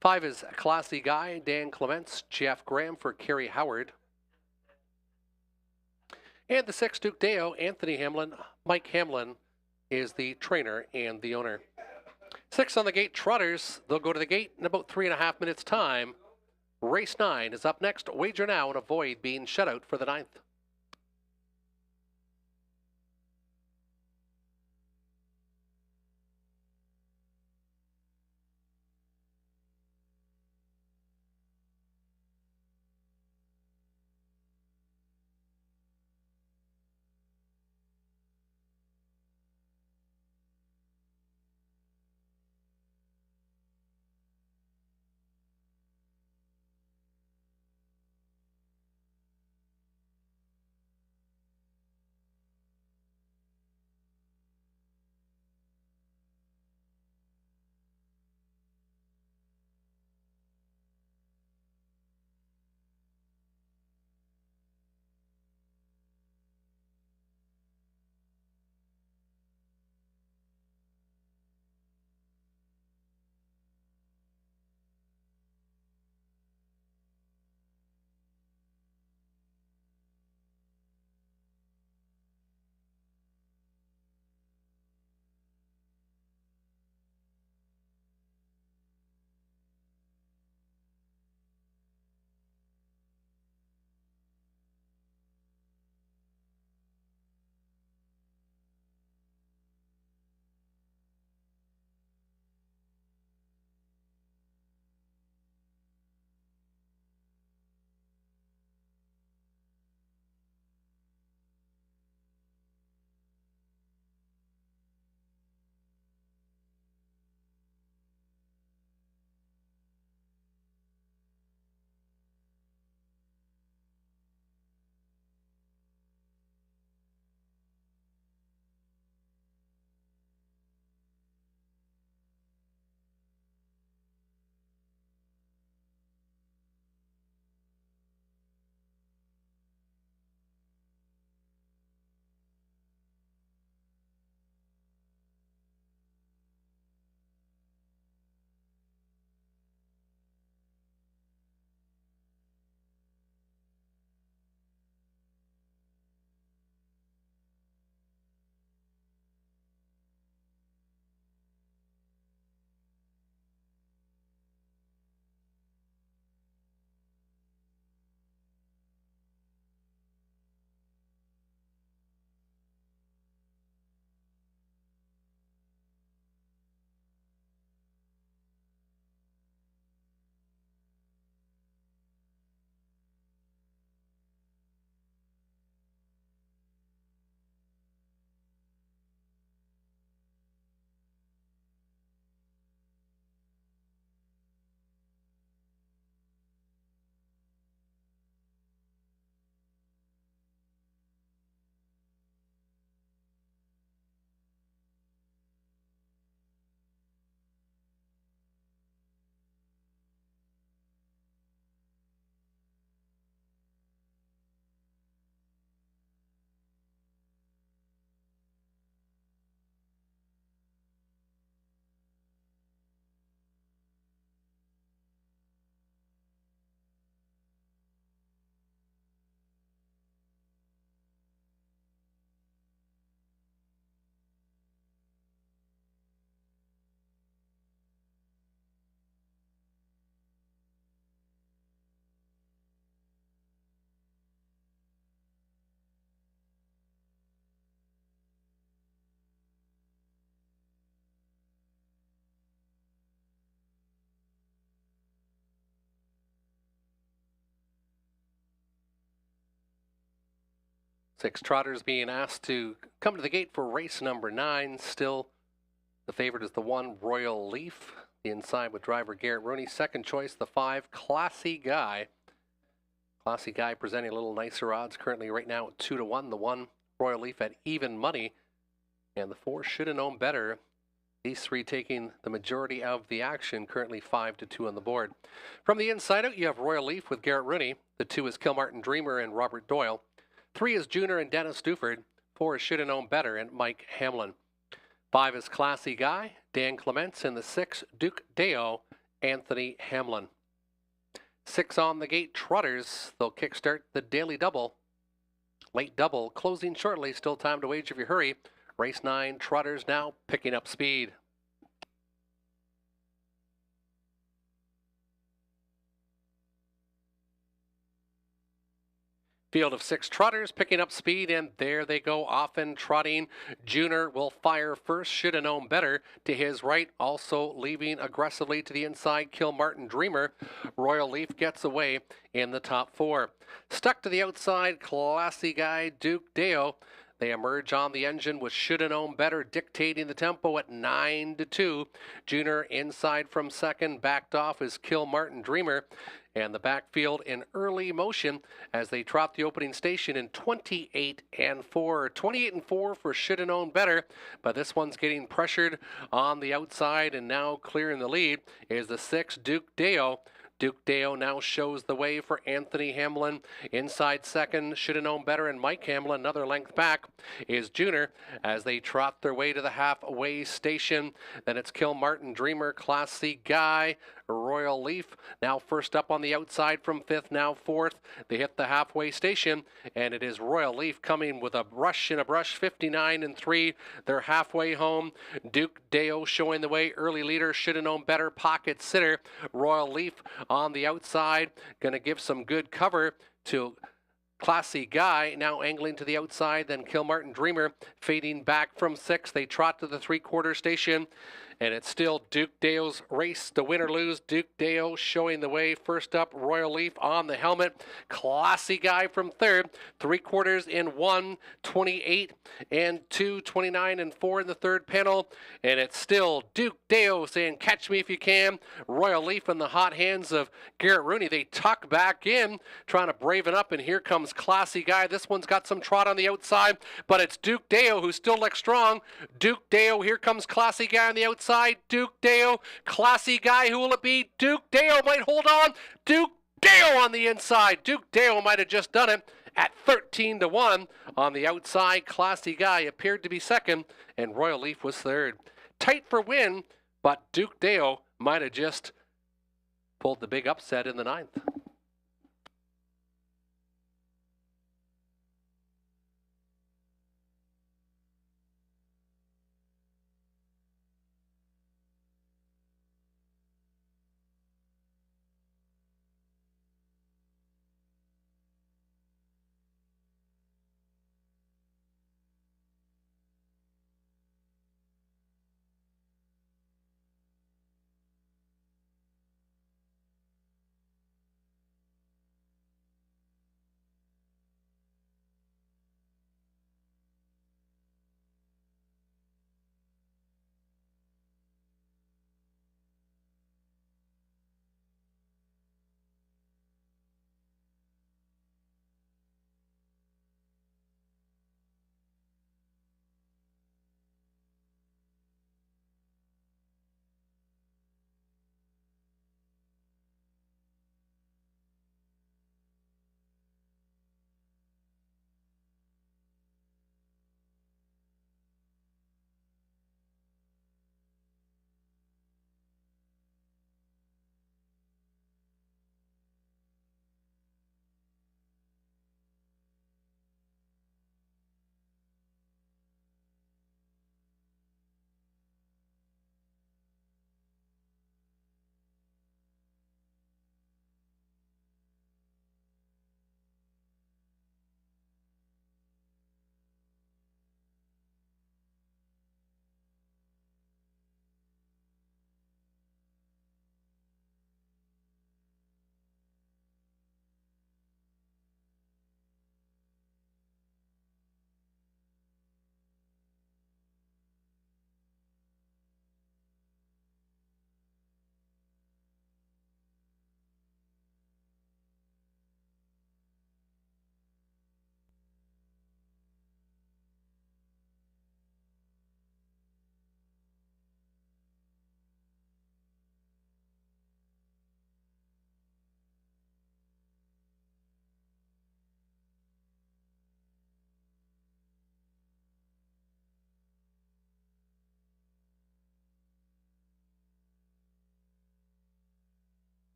5 is Classy Guy, Dan Clements, Jeff Graham for Kerry Howard. And the 6, Duke Deo, Anthony Hamlin. Mike Hamlin is the trainer and the owner. 6 on the gate, trotters. They'll go to the gate in about 3.5 minutes' time. Race 9 is up next. Wager now and avoid being shut out for the 9th. 6 trotters being asked to come to the gate for race number 9. Still, the favorite is the 1, Royal Leaf. The inside with driver Garrett Rooney. Second choice, the 5, Classy Guy. Classy Guy presenting a little nicer odds currently right now at 2-1. The 1, Royal Leaf at even money. And the 4, Should Have Known Better. These 3 taking the majority of the action, currently 5-2 on the board. From the inside out, you have Royal Leaf with Garrett Rooney. The 2 is Kilmartin Dreamer and Robert Doyle. 3 is Junior and Dennis Duford. 4 is Should Have Known Better and Mike Hamlin. 5 is Classy Guy, Dan Clements, and the 6, Duke Deo, Anthony Hamlin. 6 on the gate, trotters. They'll kickstart the daily double. Late double closing shortly. Still time to wage if you hurry. Race 9, trotters now picking up speed. Field of 6 trotters picking up speed, and there they go off and trotting. Junior will fire first, Should Have Known Better to his right, also leaving aggressively to the inside, Kilmartin Dreamer. Royal Leaf gets away in the top 4. Stuck to the outside, Classy Guy, Duke Deo. They emerge on the engine with Should Have Known Better dictating the tempo at 9-2. Junior inside from second, backed off is Kilmartin Dreamer. And the backfield in early motion as they trot the opening station in 28-4. 28-4 for Should Have Known Better, but this one's getting pressured on the outside, and now clearing the lead is the 6, Duke Deo. Duke Deo now shows the way for Anthony Hamlin. Inside second, Should Have Known Better, and Mike Hamlin, another length back, is Junior as they trot their way to the halfway station. Then it's Kilmartin Dreamer, Classy Guy, Royal Leaf. Now first up on the outside from 5th, now 4th. They hit the halfway station, and it is Royal Leaf coming with a brush, 59-3. They're halfway home. Duke Deo showing the way, early leader, Should Have Known Better, pocket sitter. Royal Leaf on the outside, going to give some good cover to Classy Guy, now angling to the outside, then Kilmartin Dreamer fading back from 6th. They trot to the 3/4 station, and it's still Duke Deo's race to win or lose. Duke Deo showing the way. First up, Royal Leaf on the helmet. Classy Guy from 3rd. 3/4 in 1, 28 and 2, 29 and 4 in the 3rd panel. And it's still Duke Deo saying, catch me if you can. Royal Leaf in the hot hands of Garrett Rooney. They tuck back in, trying to brave it up, and here comes Classy Guy. This one's got some trot on the outside, but it's Duke Deo who still looks strong. Duke Deo, here comes Classy Guy on the outside. Duke Deo, Classy Guy, who will it be? Duke Deo might hold on. Duke Deo on the inside. Duke Deo might have just done it at 13-1 on the outside. Classy Guy appeared to be second, and Royal Leaf was third. Tight for win, but Duke Deo might have just pulled the big upset in the 9th.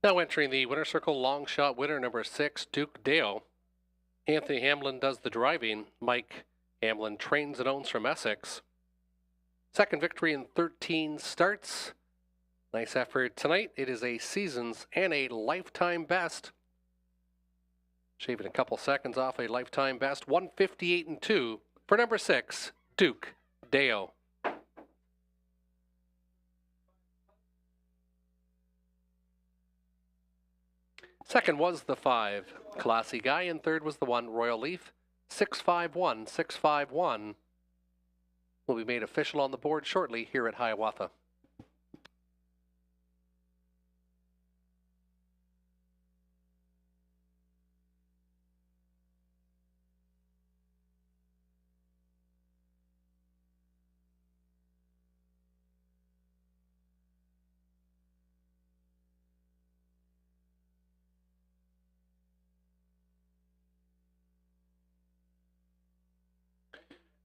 Now entering the winner circle, long shot winner number 6, Duke Dale. Anthony Hamlin does the driving. Mike Hamlin trains and owns from Essex. Second victory in 13 starts. Nice effort tonight. It is a season's and a lifetime best. Shaving a couple seconds off a lifetime best. 158-2 for number 6, Duke Dale. Second was the 5, Classy Guy, and third was the 1, Royal Leaf. 651, 651 will be made official on the board shortly here at Hiawatha.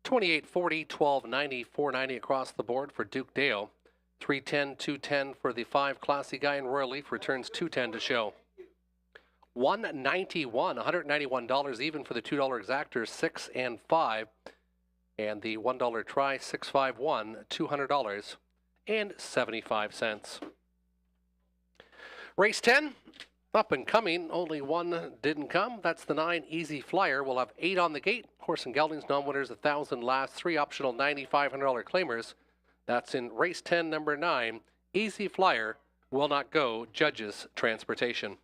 $28.40, $12.90, $4.90 across the board for Duke Dale. $3.10, $2.10 for the 5, Classy Guy, and Royal Leaf returns $2.10 to show. $191, $191 even for the $2 exactors, 6 and 5. And the $1 try, 651, $200 and 75 cents. Race 10, up and coming. Only one didn't come. That's the 9, Easy Flyer. We'll have 8 on the gate. Horse and geldings, non-winners, 1,000 last. 3 optional $9,500 claimers. That's in race 10, number 9. Easy Flyer will not go. Judges Transportation.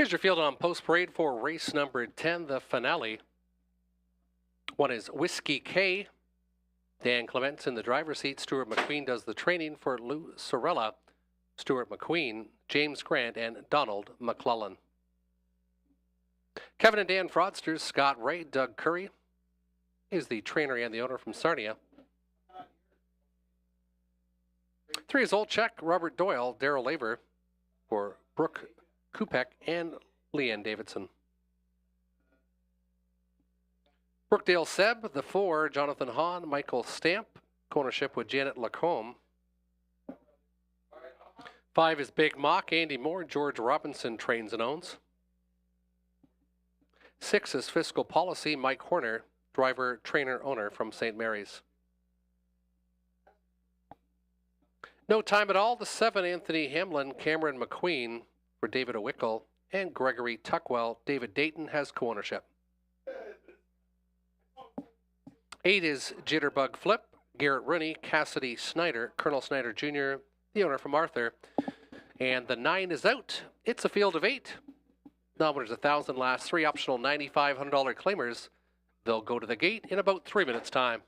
Here's your field on post parade for race number 10, the finale. One is Whiskey K. Dan Clements in the driver's seat. Stuart McQueen does the training for Lou Sorella. Stuart McQueen, James Grant, and Donald McClellan. Kevin and Dan Fraudsters, Scott Ray, Doug Curry is the trainer and the owner from Sarnia. 3 is Olchek, Robert Doyle, Darrell Laver for Brooke Kupek and Leanne Davidson. Brookdale Seb, the 4, Jonathan Hahn, Michael Stamp, ownership with Janet Lacombe. 5 is Big Mock, Andy Moore, George Robinson trains and owns. 6 is Fiscal Policy, Mike Horner, driver, trainer, owner from St. Mary's. No Time at All, the 7, Anthony Hamlin, Cameron McQueen for David Owickle, and Gregory Tuckwell. David Dayton has co-ownership. 8 is Jitterbug Flip, Garrett Rooney, Cassidy Snyder, Colonel Snyder Jr., the owner from Arthur. And the 9 is out. It's a field of 8. Nominators 1,000, last 3 optional $9,500 claimers. They'll go to the gate in about 3 minutes' time.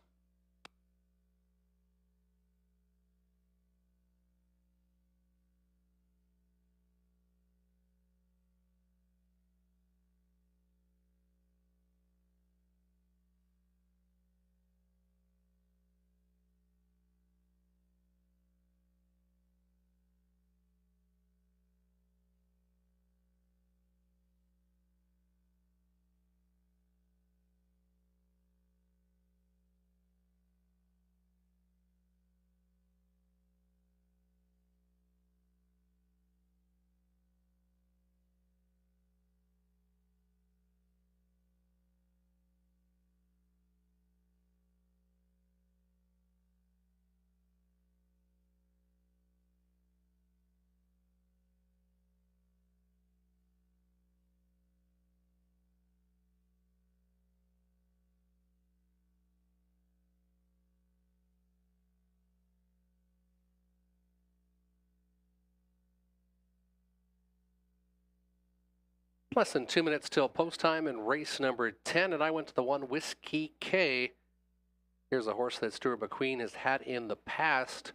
Less than 2 minutes till post time in race number 10, and I went to the 1 Whiskey K. Here's a horse that Stuart McQueen has had in the past.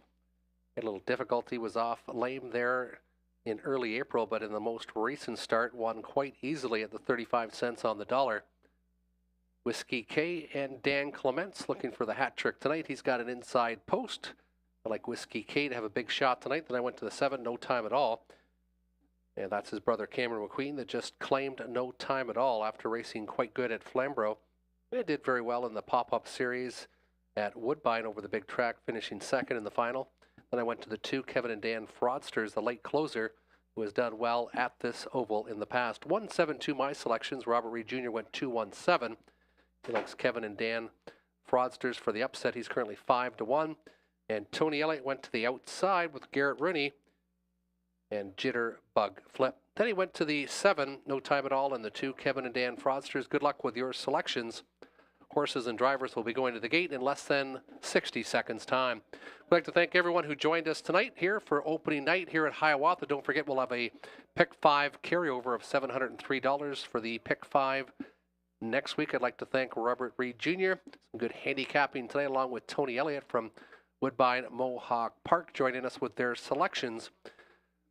Had a little difficulty, was off lame there in early April, but in the most recent start, won quite easily at the 35 cents on the dollar. Whiskey K and Dan Clements looking for the hat trick tonight. He's got an inside post. I like Whiskey K to have a big shot tonight. Then I went to the 7, No Time at All. And that's his brother Cameron McQueen that just claimed No Time at All after racing quite good at Flamborough. It did very well in the pop-up series at Woodbine over the big track, finishing 2nd in the final. Then I went to the 2 Kevin and Dan Fraudsters, the late closer, who has done well at this oval in the past. 172 my selections. Robert Reed Jr. went 217. He likes Kevin and Dan Fraudsters for the upset. He's currently 5-1. And Tony Elliott went to the outside with Garrett Rooney and Jitterbug Flip. Then he went to the 7, No Time at All, and the 2 Kevin and Dan Fraudsters. Good luck with your selections. Horses and drivers will be going to the gate in less than 60 seconds time. We'd like to thank everyone who joined us tonight here for opening night here at Hiawatha. Don't forget, we'll have a Pick 5 carryover of $703 for the Pick 5 next week. I'd like to thank Robert Reed Jr. Some good handicapping tonight, along with Tony Elliott from Woodbine Mohawk Park, joining us with their selections.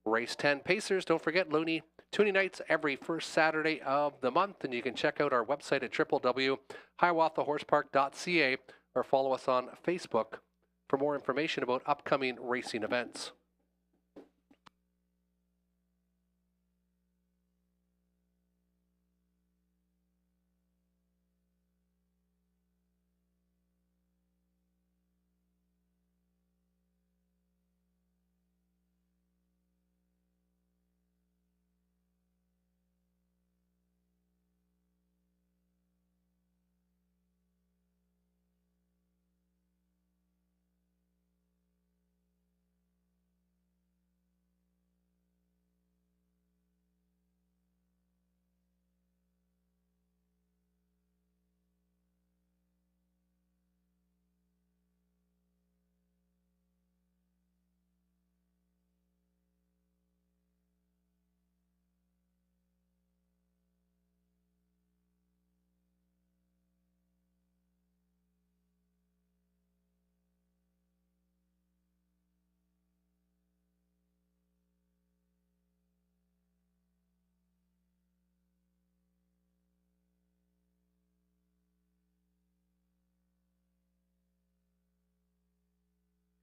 Race 10 Pacers, don't forget Looney tuning nights every first Saturday of the month, and you can check out our website at www.hiawathahorsepark.ca or follow us on Facebook for more information about upcoming racing events.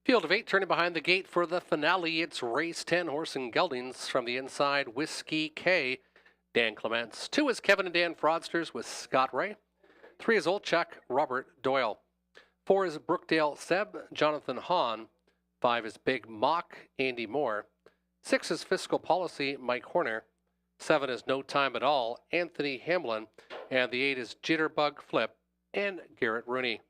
Field of 8 turning behind the gate for the finale. It's race 10, Horse and Geldings from the inside. Whiskey K, Dan Clements. 2 is Kevin and Dan Fraudsters with Scott Ray. 3 is Old Chuck, Robert Doyle. 4 is Brookdale Seb, Jonathan Hahn. 5 is Big Mock, Andy Moore. 6 is Fiscal Policy, Mike Horner. 7 is No Time at All, Anthony Hamlin. And the 8 is Jitterbug Flip and Garrett Rooney.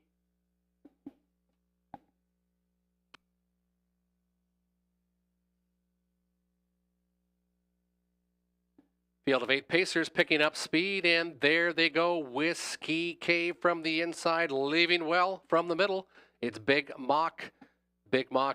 Field of 8 pacers picking up speed, and there they go. Whiskey K from the inside, leaving well from the middle. It's Big Mock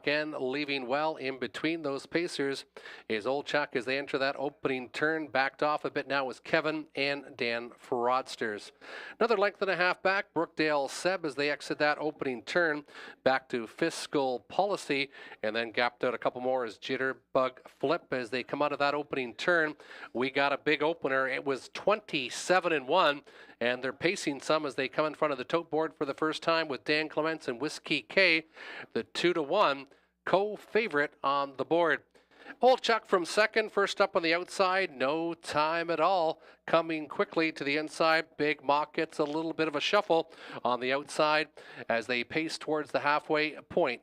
N leaving well in between those pacers is Old Chuck as they enter that opening turn. Backed off a bit now is Kevin and Dan Fraudsters. Another length and a half back, Brookdale Seb as they exit that opening turn. Back to Fiscal Policy, and then gapped out a couple more is Jitterbug Flip as they come out of that opening turn. We got a big opener. It was 27-1. And they're pacing some as they come in front of the tote board for the first time with Dan Clements and Whiskey K, the 2-1 co-favorite on the board. Old Chuck from second, first up on the outside, No Time at All. Coming quickly to the inside, Big Mock gets a little bit of a shuffle on the outside as they pace towards the halfway point.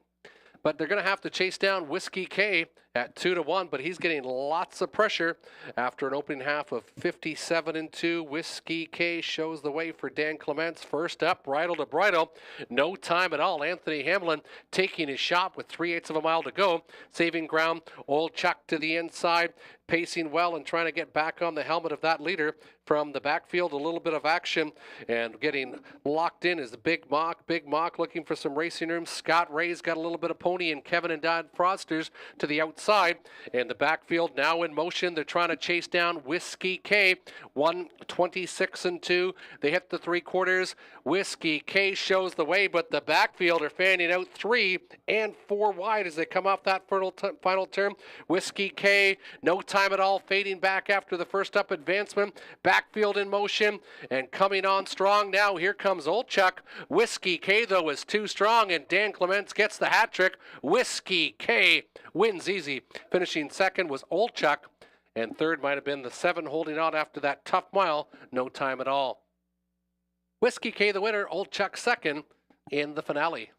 But they're going to have to chase down Whiskey K at 2-1, but he's getting lots of pressure after an opening half of 57-2. Whiskey K shows the way for Dan Clements. First up, bridle to bridle, No Time at All. Anthony Hamlin taking his shot with 3/8 of a mile to go. Saving ground, Old Chuck to the inside, pacing well and trying to get back on the helmet of that leader from the backfield. A little bit of action and getting locked in is the Big Mock. Big Mock looking for some racing room. Scott Ray's got a little bit of pony, and Kevin and Dan Fraudsters to the outside. And the backfield now in motion. They're trying to chase down Whiskey K. 1:26-2. They hit the 3/4. Whiskey K shows the way, but the backfield are fanning out 3 and 4 wide as they come off that final turn. Whiskey K, No Time at All, fading back after the first up advancement. Backfield in motion and coming on strong now. Here comes Old Chuck. Whiskey K, though, is too strong, and Dan Clements gets the hat trick. Whiskey K wins easy. Finishing second was Old Chuck, and third might have been the 7 holding on after that tough mile, No Time at All. Whiskey K the winner, Old Chuck second in the finale.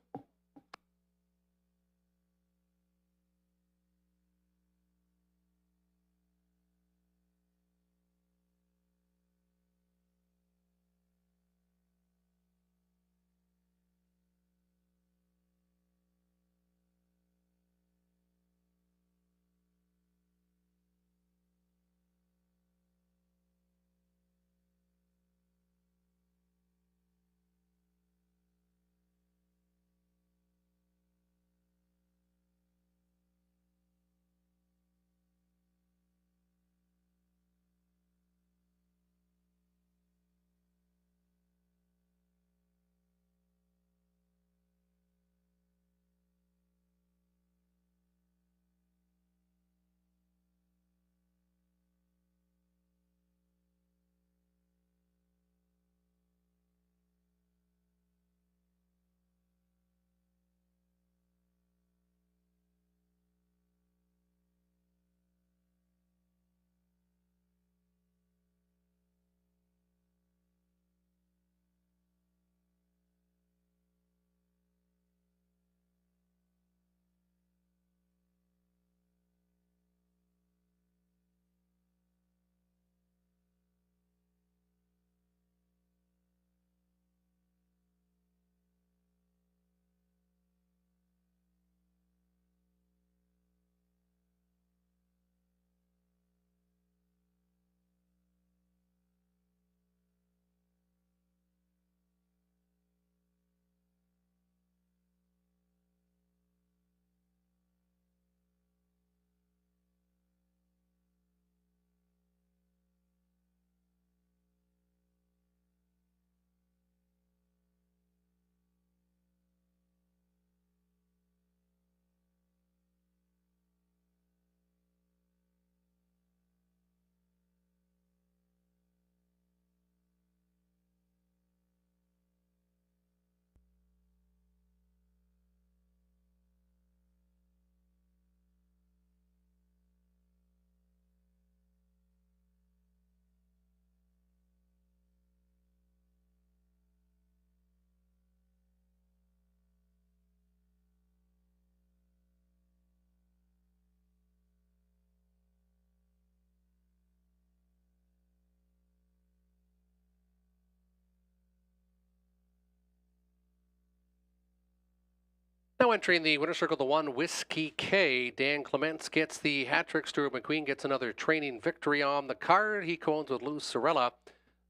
Now entering the winner's circle, the 1 Whiskey K. Dan Clements gets the hat trick. Stuart McQueen gets another training victory on the card. He co-owns with Lou Sorella,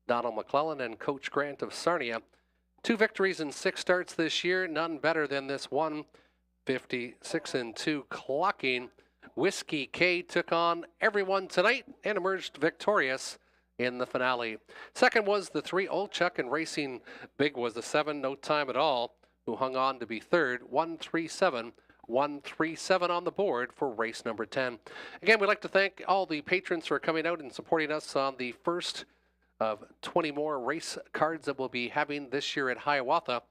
Donald McClellan, and Coach Grant of Sarnia. 2 victories in 6 starts this year. None better than this one. 56-2 clocking. Whiskey K took on everyone tonight and emerged victorious in the finale. Second was the 3 Olchuk, and racing big was the 7 No Time at All, who hung on to be third. 137 137 on the board for race number 10. Again, we'd like to thank all the patrons for coming out and supporting us on the first of 20 more race cards that we'll be having this year at Hiawatha.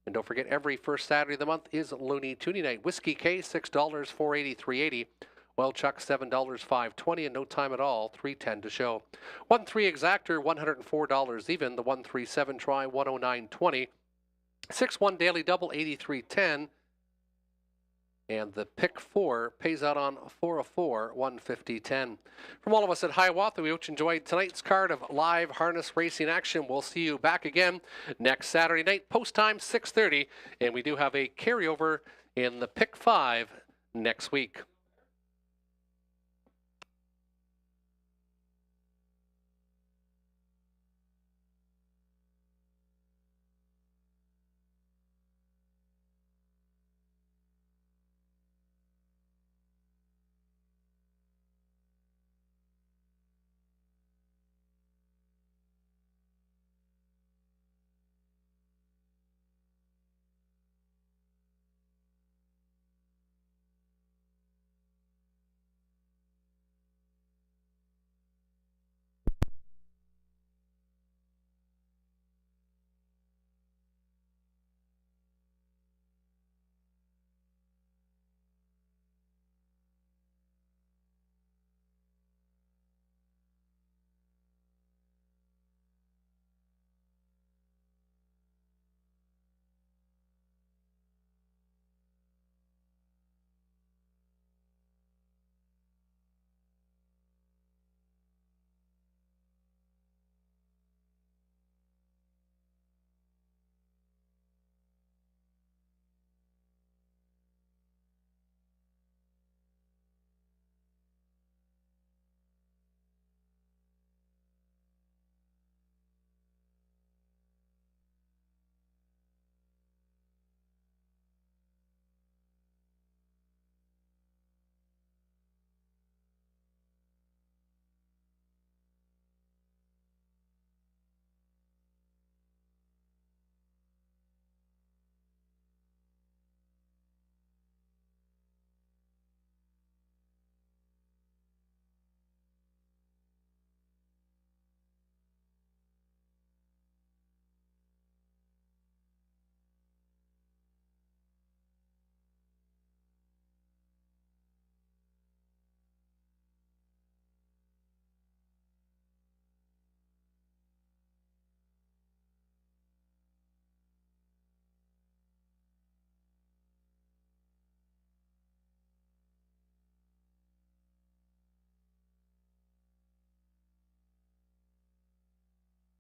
And don't forget, every first Saturday of the month is Looney Tooney Night. Whiskey K, $6, $4.80, $3.80. Well, Chuck, $7, $5.20, and No Time at All, $3.10 to show. 1-3 Exactor, $104 even. The 1-3-7 Try, $109.20. 6-1 Daily Double, $83.10. And the pick 4 pays out on 4 of 4, $150.10. From all of us at Hiawatha, we hope you enjoyed tonight's card of live harness racing action. We'll see you back again next Saturday night, post time 6:30, and we do have a carryover in the pick 5 next week.